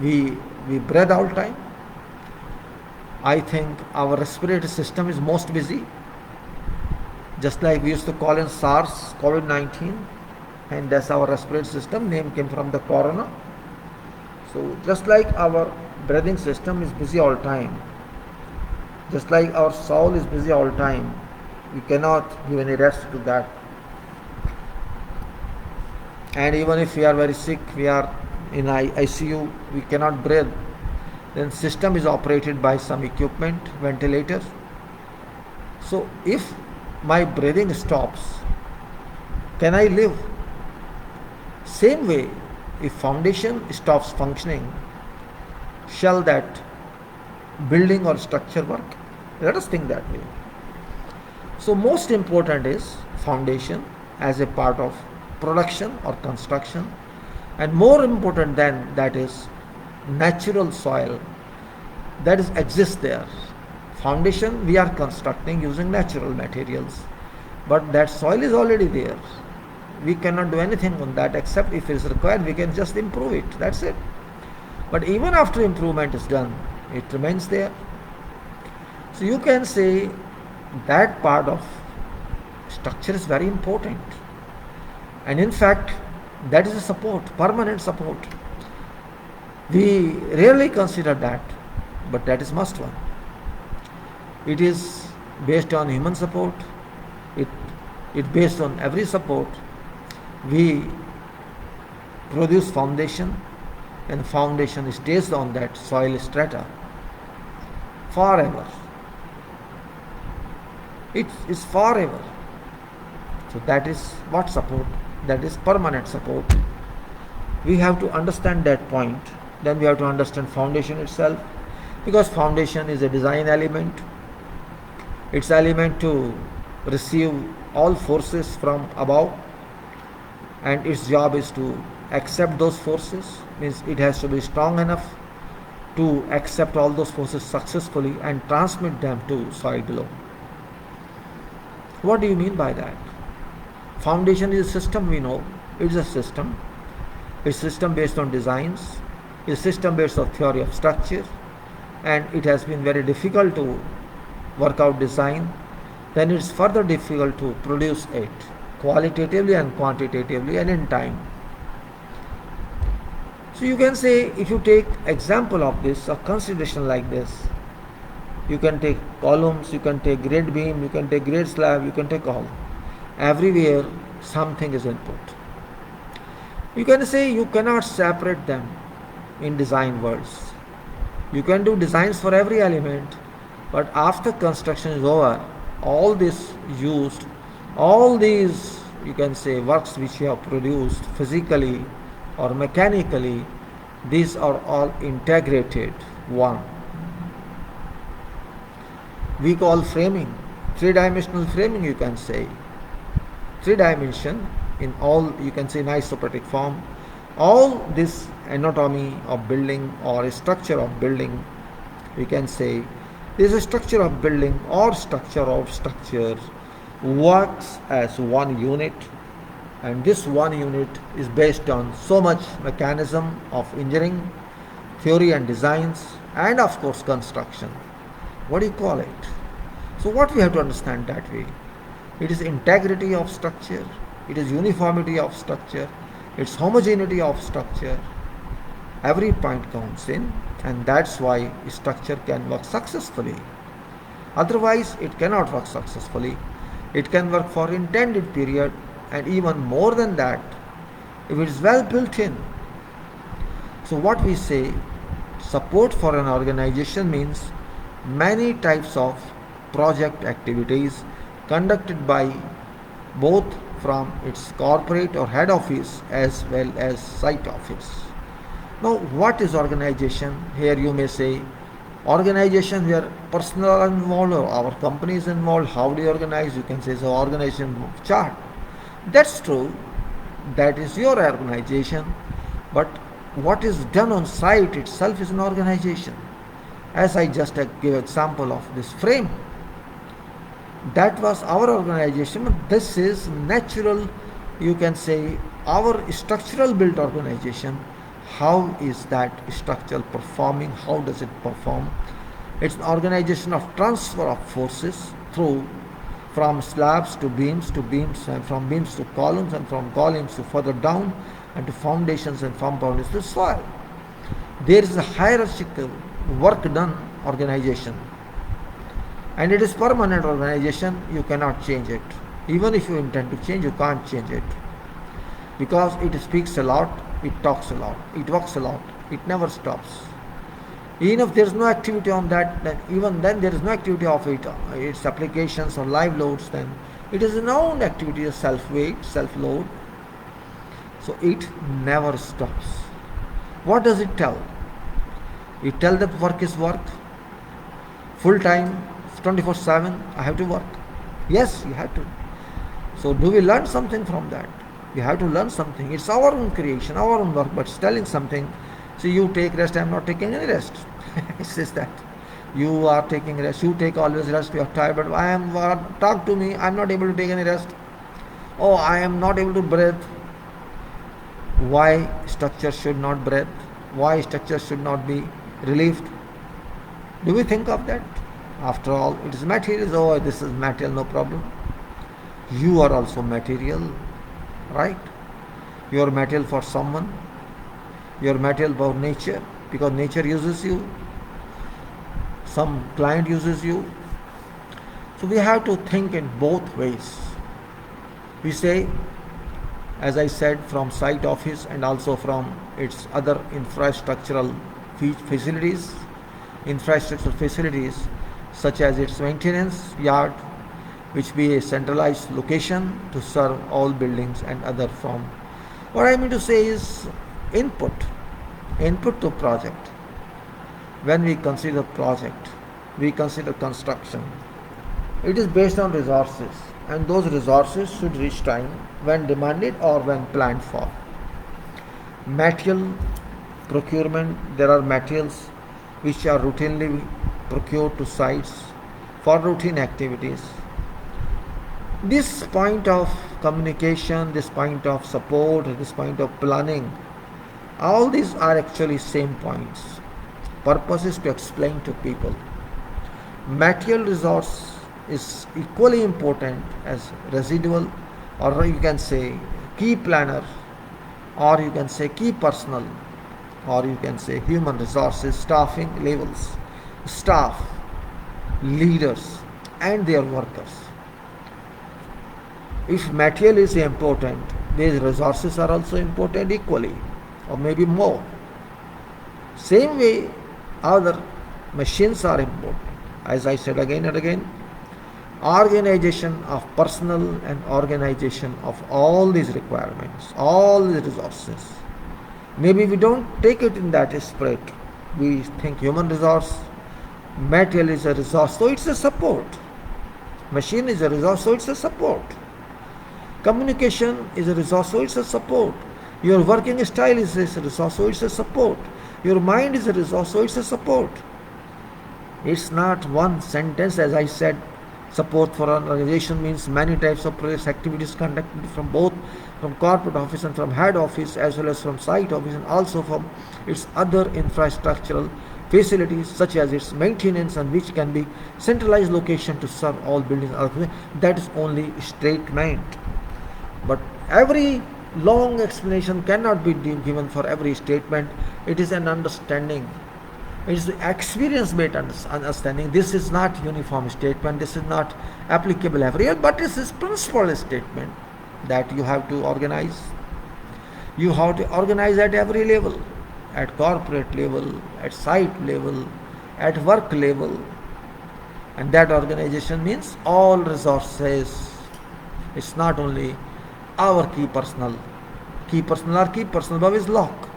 We breathe all time. I think our respiratory system is most busy. Just like we used to call in SARS, COVID-19, and that's our respiratory system. Name came from the corona. So just like our breathing system is busy all time, just like our soul is busy all time, we cannot give any rest to that. And even if we are very sick, we are in ICU, we cannot breathe, then system is operated by some equipment, ventilator. So if my breathing stops, can I live? Same way, if foundation stops functioning, shall that building or structure work? Let us think that way. So most important is foundation as a part of production or construction, and more important than that is natural soil that exists there. Foundation we are constructing using natural materials, but that soil is already there. We cannot do anything on that, except if it is required we can just improve it, that's it. But even after improvement is done, it remains there. So you can say that part of structure is very important, and in fact that is a support, permanent support. We rarely consider that, but that is must one. It is based on human support. It based on every support. We produce foundation, and foundation stays on that soil strata forever. It is forever. So that is what support? That is permanent support. We have to understand that point. Then we have to understand foundation itself, because foundation is a design element. It's element to receive all forces from above, and its job is to accept those forces. Means it has to be strong enough to accept all those forces successfully and transmit them to soil below. What do you mean by that? Foundation is a system, we know. It is a system. It's a system based on designs. It's a system based on theory of structure, and it has been very difficult to work out design. Then it's further difficult to produce it qualitatively and quantitatively and in time. So you can say, if you take example of this, a consideration like this, you can take columns, you can take grade beam, you can take grade slab, you can take all. Everywhere something is input. You can say you cannot separate them in design words. You can do designs for every element, but after construction is over, all this used, all these, you can say, works which you have produced physically or mechanically, these are all integrated one. We call framing, three-dimensional framing, you can say. 3 dimension in all, you can say, in isopatric form. All this anatomy of building or structure of building, we can say, this is a structure of building or structure of structure works as one unit, and this one unit is based on so much mechanism of engineering, theory and designs, and of course construction. What do you call it? So what we have to understand that way? It is integrity of structure, it is uniformity of structure, it's homogeneity of structure. Every point counts in, and that's why structure can work successfully. Otherwise it cannot work successfully. It can work for intended period and even more than that if it is well built in. So what we say, support for an organization means many types of project activities conducted by both from its corporate or head office as well as site office. Now, what is organization? Here you may say, organization where personnel are involved or our company is involved. How do you organize? You can say so organization chart. That's true. That is your organization. But what is done on site itself is an organization. As I just gave example of this frame, that was our organization. But this is natural, you can say, our structural built organization. How is that structure performing? How does it perform? It's an organization of transfer of forces through from slabs to beams, and from beams to columns, and from columns to further down, and to foundations, and from foundations to soil. There is a hierarchical work done organization, and it is permanent organization. You cannot change it. Even if you intend to change, you can't change it, because it speaks a lot, it talks a lot, it works a lot, it never stops. Even if there is no activity on that, then even then there is no activity of it, its applications or live loads, then it is a known activity, a self-weight, self-load. So it never stops. What does it tell? It tells that work is work. Full time, 24/7, I have to work. Yes, you have to. So do we learn something from that? We have to learn something. It's our own creation, our own work, but it's telling something. So you take rest, I am not taking any rest. It says that. You are taking rest, you take always rest, you are tired, but I am, talk to me, I am not able to take any rest. Oh, I am not able to breathe. Why structure should not breathe? Why structure should not be relieved? Do we think of that? After all, it is materials. Oh, this is material, no problem. You are also material, right? You are material for someone. You are material for nature, because nature uses you. Some client uses you. So we have to think in both ways. We say, as I said, from site office and also from its other infrastructural facilities, such as its maintenance yard, which be a centralized location to serve all buildings and other form. What I mean to say is input to project. When we consider project, we consider construction. It is based on resources, and those resources should reach time when demanded or when planned for. Material procurement, there are materials which are routinely procured to sites for routine activities. This point of communication, this point of support, this point of planning, all these are actually same points. Purpose is to explain to people. Material resource is equally important as residual, or you can say key planner, or you can say key personnel, or you can say human resources, staffing levels, staff, leaders and their workers. If material is important, these resources are also important equally, or maybe more. Same way, other machines are important. As I said again and again, organization of personnel and organization of all these requirements, all these resources. Maybe we don't take it in that spirit. We think human resource, material is a resource, so it's a support. Machine is a resource, so it's a support. Communication is a resource, so it's a support. Your working style is a resource, so it's a support. Your mind is a resource, so it's a support. It's not one sentence. As I said, support for an organization means many types of project activities conducted from both from corporate office and from head office, as well as from site office, and also from its other infrastructural facilities such as its maintenance, and which can be centralized location to serve all buildings. That is only statement. But every long explanation cannot be given for every statement. It is an understanding. It's the experience-based understanding. This is not uniform statement. This is not applicable everywhere, but this is principle statement that you have to organize. You have to organize at every level, at corporate level, at site level, at work level. And that organization means all resources. It's not only our key personal. Key personal above is lock.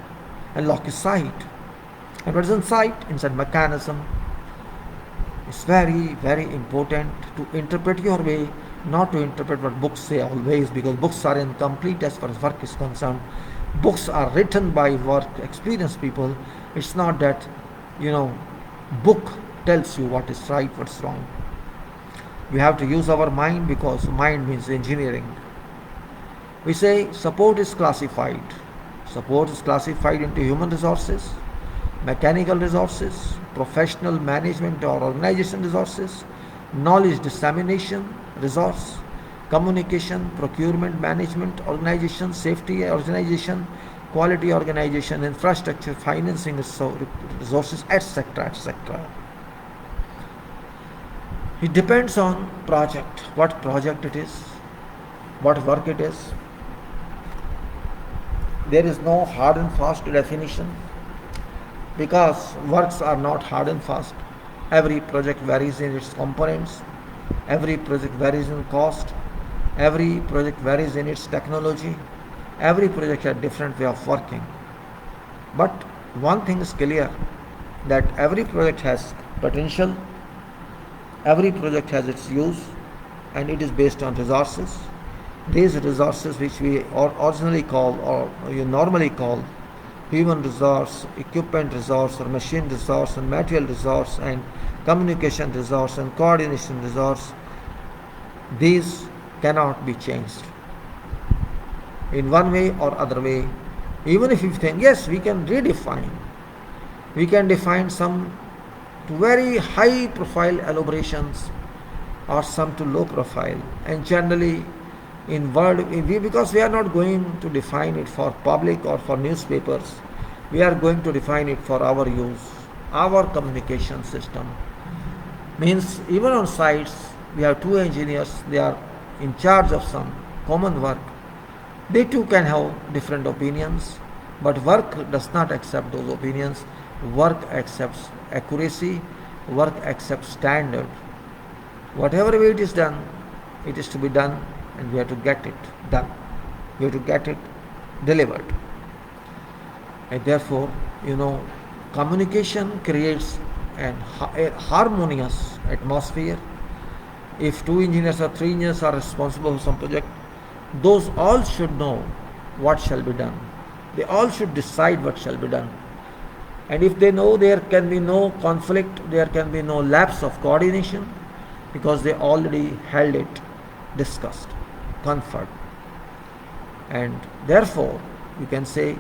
And lock is site. And what is inside? Inside mechanism. It's very, very important to interpret your way, not to interpret what books say always, because books are incomplete as far as work is concerned. Books are written by work experienced people. It's not that, book tells you what is right, what's wrong. We have to use our mind, because mind means engineering. We say support is classified. Support is classified into human resources, mechanical resources, professional management or organization resources, knowledge dissemination resource, communication, procurement, management, organization, safety organization, quality organization, infrastructure, financing resources, etc., etc. It depends on project, what project it is, what work it is. There is no hard and fast definition, because works are not hard and fast. Every project varies in its components, every project varies in cost, every project varies in its technology, every project has a different way of working. But one thing is clear, that every project has potential, every project has its use, and it is based on resources. These resources, which we originally call, or you normally call, human resource, equipment resource, or machine resource, and material resource, and communication resource, and coordination resource, these cannot be changed in one way or other way. Even if you think, yes, we can redefine, we can define some to very high profile elaborations or some to low profile, and generally because we are not going to define it for public or for newspapers, we are going to define it for our use, our communication system. Means even on sites, we have two engineers, they are in charge of some common work. They too can have different opinions, but work does not accept those opinions. Work accepts accuracy, work accepts standard. Whatever way it is done, it is to be done, and we have to get it done. We have to get it delivered. And therefore, communication creates a harmonious atmosphere. If two engineers or three engineers are responsible for some project, those all should know what shall be done. They all should decide what shall be done. And if they know, there can be no conflict, there can be no lapse of coordination, because they already held it, discussed, conferred. And therefore, you can say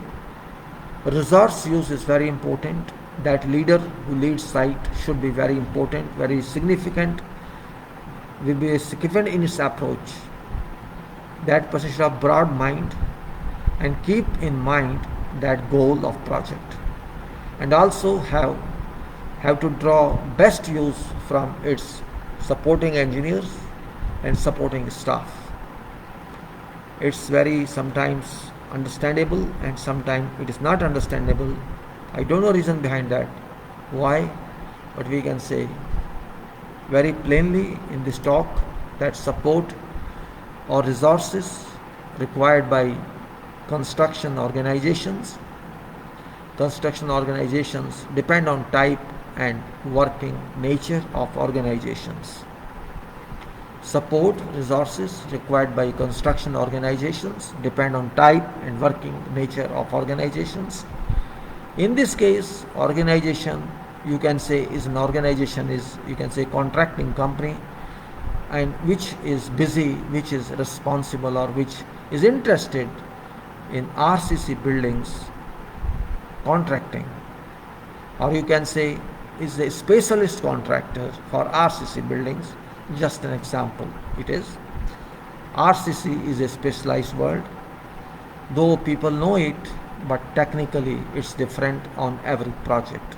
resource use is very important. That leader who leads site should be very important, very significant, will be significant in its approach. That person should have broad mind and keep in mind that goal of project, and also have to draw best use from its supporting engineers and supporting staff. It's very sometimes understandable and sometimes it is not understandable. I don't know reason behind that. Why? But we can say very plainly in this talk that support or resources required by construction organizations depend on type and working nature of organizations. Support resources required by construction organizations depend on type and working nature of organizations. In this case, organization, you can say contracting company, and which is busy, which is responsible, or which is interested in RCC buildings contracting, or you can say is a specialist contractor for RCC buildings. Just an example, it is. RCC is a specialized word, though people know it, but technically it's different on every project.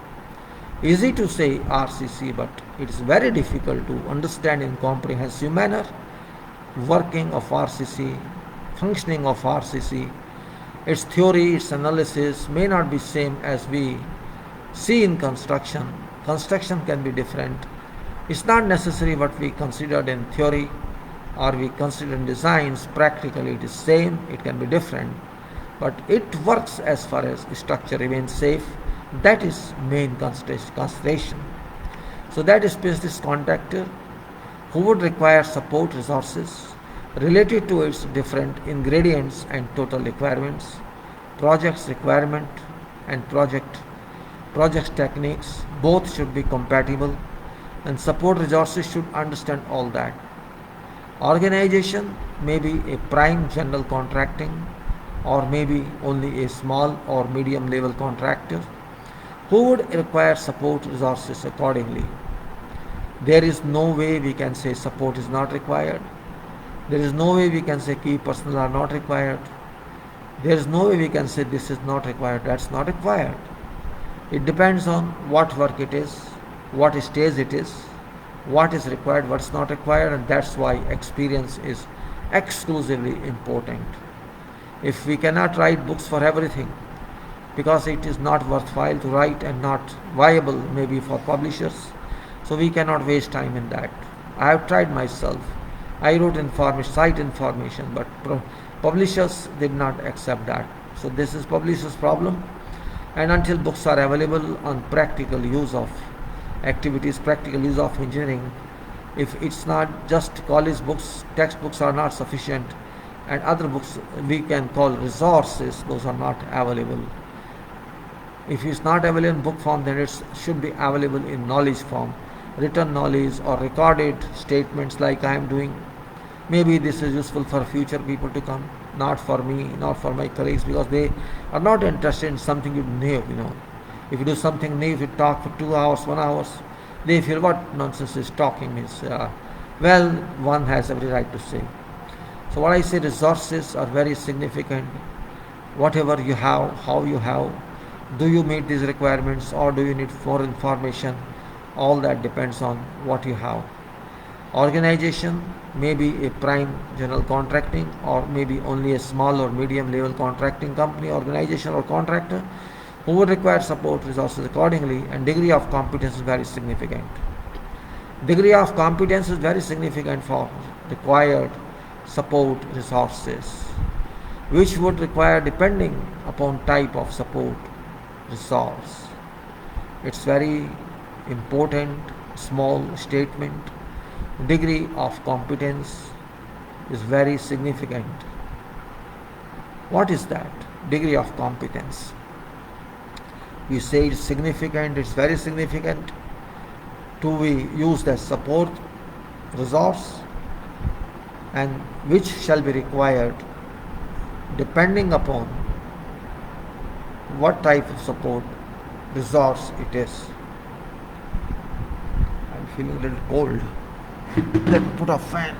Easy to say RCC, but it is very difficult to understand in comprehensive manner working of RCC, functioning of RCC. Its theory, its analysis may not be same as we see in construction. Construction can be different. It's not necessary what we considered in theory or we consider in designs. Practically it is same, it can be different, but it works as far as structure remains safe. That is main consideration. So that specialist contractor who would require support resources related to its different ingredients and total requirements, project's requirement and project techniques, both should be compatible, and support resources should understand all that. Organization may be a prime general contracting or maybe only a small or medium level contractor who would require support resources accordingly. There is no way we can say support is not required. There is no way we can say key personnel are not required. There is no way we can say this is not required, that's not required. It depends on what work it is, what stage it is, what is required, what's not required, and that's why experience is exclusively important. If we cannot write books for everything, because it is not worthwhile to write and not viable maybe for publishers, so we cannot waste time in that. I have tried myself. I wrote site information, but publishers did not accept that. So this is publishers' problem. And until books are available on practical use of activities, practical use of engineering, if it's not just college books, textbooks are not sufficient, and other books we can call resources, those are not available. If it's not available in book form, then it should be available in knowledge form, written knowledge or recorded statements like I am doing. Maybe this is useful for future people to come, not for me, not for my colleagues, because they are not interested in something new, If you do something new, if you talk for 2 hours, 1 hour, they feel what nonsense is talking means. Well, one has every right to say. So what I say, resources are very significant. Whatever you have, how you have, do you meet these requirements or do you need more information? All that depends on what you have. Organization may be a prime general contracting or maybe only a small or medium level contracting company, organization or contractor who would require support resources accordingly, and degree of competence is very significant. Degree of competence is very significant for required support resources, which would require depending upon type of support resource. It's very important small statement. Degree of competence is very significant. What is that? Degree of competence. We say it's significant, it's very significant to be used as support resource, and which shall be required depending upon what type of support resource it is. I'm feeling a little cold. Let me put a fan.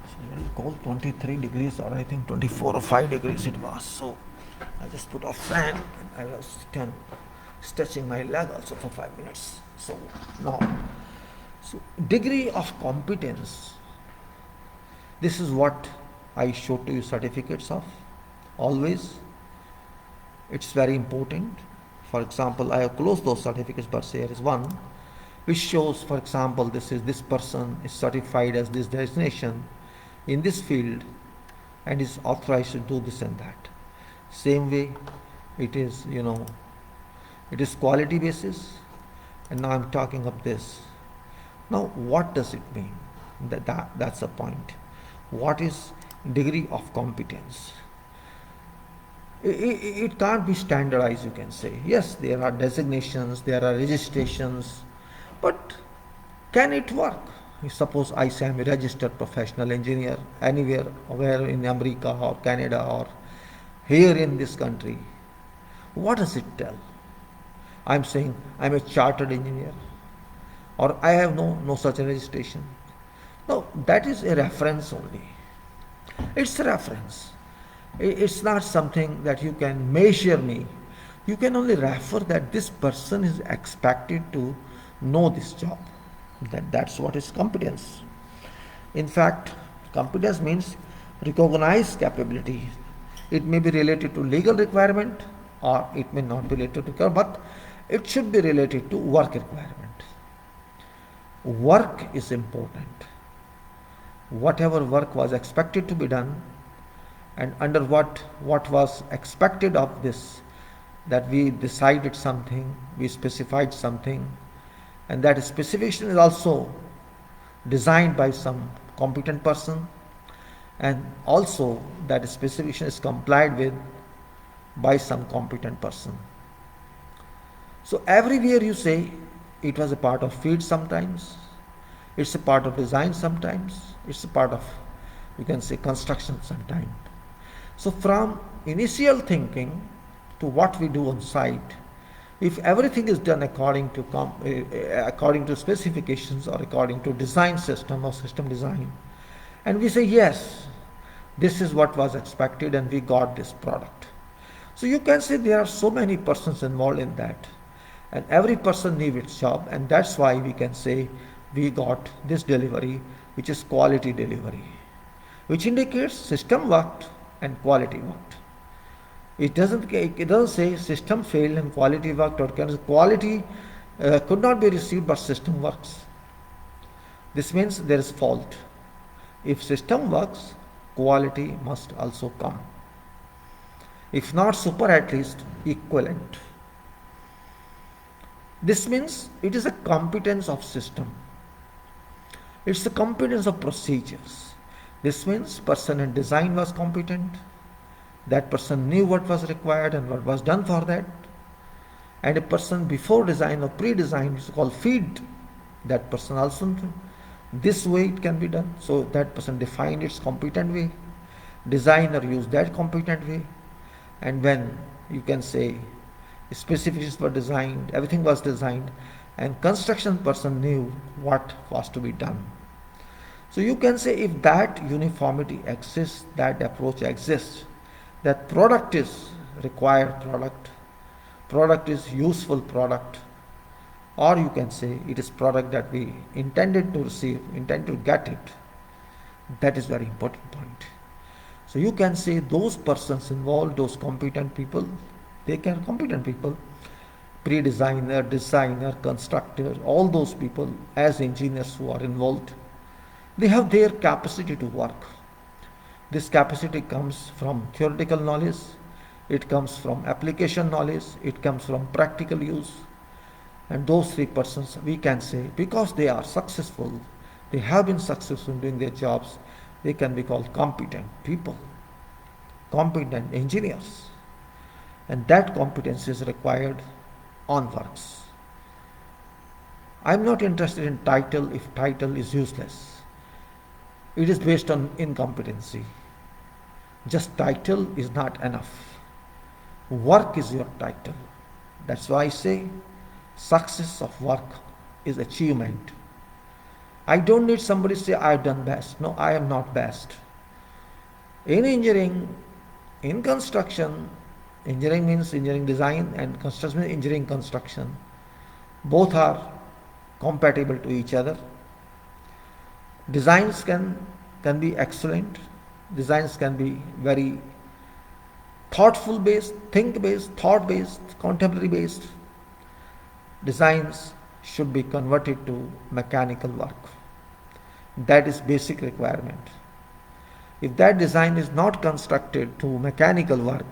It's a little cold, 23 degrees, or I think 24 or 5 degrees it was. So I just put a fan and I was stretching my leg also for 5 minutes. So now, degree of competence. This is what I show to you certificates of. Always, it's very important. For example, I have closed those certificates, but here is one which shows, for example, this person is certified as this designation in this field and is authorized to do this and that. Same way, it is, it is quality basis, and now I'm talking of this. Now, what does it mean? That's the point. What is degree of competence? It can't be standardized, you can say. Yes, there are designations, there are registrations, but can it work? Suppose I say I'm a registered professional engineer anywhere, where in America or Canada or here in this country. What does it tell? I'm saying I'm a chartered engineer, or I have no such registration. No, that is a reference only. It's a reference. It's not something that you can measure me. You can only refer that this person is expected to know this job. That's what is competence. In fact, competence means recognized capability. It may be related to legal requirement or it may not be related to, but it should be related to work requirement. Work is important. Whatever work was expected to be done and under what was expected of this, that we decided something, we specified something, and that specification is also designed by some competent person, and also that specification is complied with by some competent person. So everywhere you say it was a part of field sometimes, it's a part of design sometimes, it's a part of, you can say, construction sometimes. So from initial thinking to what we do on site, if everything is done according to specifications or according to design system or system design, and we say yes, this is what was expected and we got this product. So you can say there are so many persons involved in that, and every person knew its job, and that's why we can say we got this delivery, which is quality delivery, which indicates system worked and quality worked. It doesn't say system failed and quality worked, or quality could not be received but system works. This means there is fault. If system works, quality must also come. If not super, at least equivalent. This means it is a competence of system. It's the competence of procedures. This means person in design was competent. That person knew what was required and what was done for that. And a person before design or pre-design is called feed. That person also knew this way it can be done. So that person defined its competent way. Designer used that competent way. And when you can say specifications were designed, everything was designed, and construction person knew what was to be done. So you can say if that uniformity exists, that approach exists, that product is required product is useful product, or you can say it is product that we intended to receive, intend to get it. That is very important point. So you can say those persons involved, those competent people, they can competent people, pre-designer, designer, constructor, all those people as engineers who are involved, they have their capacity to work. This capacity comes from theoretical knowledge, it comes from application knowledge, it comes from practical use. And those three persons, we can say, because they are successful, they have been successful in doing their jobs, they can be called competent people, competent engineers. And that competence is required on works. I'm not interested in title if title is useless. It is based on incompetency. Just title is not enough. Work is your title. That's why I say success of work is achievement. I don't need somebody to say I've done best. No, I am not best. In engineering, in construction, engineering means engineering design and construction means engineering construction. Both are compatible to each other. Designs can be excellent. Designs can be very thoughtful based, think based, thought based, contemporary based. Designs should be converted to mechanical work. That is basic requirement. If that design is not constructed to mechanical work,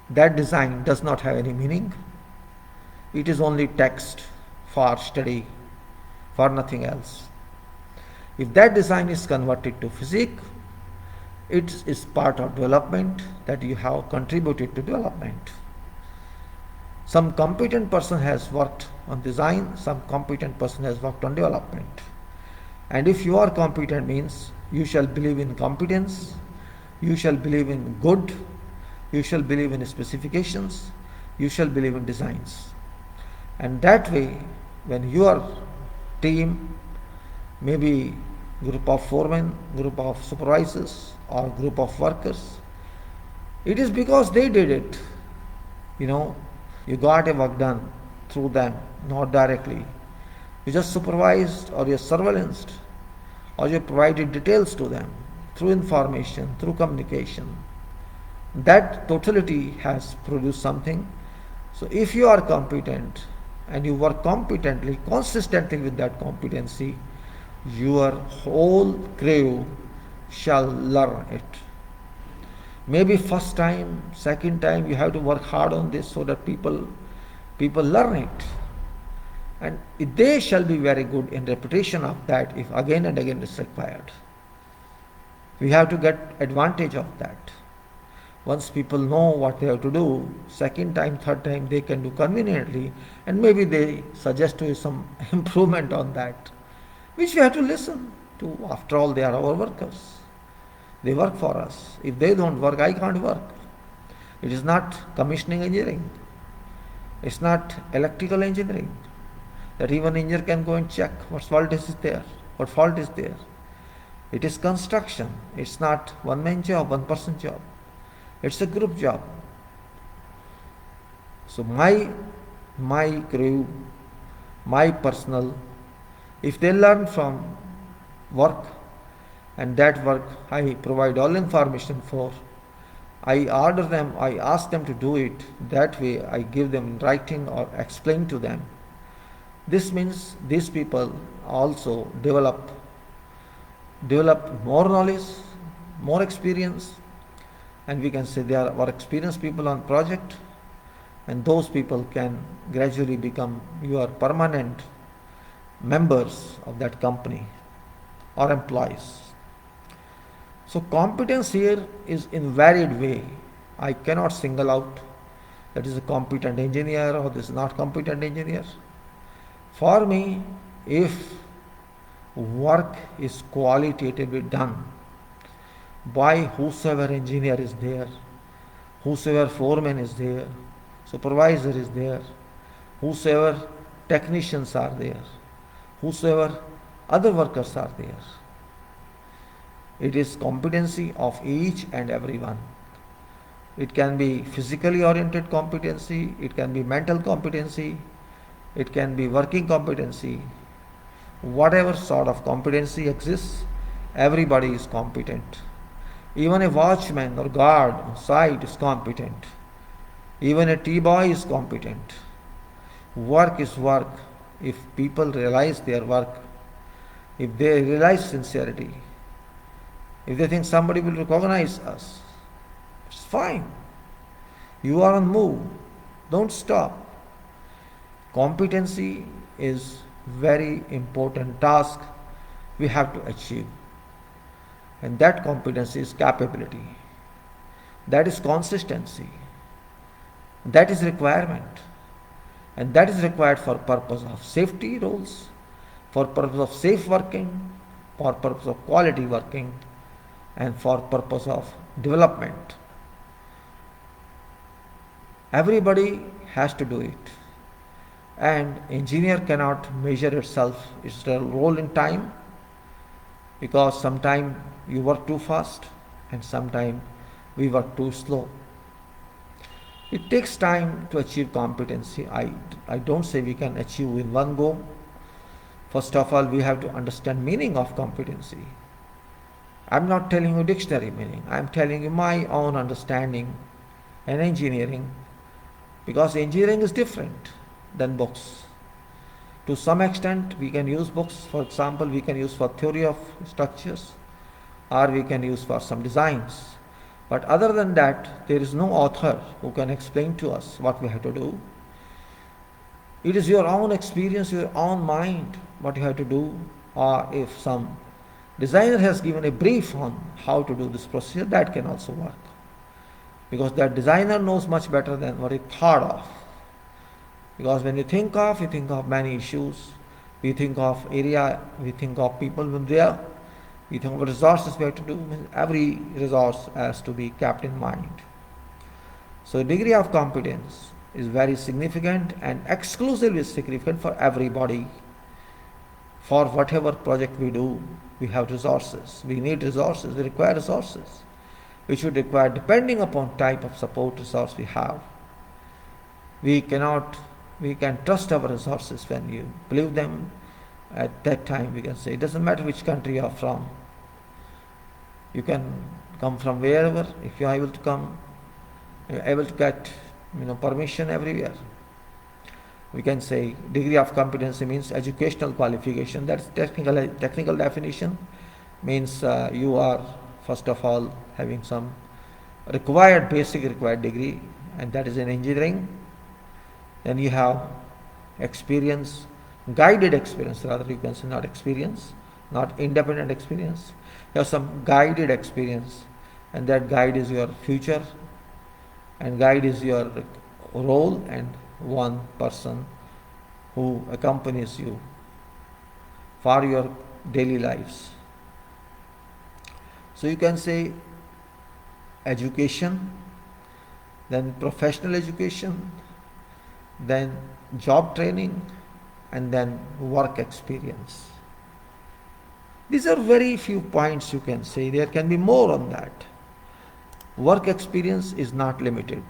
that design does not have any meaning. It is only text for study, for nothing else. If that design is converted to physics, it is part of development that you have contributed to development. Some competent person has worked on design, some competent person has worked on development. And if you are competent means you shall believe in competence, you shall believe in good, you shall believe in specifications, you shall believe in designs. And that way, when your team, maybe group of foremen, group of supervisors, or group of workers. It is because they did it. You know, you got a work done through them, not directly. You just supervised or you surveillanced or you provided details to them through information, through communication. That totality has produced something. So if you are competent and you work competently, consistently with that competency, your whole crew shall learn it. Maybe first time, second time, you have to work hard on this so that people learn it. And they shall be very good in repetition of that if again and again it's required. We have to get advantage of that. Once people know what they have to do, second time, third time, they can do conveniently, and maybe they suggest to you some improvement on that, which we have to listen to. After all, they are our workers. They work for us. If they don't work, I can't work. It is not commissioning engineering. It's not electrical engineering. That even engineer can go and check what fault is there, what fault is there. It is construction. It's not one-man job, one-person job. It's a group job. So my crew, my personal, if they learn from work, and that work I provide all information for, I order them, I ask them to do it, that way I give them in writing or explain to them. This means these people also develop more knowledge, more experience, and we can say they are our experienced people on project, and those people can gradually become your permanent members of that company or employees. So competence here is in varied way. I cannot single out that is a competent engineer or this is not competent engineer. For me, if work is qualitatively done by whosoever engineer is there, whosoever foreman is there, supervisor is there, whosoever technicians are there, whosoever other workers are there, it is competency of each and every one. It can be physically oriented competency, it can be mental competency, it can be working competency. Whatever sort of competency exists, everybody is competent. Even a watchman or guard on site is competent. Even a tea boy is competent. Work is work. If people realize their work, if they realize sincerity, if they think somebody will recognize us, it's fine. You are on move. Don't stop. Competency is very important task we have to achieve. And that competency is capability. That is consistency. That is requirement. And that is required for purpose of safety rules, for purpose of safe working, for purpose of quality working, and for purpose of development. Everybody has to do it. And engineer cannot measure itself, its role in time, because sometime you work too fast and sometime we work too slow. It takes time to achieve competency. I don't say we can achieve in one go. First of all, we have to understand meaning of competency. I'm not telling you dictionary meaning. I'm telling you my own understanding in engineering, because engineering is different than books. To some extent, we can use books. For example, we can use for theory of structures, or we can use for some designs. But other than that, there is no author who can explain to us what we have to do. It is your own experience, your own mind, what you have to do. Or if some designer has given a brief on how to do this procedure, that can also work. Because that designer knows much better than what he thought of. Because when you think of many issues. We think of area, we think of people when they are. We think of resources we have to do. Every resource has to be kept in mind. So degree of competence is very significant and exclusively significant for everybody. For whatever project we do, we have resources. We need resources. We require resources, which would require depending upon type of support resource we have. We can trust our resources when you believe them. At that time, we can say it doesn't matter which country you are from. You can come from wherever. If you are able to come, you are able to get permission everywhere. We can say degree of competency means educational qualification. That's technical definition. Means you are first of all having some basic required degree, and that is in engineering. Then you have experience, guided experience, rather you can say, not experience, not independent experience. You have some guided experience, and that guide is your future, and guide is your role, and one person who accompanies you for your daily lives. So you can say education, then professional education, then job training, and then work experience. These are very few points you can say. There can be more on that. Work experience is not limited.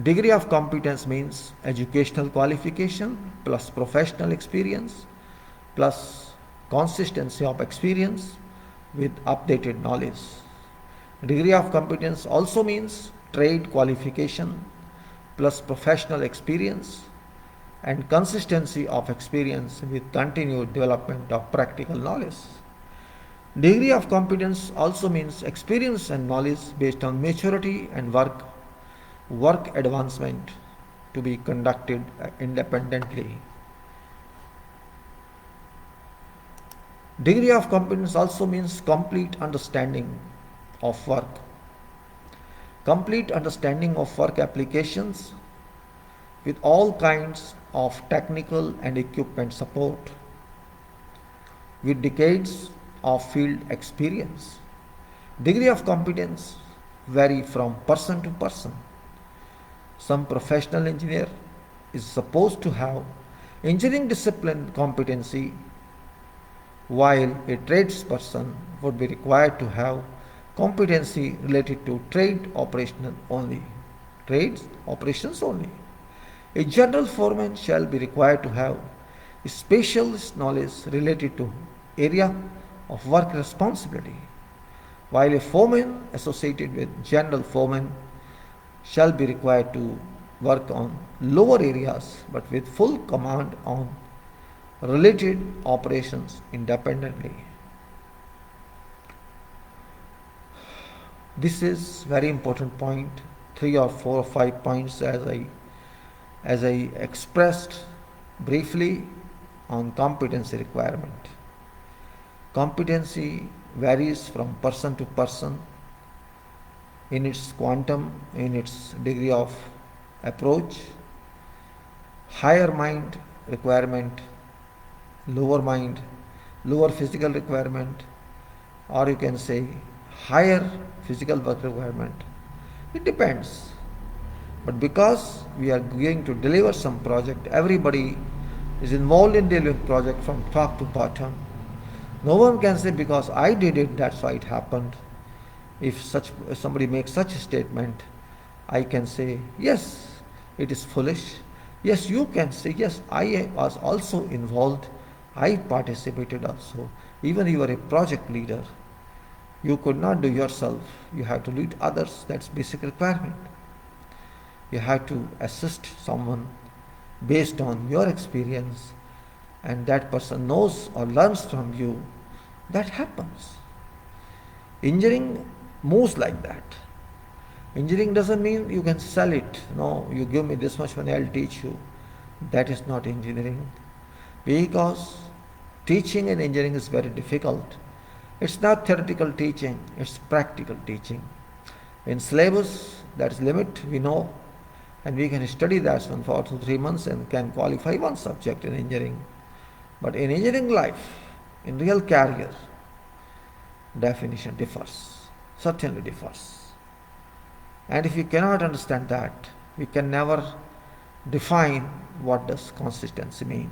Degree of competence means educational qualification plus professional experience plus consistency of experience with updated knowledge. Degree of competence also means trade qualification plus professional experience and consistency of experience with continued development of practical knowledge. Degree of competence also means experience and knowledge based on maturity and work advancement to be conducted independently. Degree of competence also means complete understanding of work. Complete understanding of work applications with all kinds of technical and equipment support, with decades of field experience. Degree of competence vary from person to person. Some professional engineer is supposed to have engineering discipline competency, while a tradesperson would be required to have competency related to trade operations only. A general foreman shall be required to have specialist knowledge related to area of work responsibility, while a foreman associated with general foreman shall be required to work on lower areas but with full command on related operations independently. This is very important point. 3 or 4 or 5 points as I expressed briefly on competency requirement. Competency varies from person to person in its quantum, in its degree of approach. Higher mind requirement, lower physical requirement, or you can say higher physical work requirement. It depends. But because we are going to deliver some project, everybody is involved in delivering project from top to bottom. No one can say because I did it, that's why it happened. If somebody makes such a statement, I can say, yes, it is foolish. Yes, you can say, yes, I was also involved. I participated also. Even you are a project leader. You could not do yourself. You have to lead others. That's basic requirement. You have to assist someone based on your experience, and that person knows or learns from you. That happens. Engineering moves like that. Engineering doesn't mean you can sell it. No, you give me this much money, I'll teach you. That is not engineering. Because teaching in engineering is very difficult. It's not theoretical teaching, it's practical teaching. In syllabus, that's limit, we know, and we can study that one for 2 to 3 months and can qualify one subject in engineering. But in engineering life, in real career, definition differs, certainly differs. And if you cannot understand that, we can never define what does consistency mean.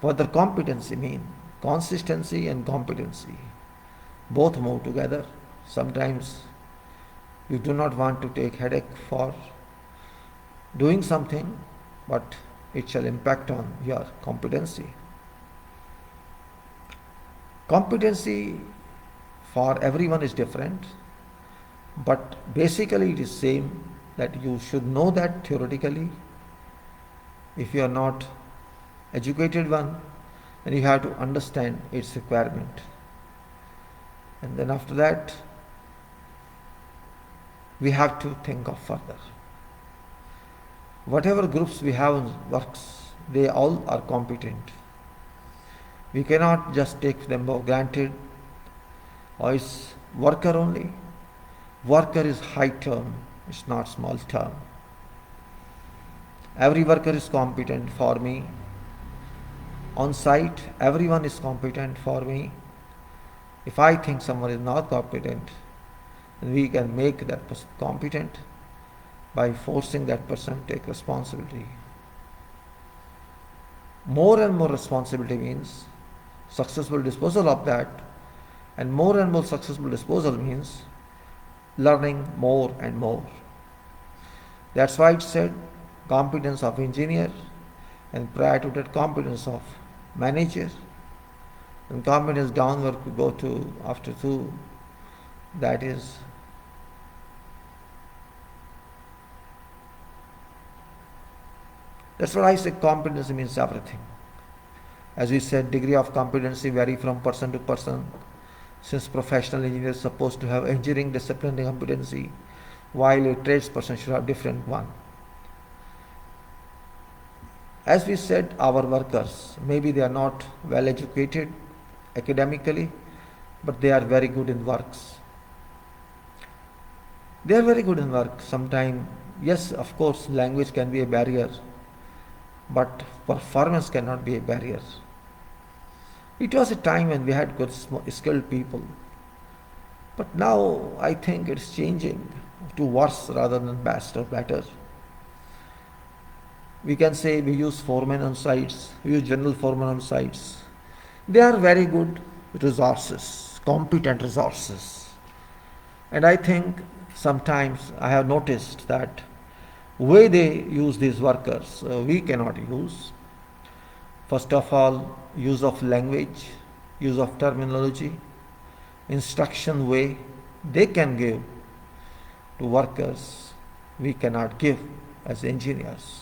What does competency mean? Consistency and competency both move together. Sometimes you do not want to take headache for doing something, but it shall impact on your competency. Competency for everyone is different, but basically it is same, that you should know that theoretically. If you are not educated one, then you have to understand its requirement. And then after that, we have to think of further. Whatever groups we have in works, they all are competent. We cannot just take them for granted, or it's worker only. Worker is high term, it's not small term. Every worker is competent for me. On site, everyone is competent for me. If I think someone is not competent, then we can make that person competent by forcing that person to take responsibility. More and more responsibility means successful disposal of that, and more successful disposal means learning more and more. That's why it said competence of engineer, and prior to that competence of manager, and competence downward we go to after 2, that is that's what I say. Competency means everything. As we said, degree of competency vary from person to person. Since professional engineer is supposed to have engineering discipline and competency, while a tradesperson should have different one. As we said, our workers, maybe they are not well educated academically, but they are very good in works. They are very good in work. Sometimes, yes, of course, language can be a barrier, but performance cannot be a barrier. It was a time when we had good skilled people, but now I think it's changing to worse rather than best or better. We can say we use foremen on sites, we use general foremen on sites. They are very good resources, competent resources. And I think sometimes I have noticed that way they use these workers, we cannot use. First of all, use of language, use of terminology, instruction way they can give to workers, we cannot give as engineers.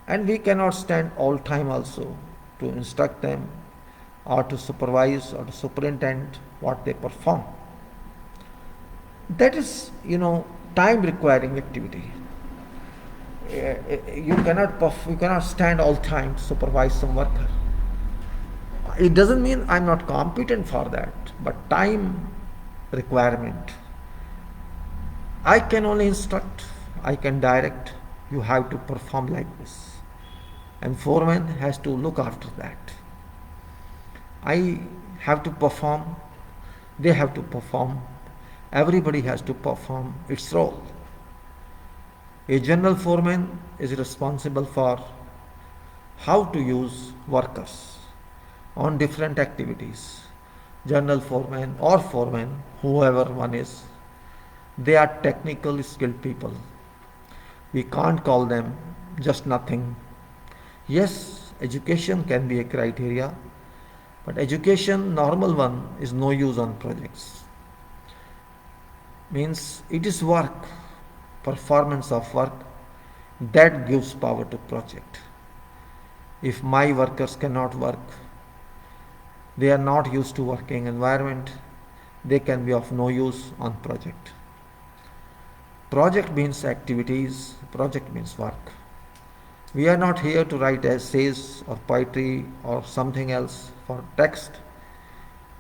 And we cannot stand all time also to instruct them or to supervise or to superintend what they perform. That is, time requiring activity. You cannot stand all time to supervise some worker. It doesn't mean I'm not competent for that, but time requirement. I can only instruct, I can direct, you have to perform like this. And foreman has to look after that. I have to perform, they have to perform, everybody has to perform its role. A general foreman is responsible for how to use workers on different activities. General foreman or foreman, whoever one is, they are technical skilled people. We can't call them just nothing. Yes, education can be a criteria, but education, normal one, is no use on projects. Means it is work, performance of work, that gives power to project. If my workers cannot work, they are not used to working environment, they can be of no use on project. Project means activities, project means work. We are not here to write essays or poetry or something else for text.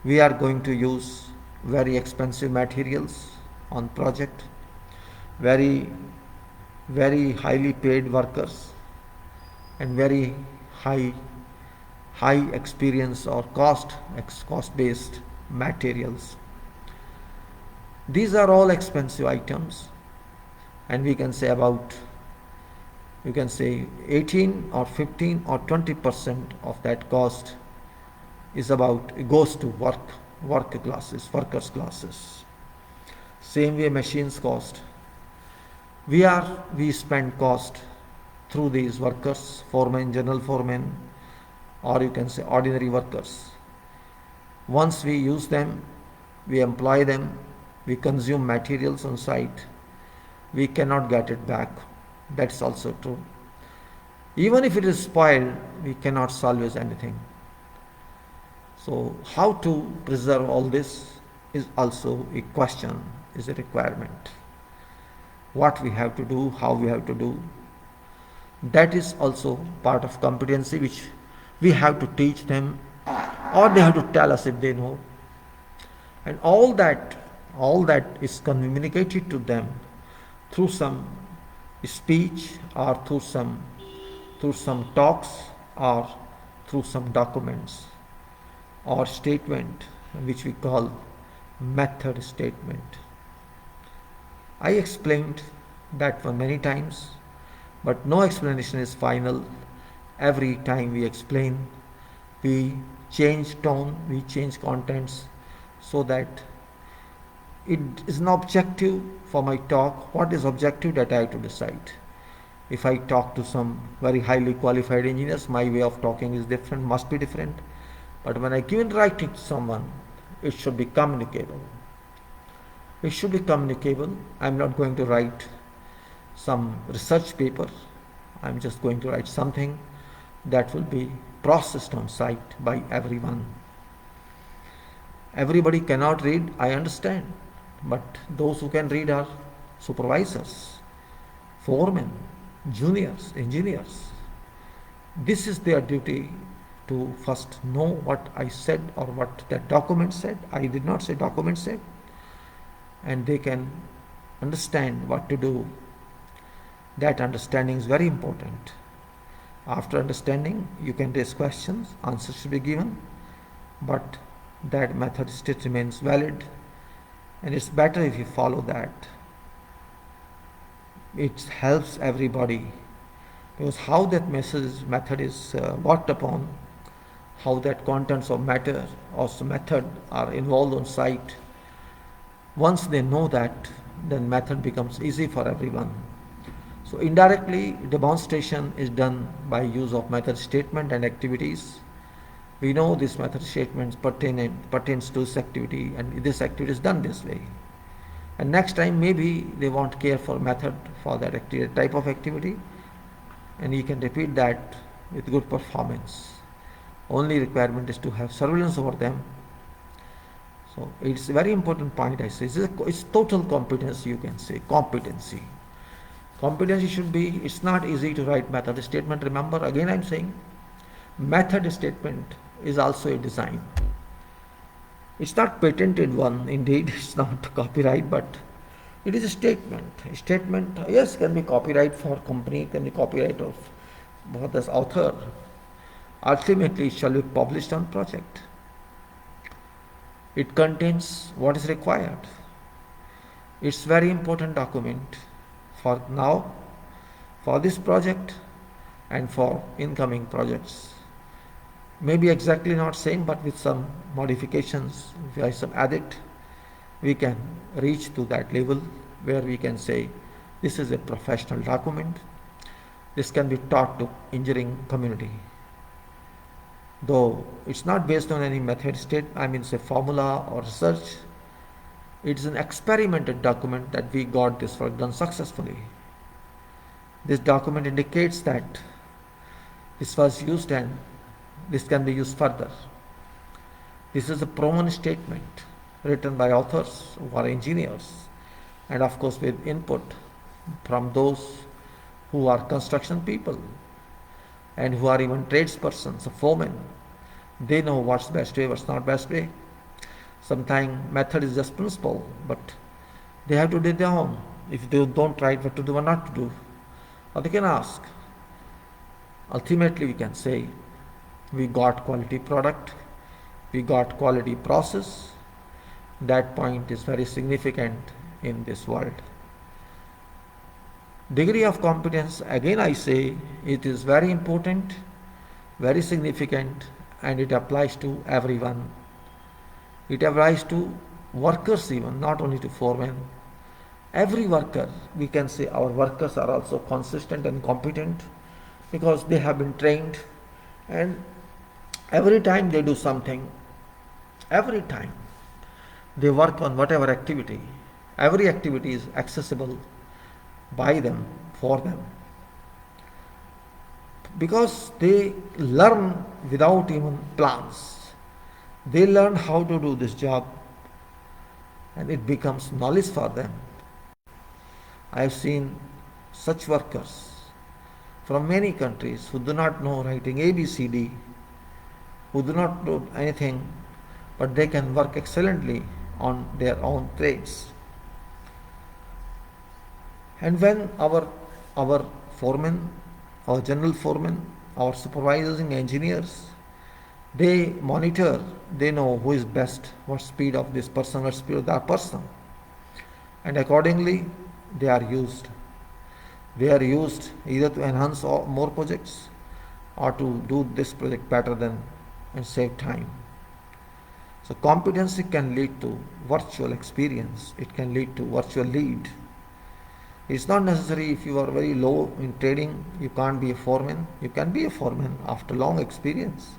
We are going to use very expensive materials on project, very highly paid workers, and very high experience or cost based materials. These are all expensive items, and we can say about you can say 18 or 15 or 20% of that cost goes to workers classes. Same way machines cost. We spend cost through these workers, foremen, general foremen, or you can say ordinary workers. Once we use them, we employ them, we consume materials on site, we cannot get it back. That's also true. Even if it is spoiled, we cannot salvage anything. So how to preserve all this is also a question, is a requirement. What we have to do, how we have to do, that is also part of competency which we have to teach them, or they have to tell us if they know. And all that is communicated to them through some speech, or through some talks, or through some documents or statement, which we call method statement. I explained that one many times, but no explanation is final. Every time we explain, we change tone, we change contents, so that it is an objective for my talk. What is objective, that I have to decide. If I talk to some very highly qualified engineers, my way of talking is different, must be different. But when I give in writing to someone, it should be communicable. It should be communicable. I'm not going to write some research paper. I'm just going to write something that will be processed on site by everyone. Everybody cannot read, I understand, but those who can read are supervisors, foremen, juniors, engineers. This is their duty, to first know what I said or what that document said. I did not say document said. And they can understand what to do. That understanding is very important. After understanding, you can raise questions, answers should be given, but that method still remains valid, and it's better if you follow that. It helps everybody, because how that method is worked upon, how that contents of matter or method are involved on site, once they know that, then method becomes easy for everyone. So indirectly, demonstration is done by use of method statement and activities. We know this method statement pertains to this activity, and this activity is done this way. And next time maybe they won't care for method for that activity, type of activity, and you can repeat that with good performance. Only requirement is to have surveillance over them. So it's a very important point, I say. It's total competence, you can say, competency. Competency should be, it's not easy to write method statement. Remember, again I'm saying, method statement is also a design. It's not patented one, indeed, it's not copyright, but it is a statement. A statement, yes, can be copyright for company, can be copyright of this author. Ultimately, it shall be published on project. It contains what is required. It's very important document for now, for this project, and for incoming projects. Maybe exactly not same, but with some modifications, with some edit, we can reach to that level where we can say this is a professional document. This can be taught to engineering community. Though it's not based on any method say formula or research, it's an experimented document that we got this work done successfully. This document indicates that this was used and this can be used further. This is a proven statement written by authors who are engineers, and of course with input from those who are construction people and who are even tradespersons, foremen. They know what's best way, what's not best way. Sometimes method is just principle, but they have to do their own. If they don't write what to do or not to do, or they can ask. Ultimately, we can say we got quality product, we got quality process. That point is very significant in this world. Degree of competence, again I say, it is very important, very significant, and it applies to everyone. It applies to workers even, not only to foremen. Every worker, we can say our workers are also consistent and competent because they have been trained, and every time they do something, every time they work on whatever activity, every activity is accessible by them, for them, because they learn without even plans. They learn how to do this job and it becomes knowledge for them. I have seen such workers from many countries who do not know writing ABCD, who do not know anything, but they can work excellently on their own trades. And when our foremen, our general foremen, our supervising engineers, they monitor, they know who is best, what speed of this person, what speed of that person, and accordingly they are used. They are used either to enhance more projects or to do this project better than and save time. So competency can lead to virtual experience. It can lead to virtual lead. It's not necessary if you are very low in trading, you can't be a foreman. You can be a foreman after long experience.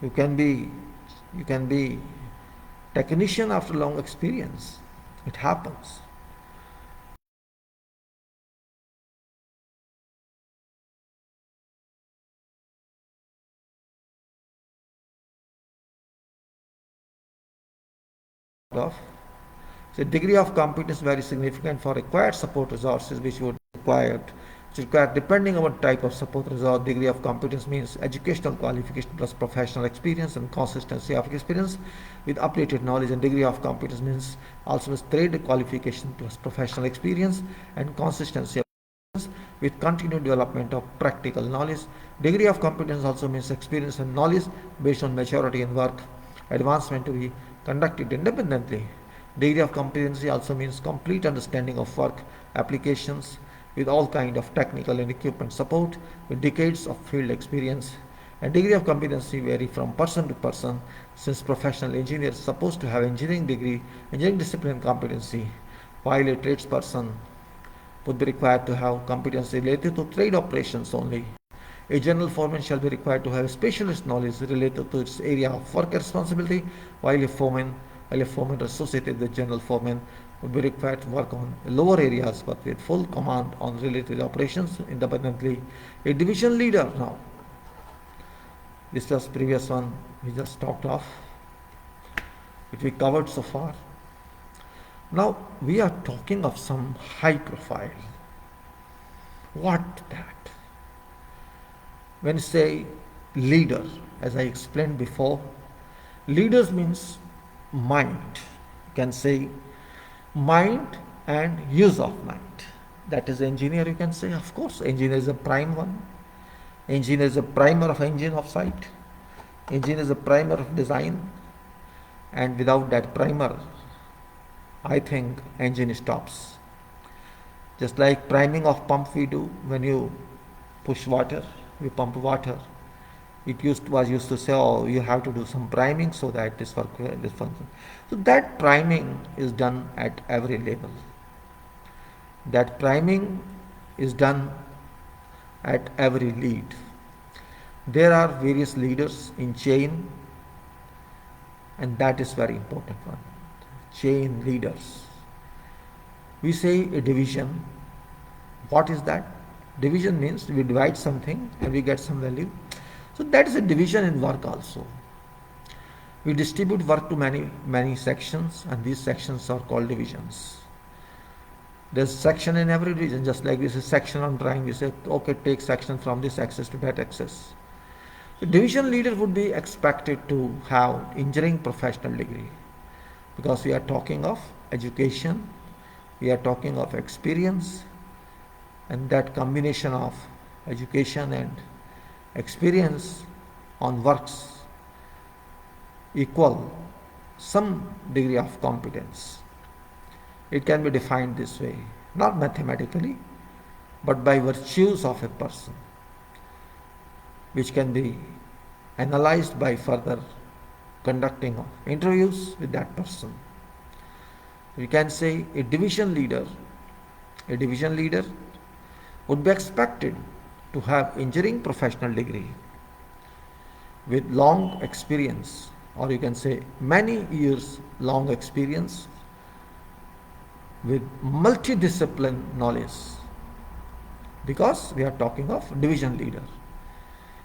You can be technician after long experience. It happens. Of So degree of competence is very significant for required support resources which would require depending on what type of support resource. Degree of competence means educational qualification plus professional experience and consistency of experience with updated knowledge, and degree of competence means also means trade qualification plus professional experience and consistency of experience with continued development of practical knowledge. Degree of competence also means experience and knowledge based on maturity in work. Advancement to be conducted independently. Degree of competency also means complete understanding of work applications with all kind of technical and equipment support with decades of field experience. And degree of competency vary from person to person, since professional engineers are supposed to have engineering degree, engineering discipline competency, while a tradesperson would be required to have competency related to trade operations only. A general foreman shall be required to have specialist knowledge related to its area of work responsibility, while a foreman associated with general foreman would be required to work on lower areas but with full command on related operations independently. A division leader now. This was previous one we just talked of, which we covered so far. Now we are talking of some high profile. What that? When you say leader, as I explained before, leaders means mind. You can say mind and use of mind. That is engineer, you can say. Of course, engineer is a prime one. Engineer is a primer of engine of sight. Engineer is a primer of design. And without that primer, I think engine stops. Just like priming of pump we do when you push water, we pump water. It was used to say, oh, you have to do some priming so that this function. So that priming is done at every level. That priming is done at every lead. There are various leaders in chain, and that is very important one. Chain leaders. We say a division. What is that? Division means we divide something and we get some value. So that is a division in work also. We distribute work to many sections, and these sections are called divisions. There's section in every division, just like this is section on drawing. We say, okay, take section from this axis to that axis. The division leader would be expected to have engineering professional degree, because we are talking of education, we are talking of experience, and that combination of education and experience on works equal some degree of competence. It can be defined this way, not mathematically, but by virtues of a person, which can be analyzed by further conducting of interviews with that person. We can say a division leader would be expected to have engineering professional degree with long experience, or you can say many years long experience with multidiscipline knowledge, because we are talking of division leader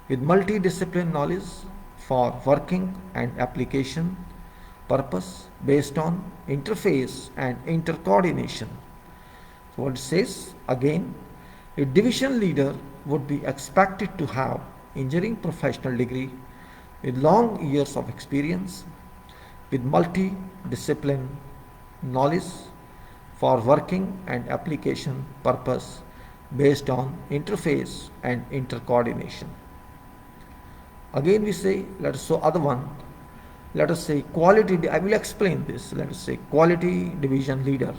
with multidiscipline knowledge for working and application purpose based on interface and intercoordination. So what it says again, a division leader would be expected to have engineering professional degree with long years of experience with multi-discipline knowledge for working and application purpose based on interface and intercoordination. Again we say, let us show other one. Let us say quality, I will explain this. Let us say quality division leader.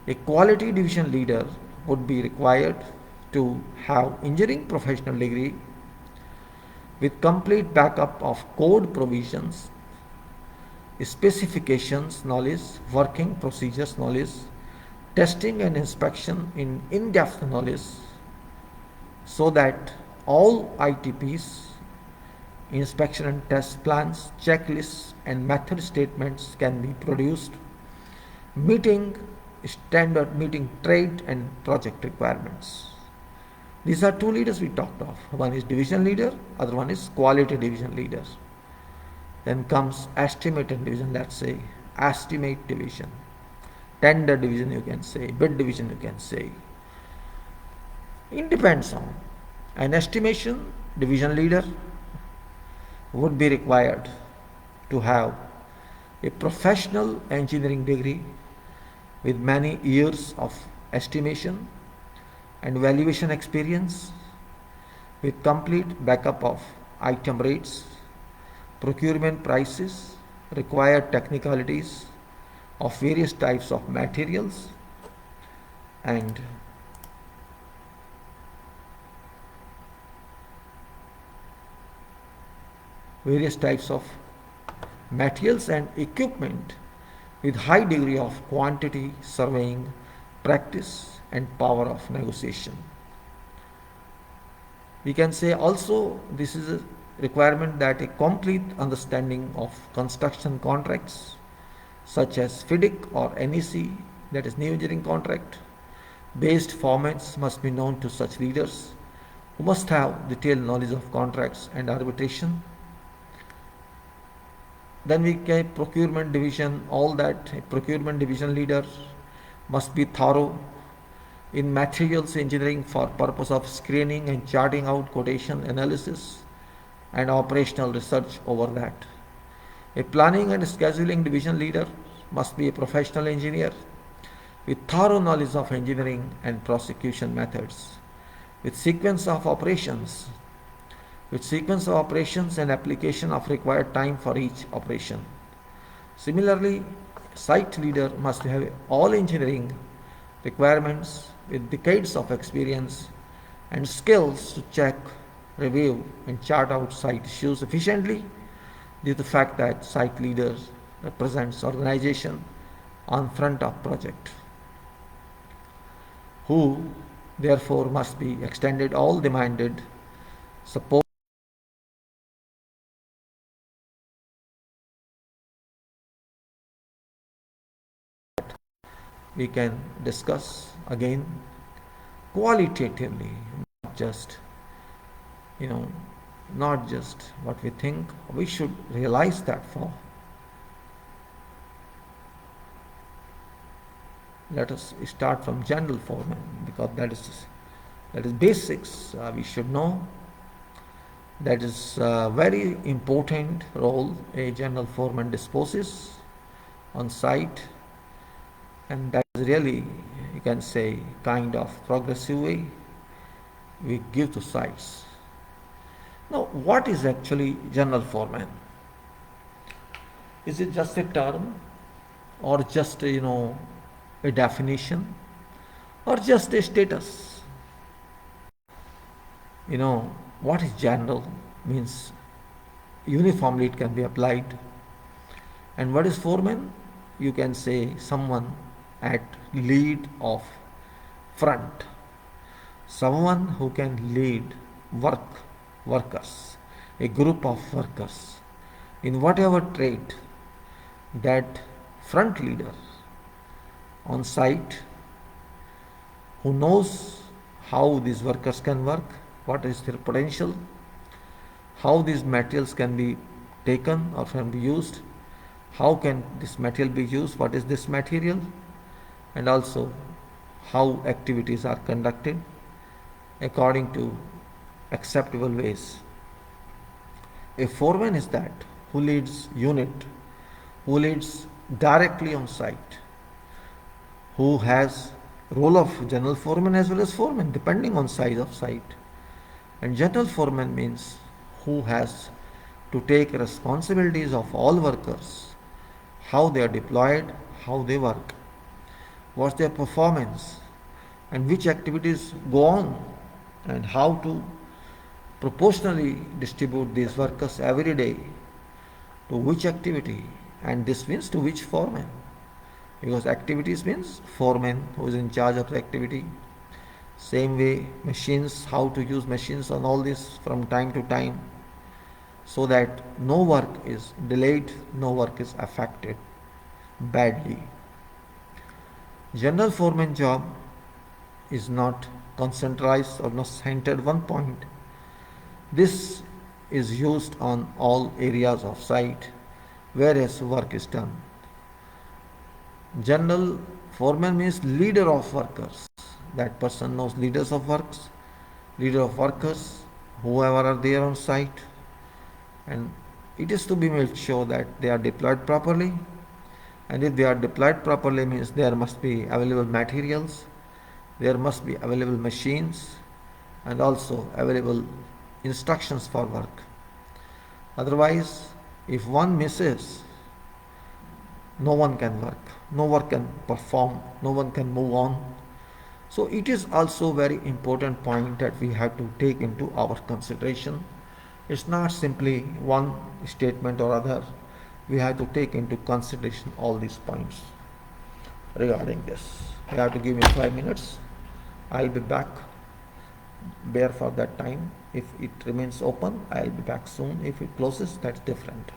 A quality division leader would be required to have engineering professional degree with complete backup of code provisions, specifications knowledge, working procedures knowledge, testing and inspection in-depth knowledge, so that all ITPs, inspection and test plans, checklists and method statements can be produced, meeting trade and project requirements. These are two leaders we talked of. One is division leader, other one is quality division leader. Then comes estimated division, let's say estimate division, tender division you can say, bid division you can say. It depends on. An estimation division leader would be required to have a professional engineering degree with many years of estimation and valuation experience, with complete backup of item rates, procurement prices, required technicalities of various types of materials, and equipment with high degree of quantity surveying practice and power of negotiation. We can say also this is a requirement that a complete understanding of construction contracts such as FIDIC or NEC, that is new engineering contract based formats, must be known to such leaders who must have detailed knowledge of contracts and arbitration. Then we get procurement division, all that a procurement division leader must be thorough in materials engineering for purpose of screening and charting out quotation analysis and operational research over that. A planning and scheduling division leader must be a professional engineer with thorough knowledge of engineering and prosecution methods, with sequence of operations and application of required time for each operation. Similarly, site leader must have all engineering requirements with decades of experience and skills to check, review and chart out site issues efficiently, due to the fact that site leader represents organization on front of project, who therefore must be extended all demanded support we can discuss again qualitatively, not just what we think. We should realize that for. Let us start from general foreman, because that is basics. We should know that is a very important role a general foreman disposes on site, and that is really, you can say, kind of progressive way we give to sites. Now, what is actually general foreman? Is it just a term, or just a definition, or just a status. What is general means uniformly it can be applied. And what is foreman? You can say someone at lead of front, someone who can lead workers, a group of workers in whatever trade. That front leader on site who knows how these workers can work, what is their potential, how these materials can be taken or can be used, how can this material be used, what is this material, and also how activities are conducted according to acceptable ways. A foreman is that who leads unit, who leads directly on site, who has role of general foreman as well as foreman depending on size of site. And general foreman means who has to take responsibilities of all workers, how they are deployed, how they work, what's their performance, and which activities go on, and how to proportionally distribute these workers every day to which activity, and this means to which foreman, because activities means foreman who is in charge of the activity. Same way, machines, how to use machines on all this from time to time, so that no work is delayed, no work is affected badly. General foreman job is not concentrated or not centered one point. This is used on all areas of site whereas work is done. General foreman means leader of workers. That person knows leaders of works, leader of workers, whoever are there on site, and it is to be made sure that they are deployed properly. And if they are deployed properly means there must be available materials, there must be available machines, and also available instructions for work. Otherwise, if one misses, no one can work, no one can perform, no one can move on. So it is also very important point that we have to take into our consideration. It's not simply one statement or other. We have to take into consideration all these points regarding this. You have to give me 5 minutes. I'll be back. Bear for that time. If it remains open, I'll be back soon. If it closes, that's different.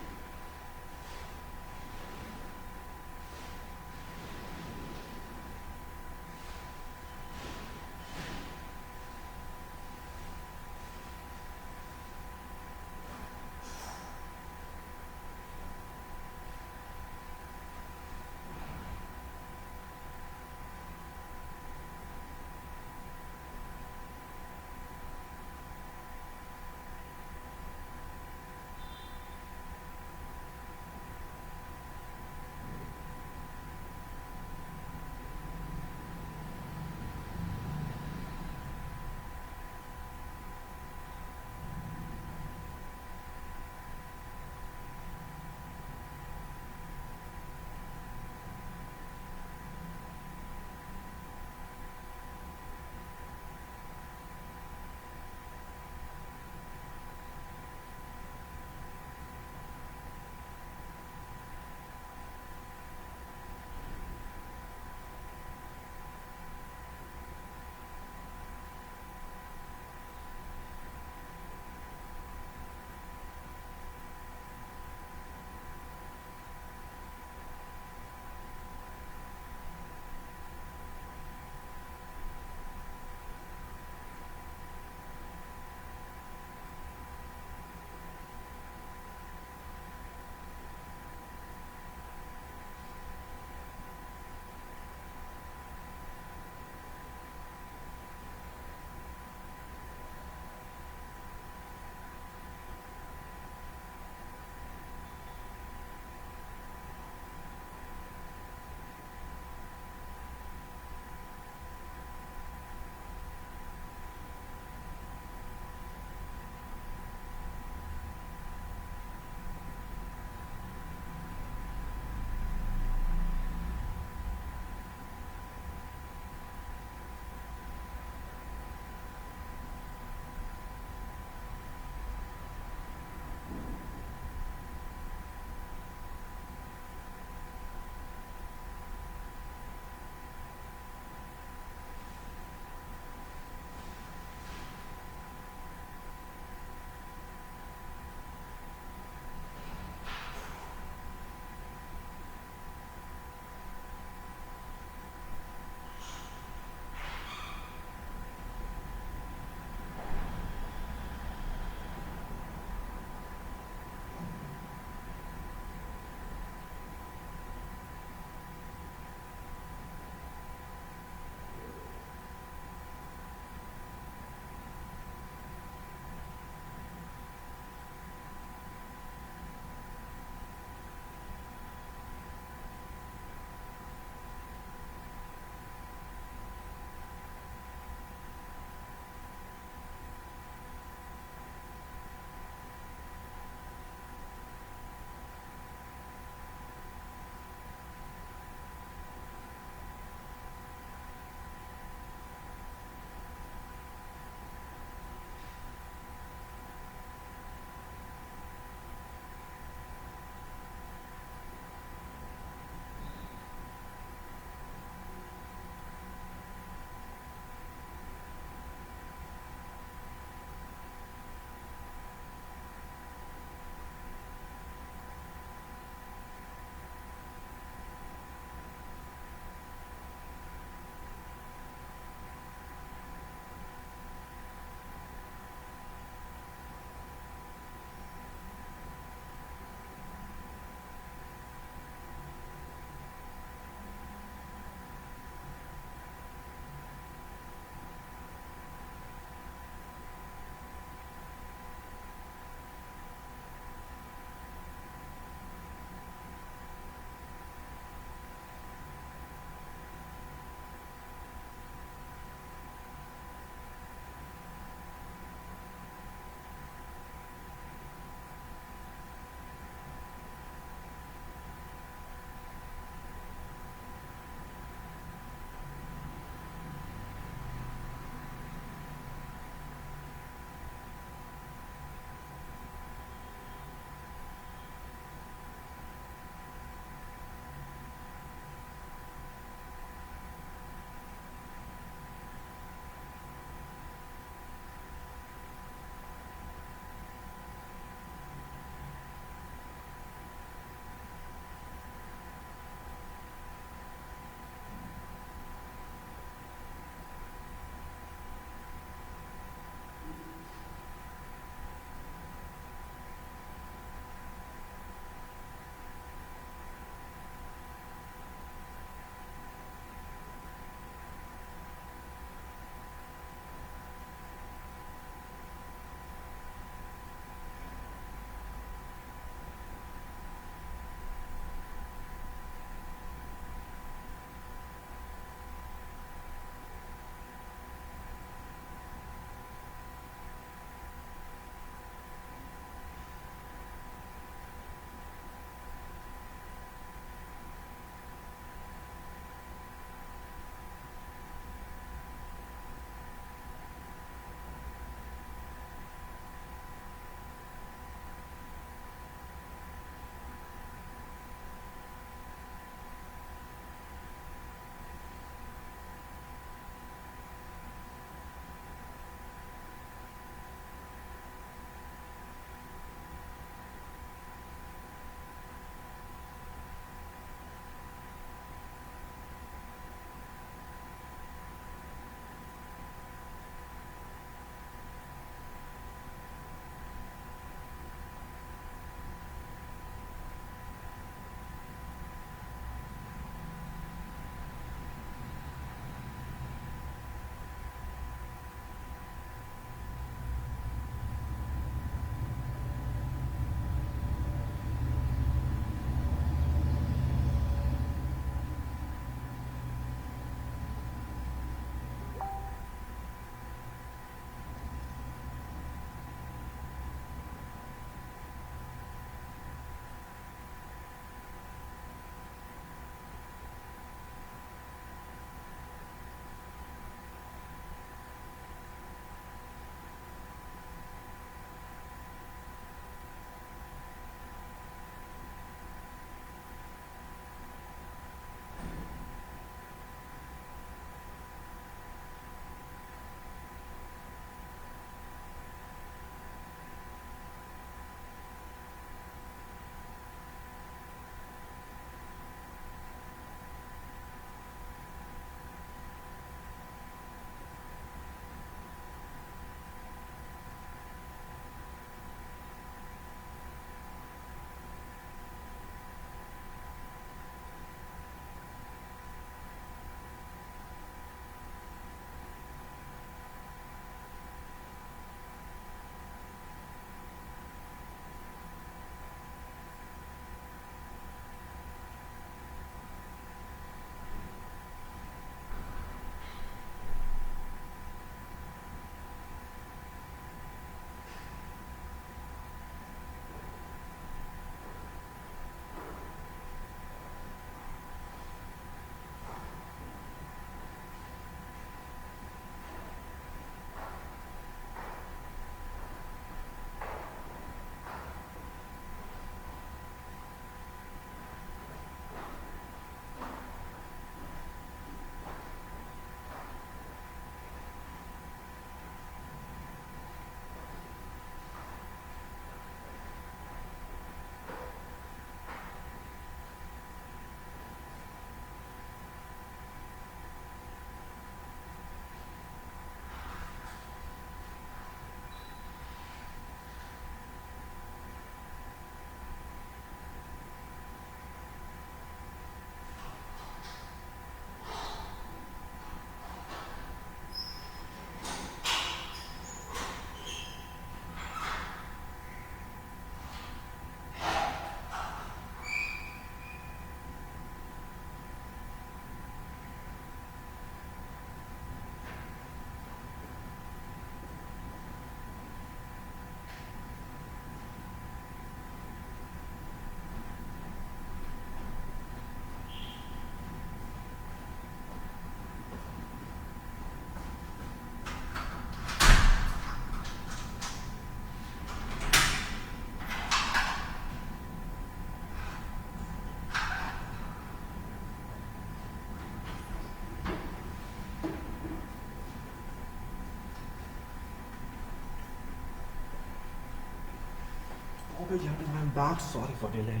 Okay, gentlemen, I'm back. Sorry for delay.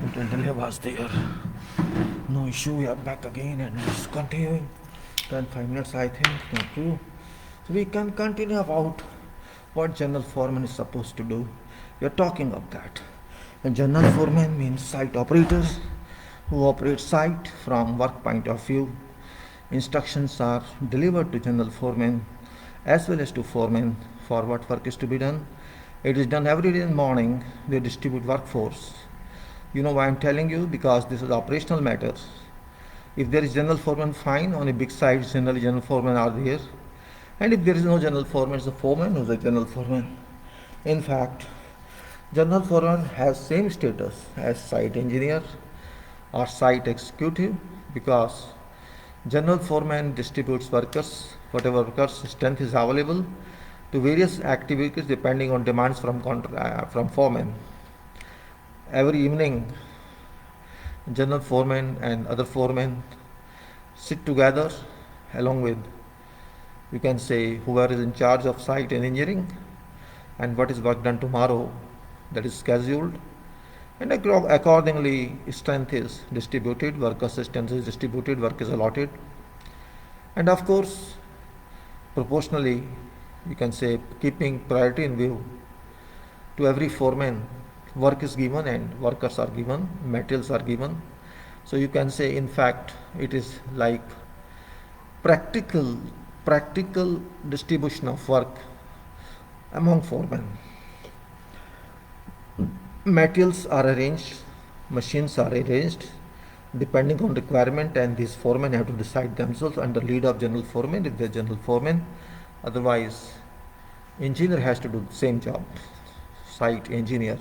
Little delay was there. No issue. We are back again and it's continuing. 5 minutes, I think. Not true. So we can continue about what general foreman is supposed to do. We are talking of that. A general foreman means site operators who operate site from work point of view. Instructions are delivered to general foreman as well as to foreman for what work is to be done. It is done every day in the morning. They distribute workforce. You know why I'm telling you? Because this is operational matters. If there is general foreman, fine. On a big site, generally general foremen are there. And if there is no general foreman, it's the foreman who's a general foreman. In fact, general foreman has same status as site engineer or site executive, because general foreman distributes workers, whatever workers strength is available, to various activities depending on demands from foremen. Every evening, general foreman and other foremen sit together along with, you can say, whoever is in charge of site and engineering, and what is work done tomorrow, that is scheduled, and accordingly strength is distributed, work assistance is distributed, work is allotted, and of course proportionally, you can say, keeping priority in view, to every foreman work is given and workers are given, materials are given. So you can say, in fact, it is like practical distribution of work among foremen. Materials are arranged, machines are arranged depending on requirement, and these foremen have to decide themselves under lead of general foreman if they are general foreman. Otherwise, engineer has to do the same job, site engineer.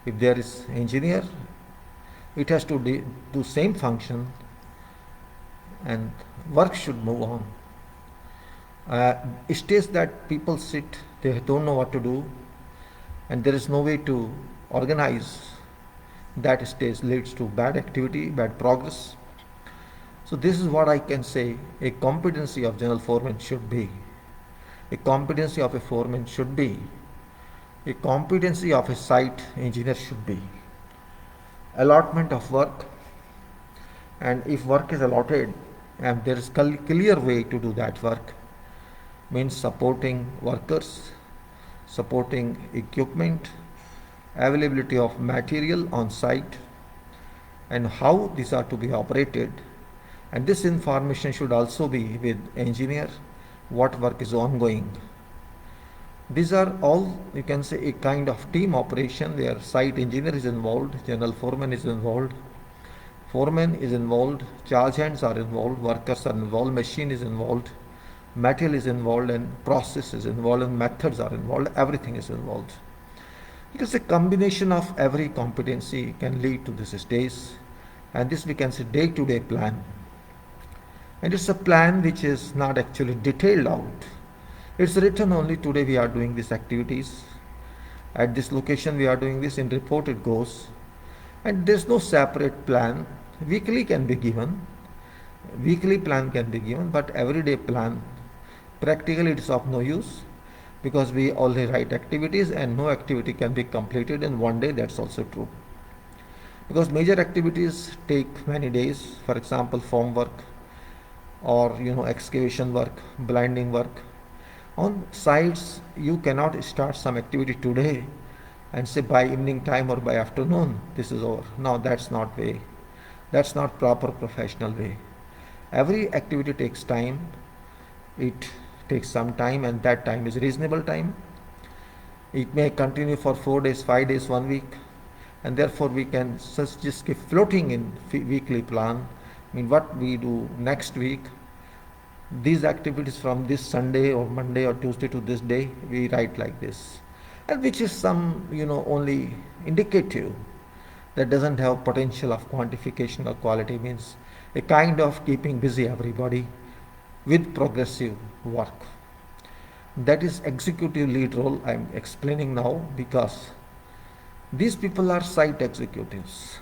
If there is engineer, it has to do same function and work should move on. Stage that people sit, they don't know what to do, and there is no way to organize. That stage leads to bad activity, bad progress. So this is what I can say a competency of general foreman should be. A competency of a foreman should be. A competency of a site engineer should be. Allotment of work, and if work is allotted and there is clear way to do that work, means supporting workers, supporting equipment, availability of material on site, and how these are to be operated. And this information should also be with engineer, what work is ongoing. These are all, you can say, a kind of team operation where site engineer is involved, general foreman is involved, foreman is involved, charge hands are involved, workers are involved, machine is involved, material is involved, and process is involved, and methods are involved, everything is involved. Because a combination of every competency can lead to this stage, and this we can say day-to-day plan. And it's a plan which is not actually detailed out. It's written only today we are doing these activities. At this location we are doing this, in report it goes. And there's no separate plan. Weekly can be given. Weekly plan can be given, but everyday plan, practically it is of no use, because we only write activities and no activity can be completed in one day. That's also true. Because major activities take many days. For example, form work, or excavation work, blinding work. On sites, you cannot start some activity today and say by evening time or by afternoon this is over. No, that's not way. That's not proper professional way. Every activity takes time. It takes some time, and that time is reasonable time. It may continue for 4 days, 5 days, 1 week, and therefore we can just keep floating in weekly plan. I mean, what we do next week, these activities from this Sunday or Monday or Tuesday to this day, we write like this, and which is some only indicative, that doesn't have potential of quantification or quality, means a kind of keeping busy everybody with progressive work. That is executive lead role I am explaining now, because these people are site executives.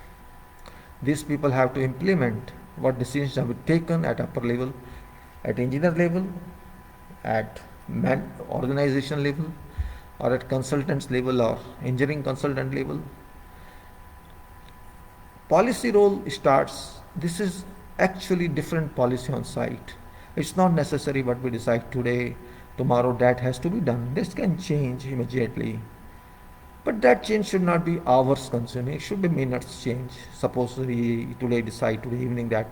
These people have to implement what decisions have been taken at upper level, at engineer level, at organization level, or at consultants level or engineering consultant level. Policy role starts, this is actually different policy on site. It's not necessary what we decide today, tomorrow that has to be done. This can change immediately. But that change should not be hours consuming, it should be minutes change. Suppose we today decide today evening that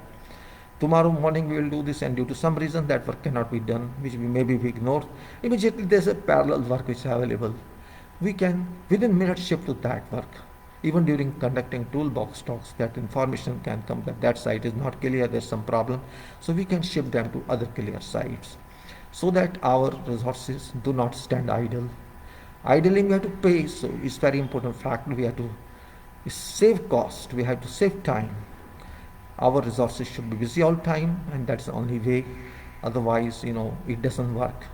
tomorrow morning we will do this, and due to some reason that work cannot be done, which maybe we ignore, immediately there's a parallel work which is available. We can within minutes shift to that work. Even during conducting toolbox talks, that information can come that that site is not clear, there's some problem. So we can shift them to other clear sites so that our resources do not stand idle. Idling we have to pay, so it's very important factor. We have to save cost, we have to save time. Our resources should be busy all time, and that's the only way. Otherwise, it doesn't work.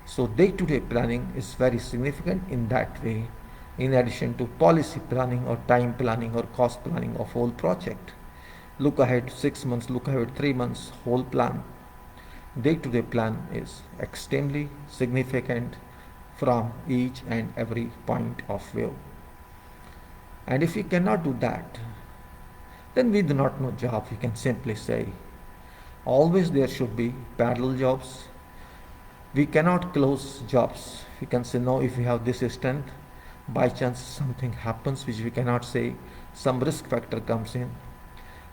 So day-to-day planning is very significant in that way, in addition to policy planning or time planning or cost planning of whole project. Look ahead 6 months, look ahead 3 months, whole plan. Day-to-day plan is extremely significant from each and every point of view. And if we cannot do that, then we do not know job. We can simply say, always there should be parallel jobs. We cannot close jobs. We can say no if we have this strength. By chance something happens which we cannot say, some risk factor comes in.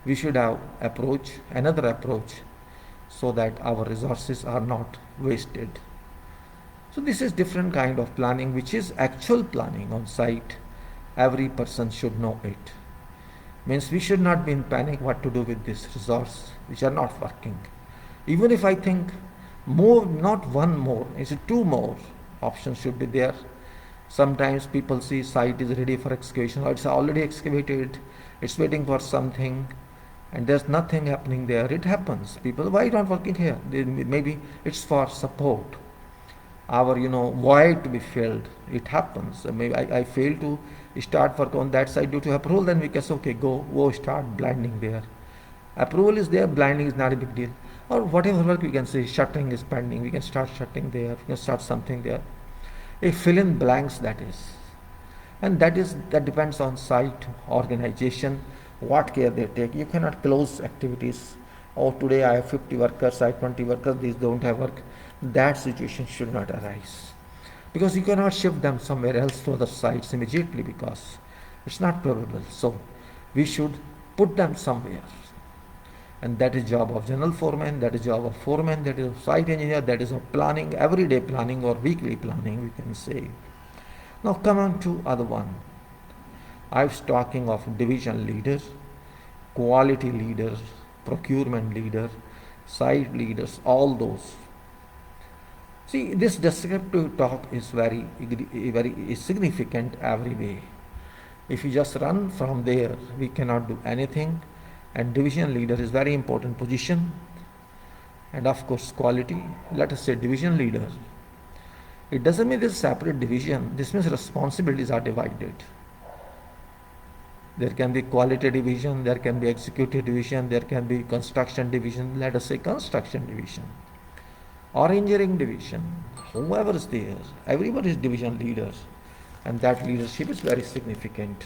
We should have another approach, so that our resources are not wasted. So this is different kind of planning, which is actual planning on site. Every person should know it. Means we should not be in panic what to do with this resource which are not working. Even if I think more, not one more, it's two more options should be there. Sometimes people see site is ready for excavation, or it's already excavated, it's waiting for something, and there's nothing happening there. It happens. People, why not working here? Maybe it's for support. Our void to be filled. It happens. Maybe I fail to start work on that side due to approval, then we can say, okay, go start blinding there. Approval is there, blinding is not a big deal. Or whatever work we can say, shutting is pending, we can start shutting there, we can start something there. A fill in blanks, that is. And that depends on site organization, what care they take. You cannot close activities. Oh, today I have 50 workers, I have 20 workers, these don't have work. That situation should not arise. Because you cannot shift them somewhere else to other sites immediately, because it's not probable. So we should put them somewhere. And that is job of general foreman, that is job of foreman, that is of site engineer, that is of planning, everyday planning or weekly planning, we can say. Now come on to other one. I was talking of division leaders, quality leaders, procurement leader, site leaders, all those. See, this descriptive talk is very significant every way. If you just run from there, we cannot do anything. And division leader is very important position. And of course, quality, let us say division leader. It doesn't mean this separate division. This means responsibilities are divided. There can be quality division, there can be executive division, there can be construction division, let us say construction division. Or engineering division, whoever is there, everybody is division leaders, and that leadership is very significant.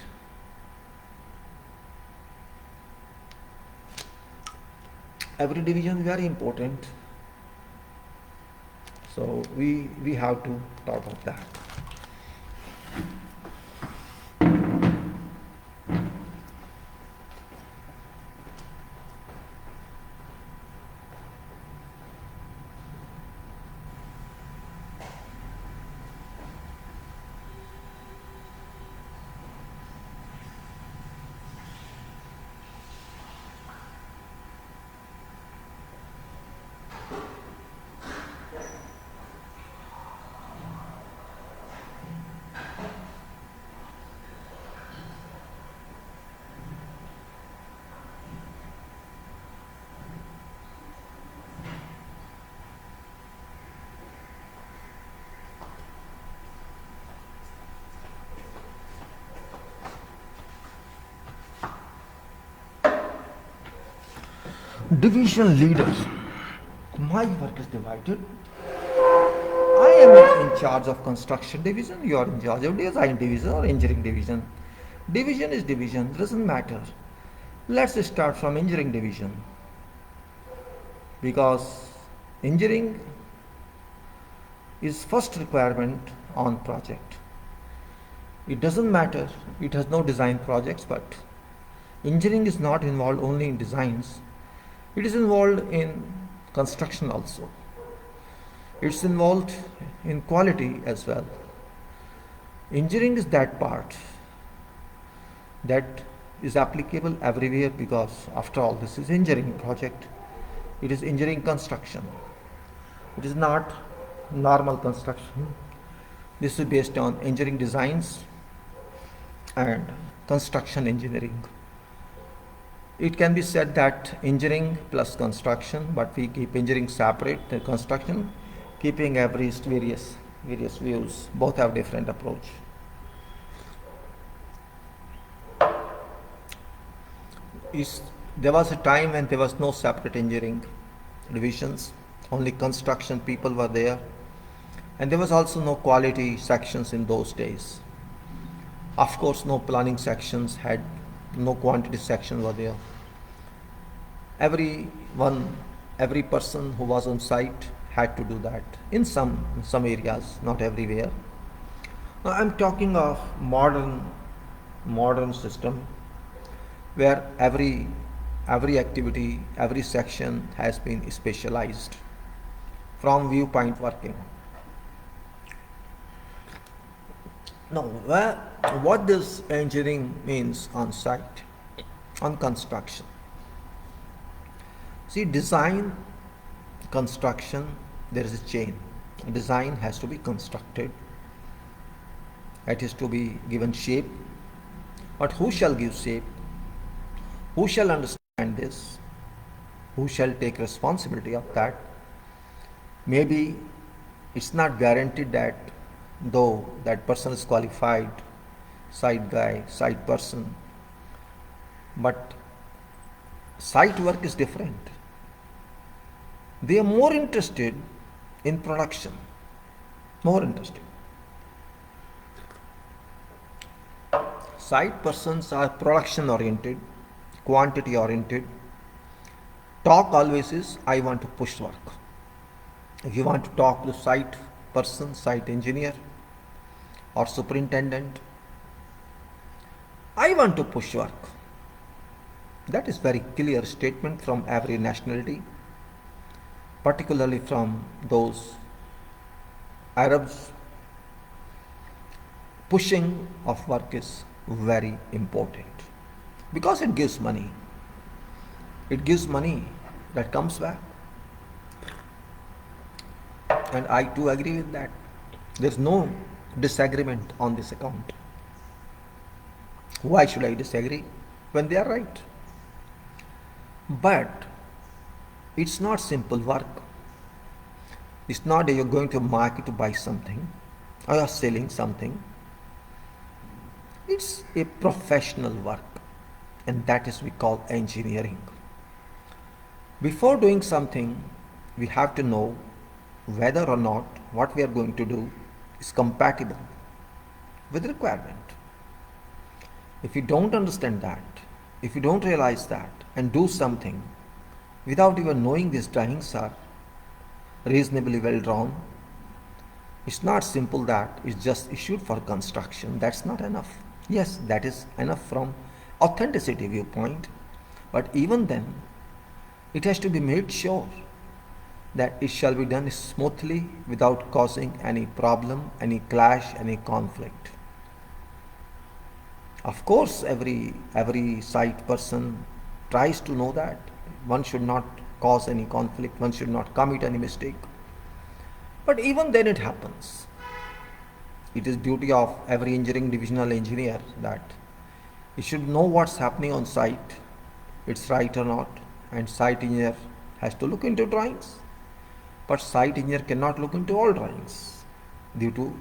Every division is very important, so we have to talk of that. Division leader. My work is divided. I am in charge of construction division, you are in charge of design division or engineering division. Division is division, doesn't matter. Let's start from engineering division, because engineering is first requirement on project. It doesn't matter, it has no design projects, but engineering is not involved only in designs, it is involved in construction also. It's involved in quality as well. Engineering is that part that is applicable everywhere, because after all this is engineering project. It is engineering construction. It is not normal construction. This is based on engineering designs and construction engineering. It can be said that engineering plus construction, but we keep engineering separate, the construction keeping various views. Both have different approach. There was a time when there was no separate engineering divisions, only construction people were there, and there was also no quality sections in those days. Of course, no planning sections, had no quantity section were there. Every person who was on site had to do that in some areas, not everywhere. Now I'm talking of modern system where every activity, every section has been specialized from viewpoint working. Now, what does engineering means on site, on construction? See, design, construction, there is a chain. Design has to be constructed. It is to be given shape. But who shall give shape? Who shall understand this? Who shall take responsibility of that? Maybe it's not guaranteed that though that person is qualified, site guy, site person, but site work is different. They are more interested in production, more interested. Site persons are production oriented, quantity oriented. Talk always is, I want to push work. If you want to talk to site person, site engineer or superintendent, I want to push work. That is very clear statement from every nationality, particularly from those Arabs. Pushing of work is very important because it gives money. It gives money that comes back. And I too agree with that. There's no disagreement on this account. Why should I disagree when they are right? But it's not simple work. It's not that you're going to a market to buy something or you're selling something. It's a professional work, and that is we call engineering. Before doing something, we have to know whether or not what we are going to do is compatible with the requirement. If you don't understand that, if you don't realize that and do something without even knowing these drawings are reasonably well drawn, it's not simple that it's just issued for construction. That's not enough. Yes, that is enough from authenticity viewpoint, but even then it has to be made sure that it shall be done smoothly without causing any problem, any clash, any conflict. Of course, every site person tries to know that one should not cause any conflict, one should not commit any mistake. But even then it happens. It is duty of every engineering divisional engineer that he should know what's happening on site, it's right or not, and site engineer has to look into drawings. But site engineer cannot look into all drawings due to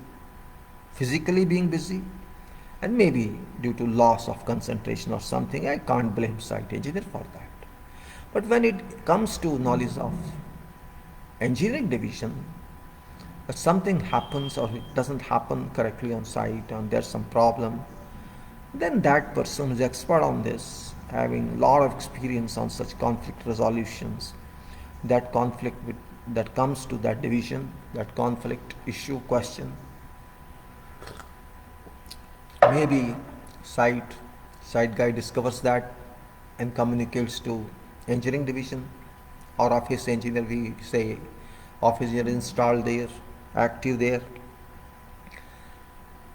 physically being busy and maybe due to loss of concentration or something. I can't blame site engineer for that. But when it comes to knowledge of engineering division, If something happens or it doesn't happen correctly on site and there's some problem, then that person is expert on this, having a lot of experience on such conflict resolutions. That conflict that comes to that division, that conflict issue question, maybe site site guy discovers that and communicates to engineering division or office engineer. We say office engineer installed there, active there.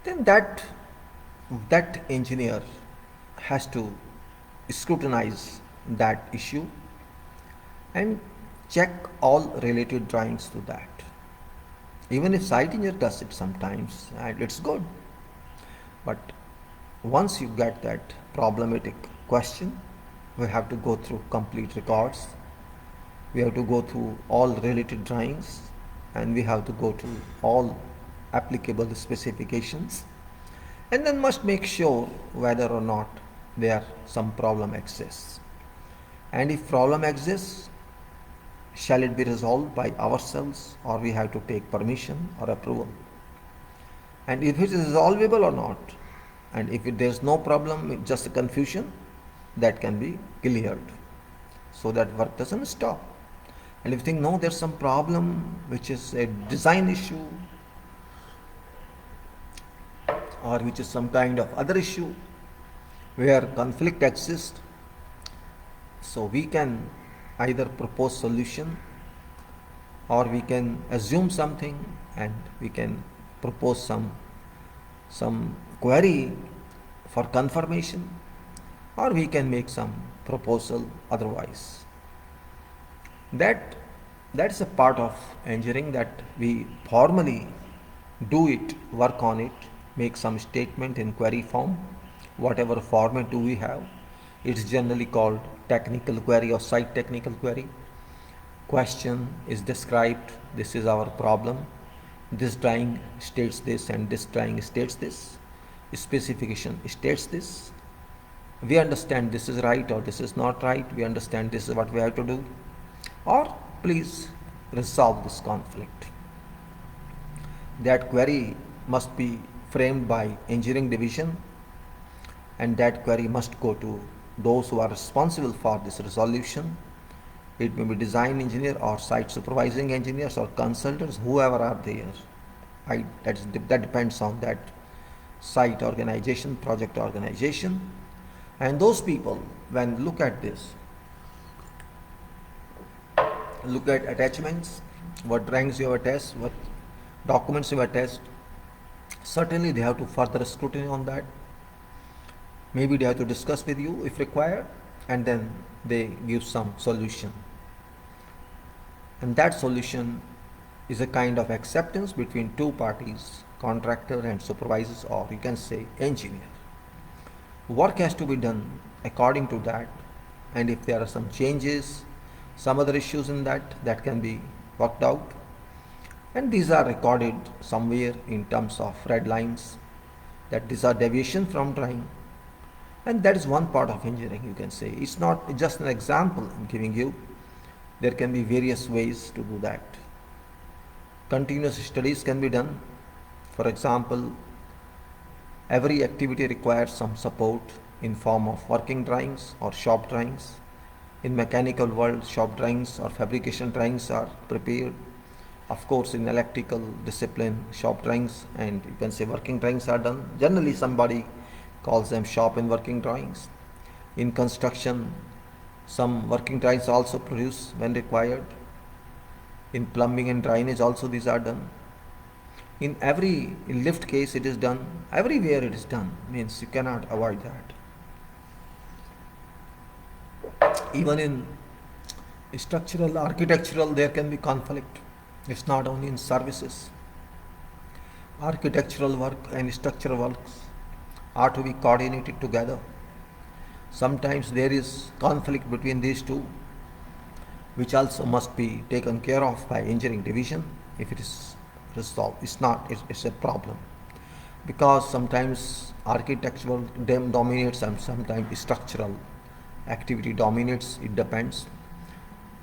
Then that engineer has to scrutinize that issue and check all related drawings to that. Even if site engineer does it sometimes, and it's good. But once you get that problematic question, we have to go through complete records. We have to go through all related drawings, and we have to go through all applicable specifications, and then must make sure whether or not there some problem exists. And if problem exists, shall it be resolved by ourselves or we have to take permission or approval? And if it is resolvable or not, and if there is no problem, just a confusion, that can be cleared so that work doesn't stop. And if you think no, there's some problem which is a design issue or which is some kind of other issue where conflict exists, so we can either propose solution or we can assume something and we can propose some query for confirmation, or we can make some proposal otherwise. That's a part of engineering, that we formally do it, work on it, make some statement in query form, whatever format do we have. It's generally called technical query or site technical query. Question is described, this is our problem, this drawing states this and this drawing states this, specification states this, we understand this is right or this is not right, we understand this is what we have to do, or please resolve this conflict. That query must be framed by engineering division, and that query must go to those who are responsible for this resolution. It may be design engineer or site supervising engineers or consultants, whoever are there. That depends on that site organization, project organization. And those people, when look at this, look at attachments, what drawings you have attached, what documents you have attached, certainly they have to further scrutiny on that. Maybe they have to discuss with you if required, and then they give some solution. And that solution is a kind of acceptance between two parties, contractor and supervisors, or you can say engineer. Work has to be done according to that, and if there are some changes, some other issues in that can be worked out, and these are recorded somewhere in terms of red lines, that these are deviation from drawing. And that is one part of engineering, you can say. It's not just an example I'm giving you. There can be various ways to do that. Continuous studies can be done. For example, every activity requires some support in form of working drawings or shop drawings. In mechanical world, shop drawings or fabrication drawings are prepared. Of course, in electrical discipline, shop drawings and you can say working drawings are done. Generally, somebody calls them shop and working drawings. In construction, some working drawings are also produced when required. In plumbing and drainage also these are done. In every lift case it is done. Everywhere it is done. Means you cannot avoid that. Even in structural, architectural, there can be conflict. It's not only in services. Architectural work and structural works are to be coordinated together. Sometimes there is conflict between these two, which also must be taken care of by engineering division. If it is resolved, it's a problem, because sometimes architectural dominates and sometimes structural activity dominates. It depends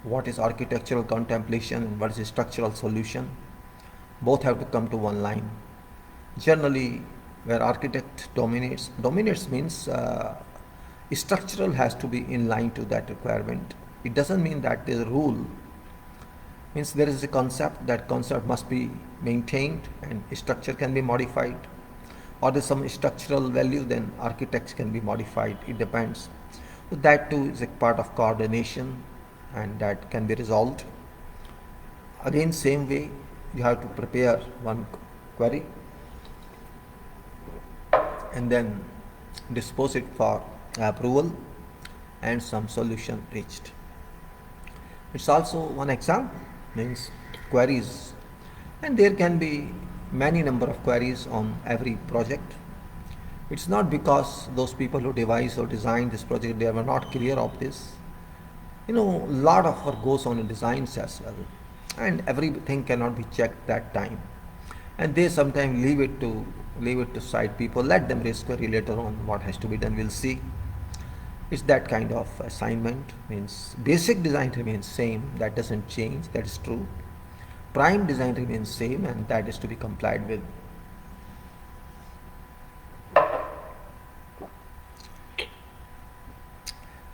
what is architectural contemplation and what is structural solution. Both have to come to one line. Generally, where architect dominates means structural has to be in line to that requirement. It doesn't mean that there's a rule. Means there is a concept, that concept must be maintained and structure can be modified, or there's some structural value, then architects can be modified. It depends. So that too is a part of coordination, and that can be resolved. Again, same way, you have to prepare one query and then dispose it for approval and some solution reached. It's also one example, means queries, and there can be many number of queries on every project. It's not because those people who devised or designed this project, they were not clear of this. A lot of work goes on in designs as well, and everything cannot be checked that time, and they sometimes leave it to side people, let them raise query later on, what has to be done we'll see. It's that kind of assignment. Means basic design remains same, that doesn't change, that is true. Prime design remains same, and that is to be complied with.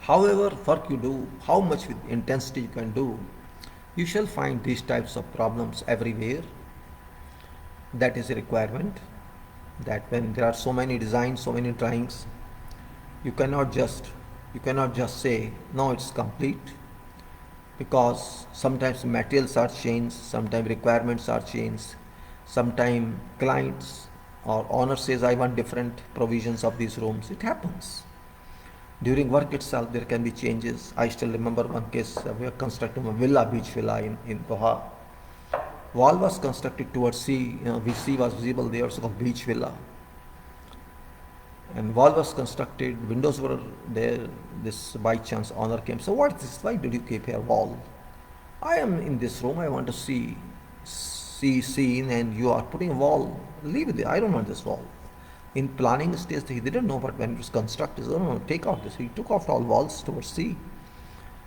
However work you do, how much with intensity you can do, you shall find these types of problems everywhere. That is a requirement, that when there are so many designs, so many drawings, you cannot just say no, it's complete, because sometimes materials are changed, sometimes requirements are changed, sometimes clients or owner says I want different provisions of these rooms. It happens. During work itself there can be changes. I still remember one case, we were constructing a beach villa in Doha. Wall was constructed towards sea, sea was visible there, so called beach villa. And wall was constructed, windows were there. This by chance owner came, so what is this? Why did you keep here wall? I am in this room, I want to see scene, and you are putting a wall. Leave it there, I don't want this wall. In planning stage he didn't know, but when it was constructed, no, take out this. He took off all walls towards sea.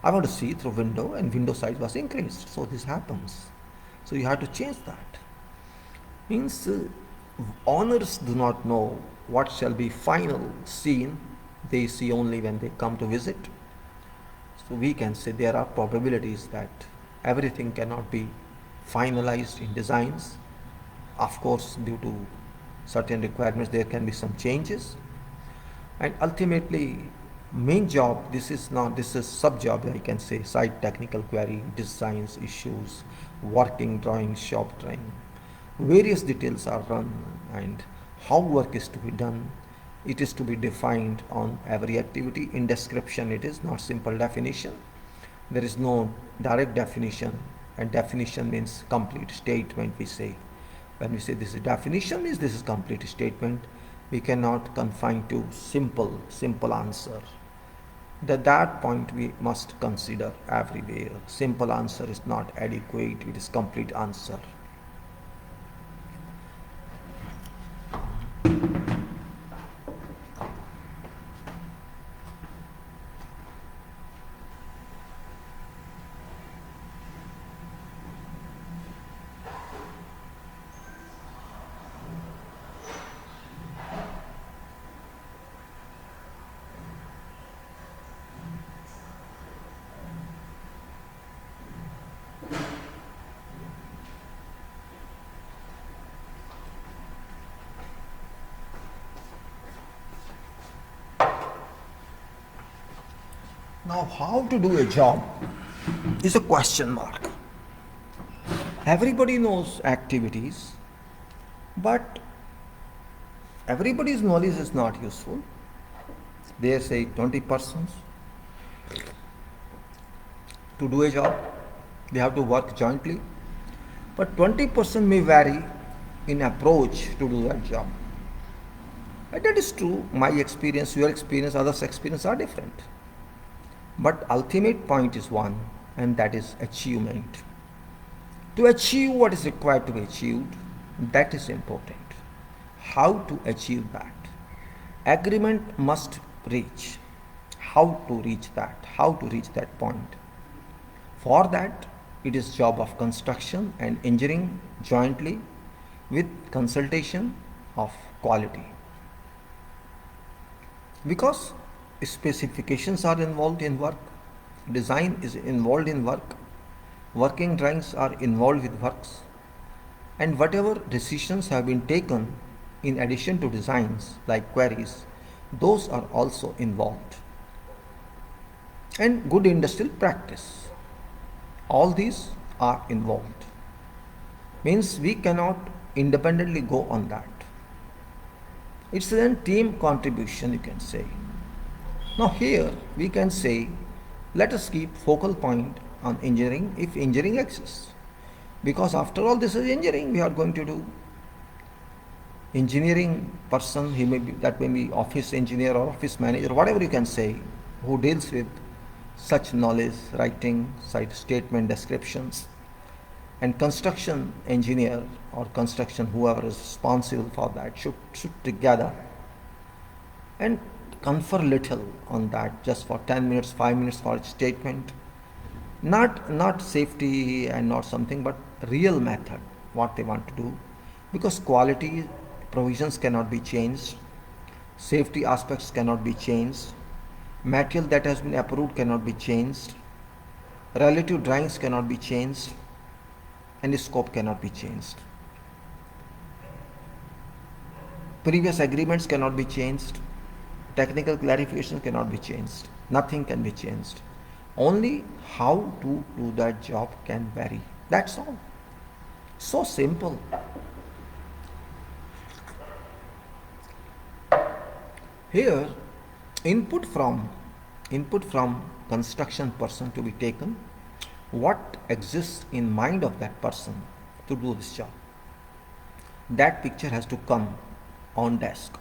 I want to see through window, and window size was increased. So this happens. So you have to change that. Means owners do not know what shall be final scene. They see only when they come to visit. So we can say there are probabilities that everything cannot be finalized in designs. Of course, due to certain requirements there can be some changes, and ultimately main job, this is sub job, I can say, site technical query, designs issues, working drawing, shop drawing, various details are run, and how work is to be done, it is to be defined on every activity. In description it is not simple definition, there is no direct definition, and definition means complete statement. We say, when we say this is definition, means this is complete statement. We cannot confine to simple answer. That point we must consider everywhere. Simple answer is not adequate, it is complete answer. Now, how to do a job is a question mark. Everybody knows activities, but everybody's knowledge is not useful. They say 20 persons to do a job, they have to work jointly, but 20% may vary in approach to do that job. And that is true. My experience, your experience, others' experience are different. But ultimate point is one, and that is achievement. To achieve what is required to be achieved, that is important. How to achieve that? Agreement must reach. How to reach that? How to reach that point? For that, it is job of construction and engineering jointly with consultation of quality. Because specifications are involved in work, design is involved in work, working drawings are involved with works, and whatever decisions have been taken in addition to designs like queries, those are also involved. And good industrial practice, all these are involved. Means we cannot independently go on that. It's a team contribution, you can say. Now here we can say, let us keep focal point on engineering if engineering exists. Because after all, this is engineering we are going to do. Engineering person, he may be, that may be office engineer or office manager, whatever you can say, who deals with such knowledge, writing, site statement descriptions, and construction engineer or construction whoever is responsible for that should together and confer little on that, just for 10 minutes, 5 minutes for each statement. Not safety and not something, but real method, what they want to do. Because quality provisions cannot be changed, safety aspects cannot be changed, material that has been approved cannot be changed, relative drawings cannot be changed, and scope cannot be changed. Previous agreements cannot be changed, technical clarification cannot be changed, nothing can be changed. Only how to do that job can vary. That's all. So simple. Here, input from construction person to be taken, what exists in mind of that person to do this job. That picture has to come on desk.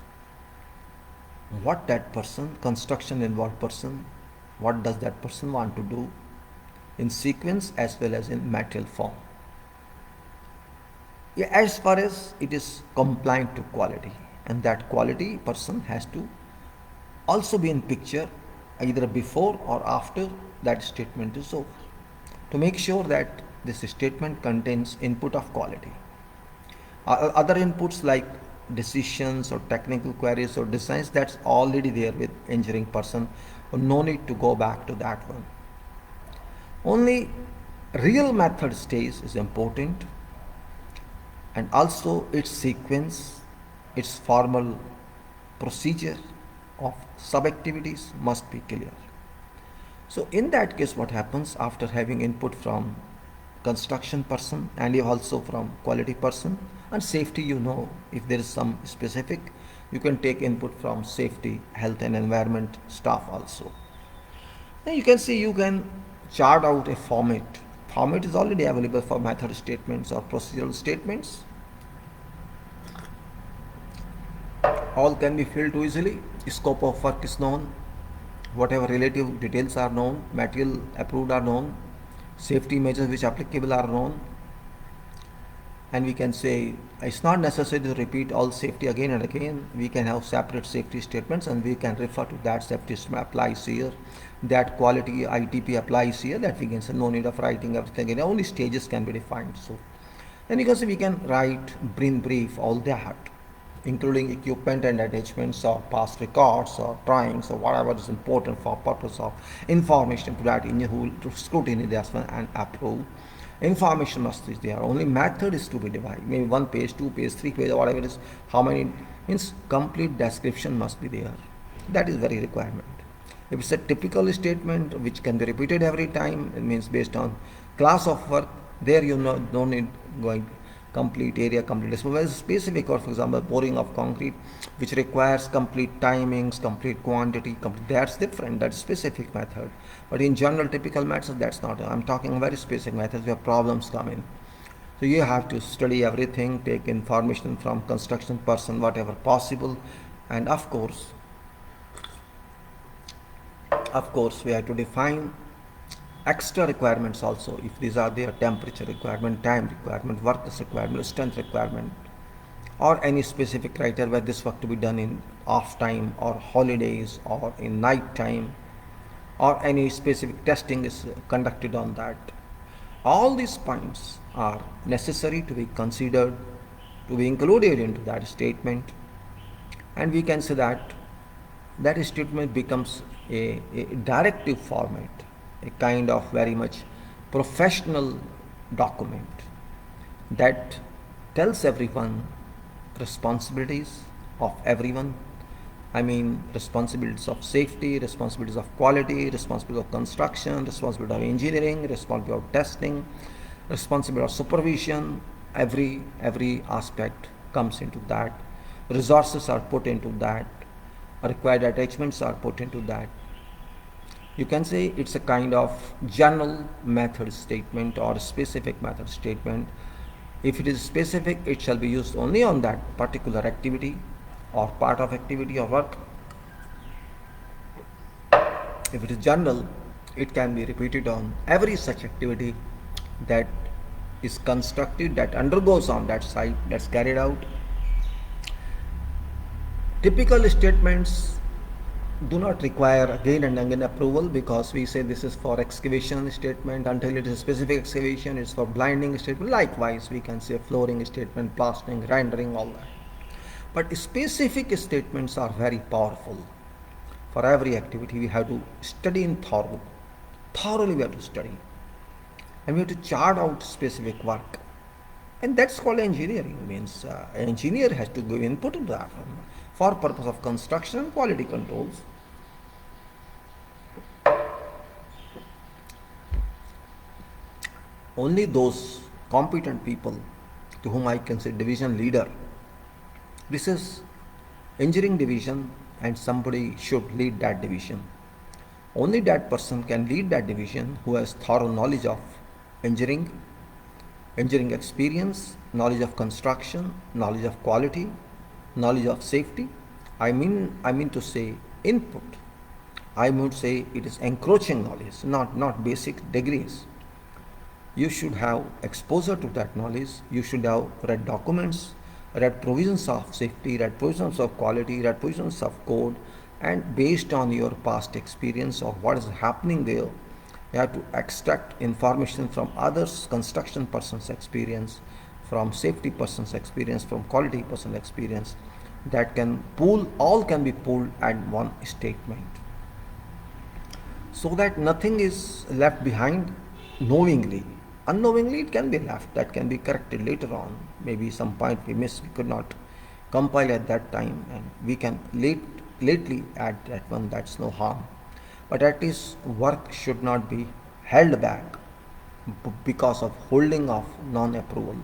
What that person, construction involved person, what does that person want to do in sequence as well as in material form. Yeah, as far as it is compliant to quality, and that quality person has to also be in picture either before or after that statement is over, to make sure that this statement contains input of quality. Other inputs like decisions or technical queries or designs, that's already there with engineering person, no need to go back to that one. Only real method stage is important, and also its sequence, its formal procedure of sub-activities must be clear. So in that case, what happens after having input from construction person and also from quality person and safety, if there is some specific, you can take input from safety, health and environment staff also. Then you can see, you can chart out a format. Format is already available for method statements or procedural statements. All can be filled easily. Scope of work is known, whatever relative details are known, material approved are known, safety measures which applicable are known, and we can say it's not necessary to repeat all safety again and again. We can have separate safety statements and we can refer to that safety statement applies here, that quality ITP applies here, that we can say no need of writing everything again, only stages can be defined. So then you can say we can write brief all that, including equipment and attachments or past records or drawings or whatever is important for purpose of information to that engineer who will scrutiny this one and approve. Information must be there. Only method is to be divided. Maybe 1 page, 2 page, 3 page, or whatever it is. How many means complete description must be there. That is very requirement. If it's a typical statement which can be repeated every time, it means based on class of work, there don't need going complete area, complete distance. Specific, or for example, pouring of concrete, which requires complete timings, complete quantity, that's different. That's specific method. But in general, typical methods, that's not. I'm talking very specific methods where problems come in. So you have to study everything, take information from construction person, whatever possible, and of course, we have to define extra requirements also, if these are their temperature requirement, time requirement, workers requirement, strength requirement, or any specific criteria where this work to be done in off time or holidays or in night time, or any specific testing is conducted on that, All these points are necessary to be considered, to be included into that statement, and we can say that that statement becomes a directive format, a kind of very much professional document that tells everyone responsibilities of everyone. I mean, responsibilities of safety, responsibilities of quality, responsibility of construction, responsibility of engineering, responsibility of testing, responsibility of supervision. Every aspect comes into that. Resources are put into that. Required attachments are put into that. You can say it's a kind of general method statement or specific method statement. If it is specific, it shall be used only on that particular activity or part of activity or work. If it is general, it can be repeated on every such activity that is constructed, that undergoes on that site, that's carried out. Typical statements do not require again and again approval, because we say this is for excavation statement. Until it is specific excavation, it's for blinding statement. Likewise, we can say flooring statement, plastering, rendering, all that. But specific statements are very powerful. For every activity, we have to study in thoroughly we have to study, and we have to chart out specific work, and that's called engineering. Means an engineer has to give input to that for purpose of construction and quality controls. Only those competent people, to whom I can say division leader, this is engineering division and somebody should lead that division. Only that person can lead that division who has thorough knowledge of engineering, engineering experience, knowledge of construction, knowledge of quality, knowledge of safety. I mean to say input. I would say it is encroaching knowledge, not basic degrees. You should have exposure to that knowledge. You should have read documents, read provisions of safety, read provisions of quality, read provisions of code, and based on your past experience of what is happening there, you have to extract information from others, construction person's experience, from safety person's experience, from quality person's experience, that can pool, all can be pooled at one statement, so that nothing is left behind knowingly. Unknowingly it can be left, that can be corrected later on. Maybe some point we missed, we could not compile at that time, and we can lately add that one, that's no harm. But at least work should not be held back because of holding of non-approval.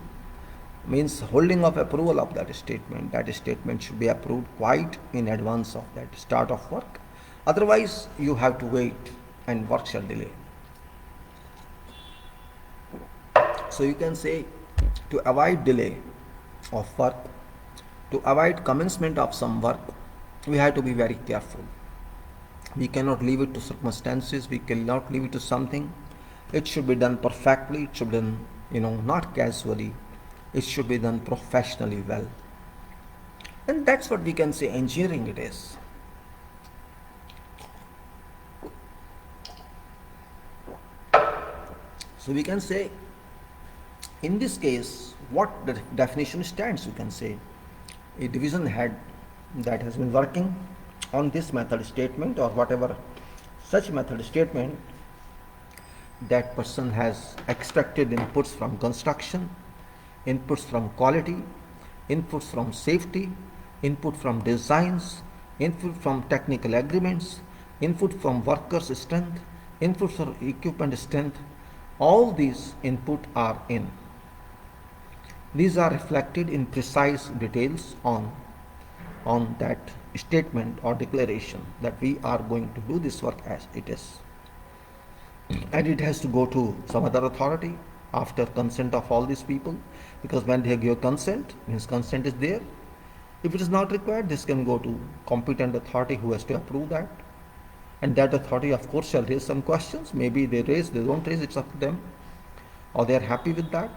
Means holding of approval of that statement should be approved quite in advance of that start of work. Otherwise you have to wait and work shall delay. So you can say, to avoid delay of work, to avoid commencement of some work, we have to be very careful. We cannot leave it to circumstances, we cannot leave it to something. It should be done perfectly, it should be done, not casually. It should be done professionally well. And that's what we can say engineering it is. So we can say, in this case, what the definition stands, you can say, a division head that has been working on this method statement or whatever such method statement, that person has extracted inputs from construction, inputs from quality, inputs from safety, input from designs, input from technical agreements, input from workers' strength, input from equipment strength. All these input are in. These are reflected in precise details on that statement or declaration that we are going to do this work as it is. And it has to go to some other authority after consent of all these people, because when they give consent, means consent is there. If it is not required, this can go to competent authority who has to approve that. And that authority, of course, shall raise some questions. Maybe they raise, they don't raise, it's up to them. Or they are happy with that.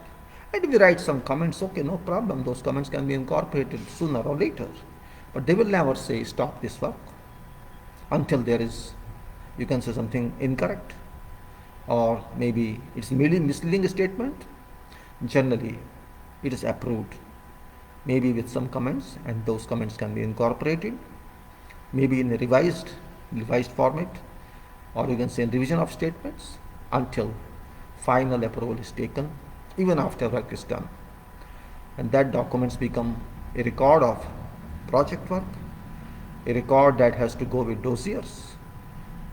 And if we write some comments, okay, no problem, those comments can be incorporated sooner or later. But they will never say stop this work until there is, you can say, something incorrect. or maybe it's misleading statement, generally it is approved, maybe with some comments, and those comments can be incorporated, maybe in a revised format, or you can say in revision of statements, until final approval is taken, even after work is done. And that documents become a record of project work, a record that has to go with dossiers,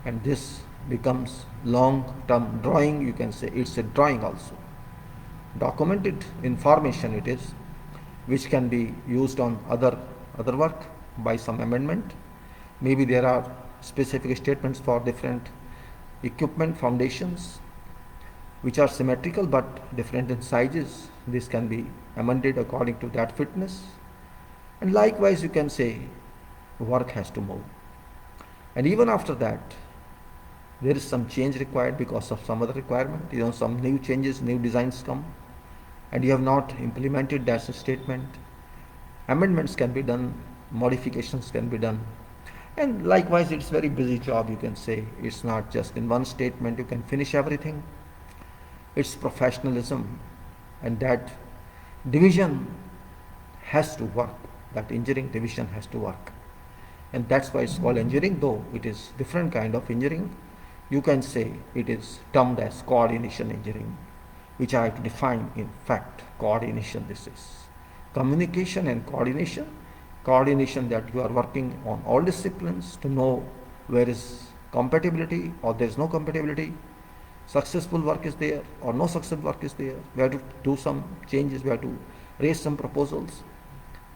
and this becomes long-term drawing. You can say it's a drawing also. Documented information it is, which can be used on other work by some amendment. Maybe there are specific statements for different equipment foundations which are symmetrical but different in sizes. This can be amended according to that fitness. And likewise, you can say work has to move. And even after that, there is some change required because of some other requirement. Some new changes, new designs come, and you have not implemented that statement. Amendments can be done, modifications can be done. And likewise, it's very busy job, you can say. It's not just in one statement you can finish everything. It's professionalism, and that division has to work. That engineering division has to work. And that's why it's called engineering, though it is different kind of engineering. You can say it is termed as coordination engineering, which I have to define. In fact, coordination this is. Communication and coordination. Coordination, that you are working on all disciplines to know where is compatibility or there is no compatibility. Successful work is there or no successful work is there. We have to do some changes, we have to raise some proposals.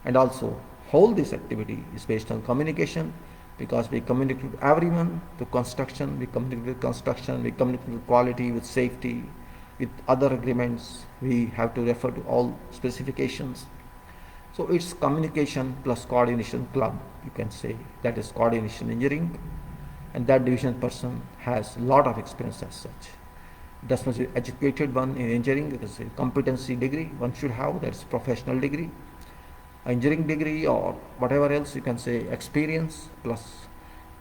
And also, whole this activity is based on communication, because we communicate with everyone, to construction, we communicate with construction, we communicate with quality, with safety, with other agreements, we have to refer to all specifications. So it's communication plus coordination club, you can say. That is coordination engineering, and that division person has a lot of experience as such. That must be educated one in engineering, because a competency degree one should have, that's professional degree. Engineering degree or whatever else, you can say experience plus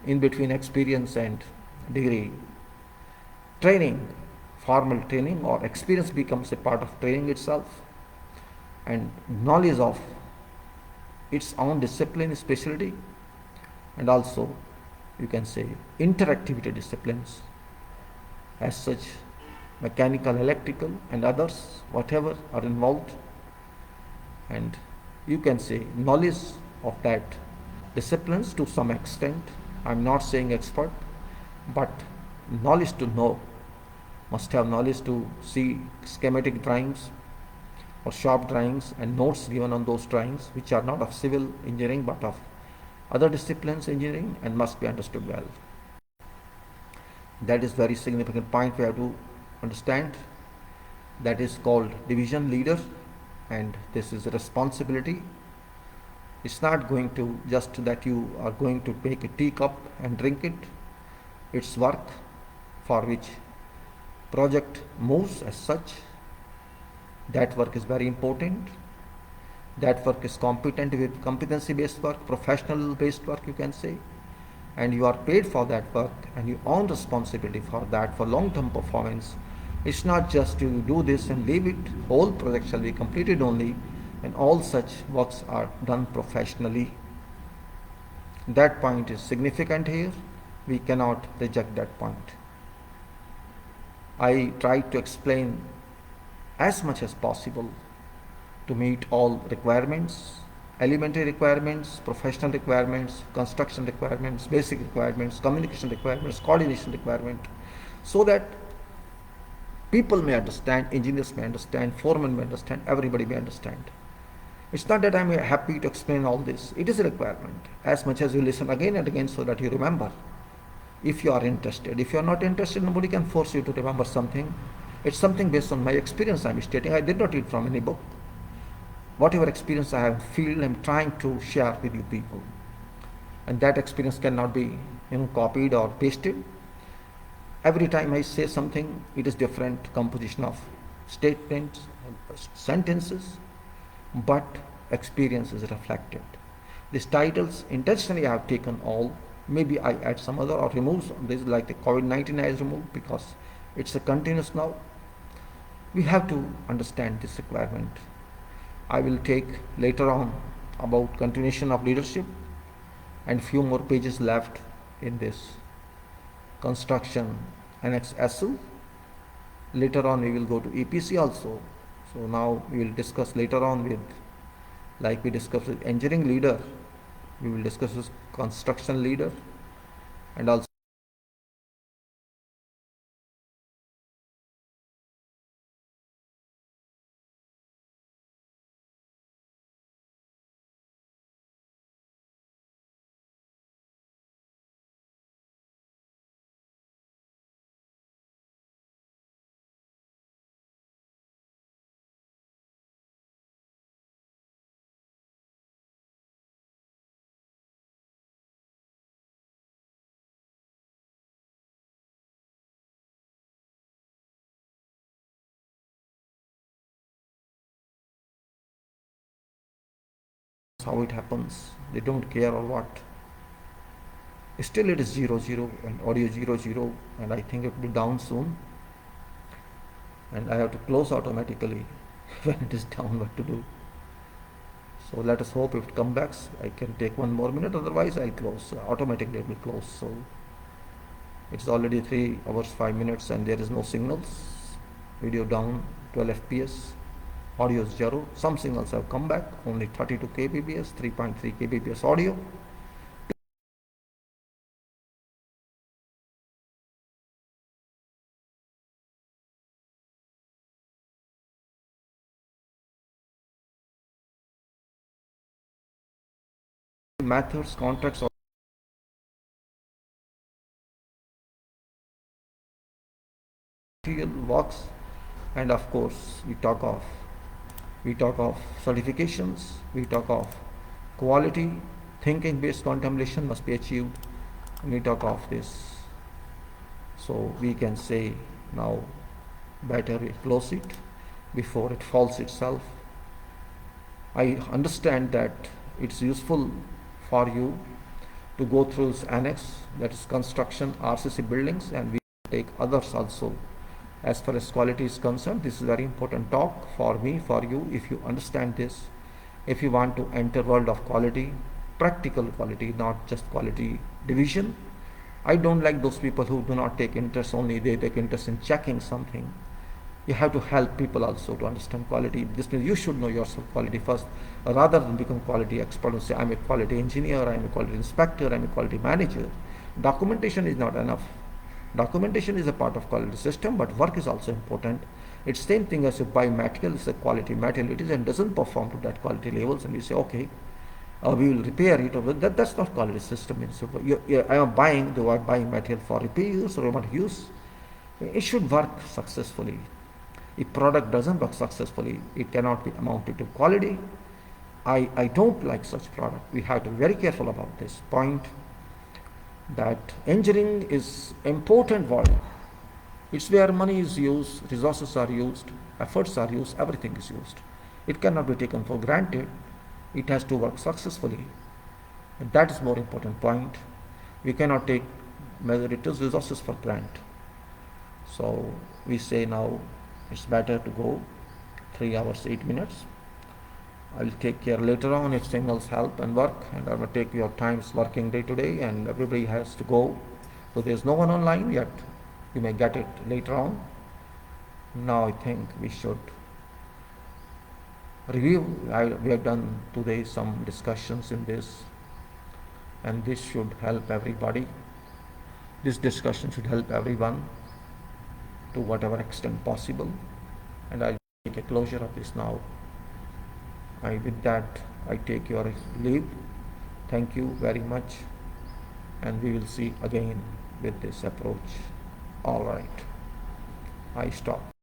in between experience and degree. Training, formal training or experience becomes a part of training itself, and knowledge of its own discipline, specialty, and also you can say interactivity disciplines as such, mechanical, electrical and others, whatever are involved. And you can say knowledge of that disciplines to some extent. I'm not saying expert, but knowledge to know. Must have knowledge to see schematic drawings or shop drawings and notes given on those drawings, which are not of civil engineering but of other disciplines engineering, and must be understood well. That is very significant point we have to understand. That is called division leader, and this is a responsibility. It's not going to just that you are going to take a teacup and drink it. It's work for which project moves as such. That work is very important. That work is competent with competency based work, professional based work, you can say, and you are paid for that work, and you own responsibility for that, for long term performance. It's not just you do this and leave it. Whole project shall be completed only, and all such works are done professionally. That point is significant here. We cannot reject that point. I tried to explain as much as possible to meet all requirements, elementary requirements, professional requirements, construction requirements, basic requirements, communication requirements, coordination requirement, so that people may understand, engineers may understand, foremen may understand, everybody may understand. It's not that I'm happy to explain all this. It is a requirement. As much as you listen again and again so that you remember. If you are interested. If you are not interested, nobody can force you to remember something. It's something based on my experience I'm stating. I did not read from any book. Whatever experience I have feel, I'm trying to share with you people. And that experience cannot be copied or pasted. Every time I say something, it is different composition of statements, sentences, but experience is reflected. These titles intentionally I have taken all. Maybe I add some other or remove some. This is like the COVID-19 I removed because It's a continuous now. We have to understand this requirement. I will take later on about continuation of leadership and few more pages left in this construction AnnexSL. Later on we will go to EPC also. So now we will discuss later on with, like we discussed with engineering leader, we will discuss with construction leader, and also how it happens. They don't care or what. Still it is 00 and audio 00, and I think it will be down soon, and I have to close automatically when it is down. What to do? So let us hope if it comes back I can take one more minute, otherwise I'll close. Automatically it will close. So it's already 3 hours 5 minutes and there is no signals. Video down 12 fps, audio is 0. Some signals have come back, only 32 kbps, 3.3 kbps audio. Methods, contracts, material works, and of course we talk of certifications, we talk of quality, thinking based contamination must be achieved, and we talk of this. So we can say now better we close it before it falls itself. I understand that it's useful for you to go through this annex, that is construction RCC buildings, and we take others also. As far as quality is concerned, this is very important talk for me, for you. If you understand this, if you want to enter world of quality, practical quality, not just quality division. I don't like those people who do not take interest only, they take interest in checking something. You have to help people also to understand quality. This means you should know yourself quality first, rather than become quality expert and say I'm a quality engineer, I'm a quality inspector, I'm a quality manager. Documentation is not enough. Documentation is a part of quality system, but work is also important. It's same thing as you buy material, it's a quality material it is and doesn't perform to that quality levels, and you say okay, we will repair it, or that's not quality system. So I am buying, do I buy material for repair use or remote use? It should work successfully. If product doesn't work successfully, it cannot be amounted to quality. I don't like such product. We have to be very careful about this point, that engineering is important world. It's where money is used, resources are used, efforts are used, everything is used. It cannot be taken for granted. It has to work successfully. And that is more important point. We cannot take majority's resources for granted. So we say now it's better to go 3 hours 8 minutes. I will take care later on if signals help and work, and I will take your times working day to day, and everybody has to go. So there's no one online yet. You may get it later on. Now I think we should review. We have done today some discussions in this, and this should help everybody. This discussion should help everyone to whatever extent possible, and I'll take a closure of this now. With that, I take your leave. Thank you very much, and we will see again with this approach. All right, I stop.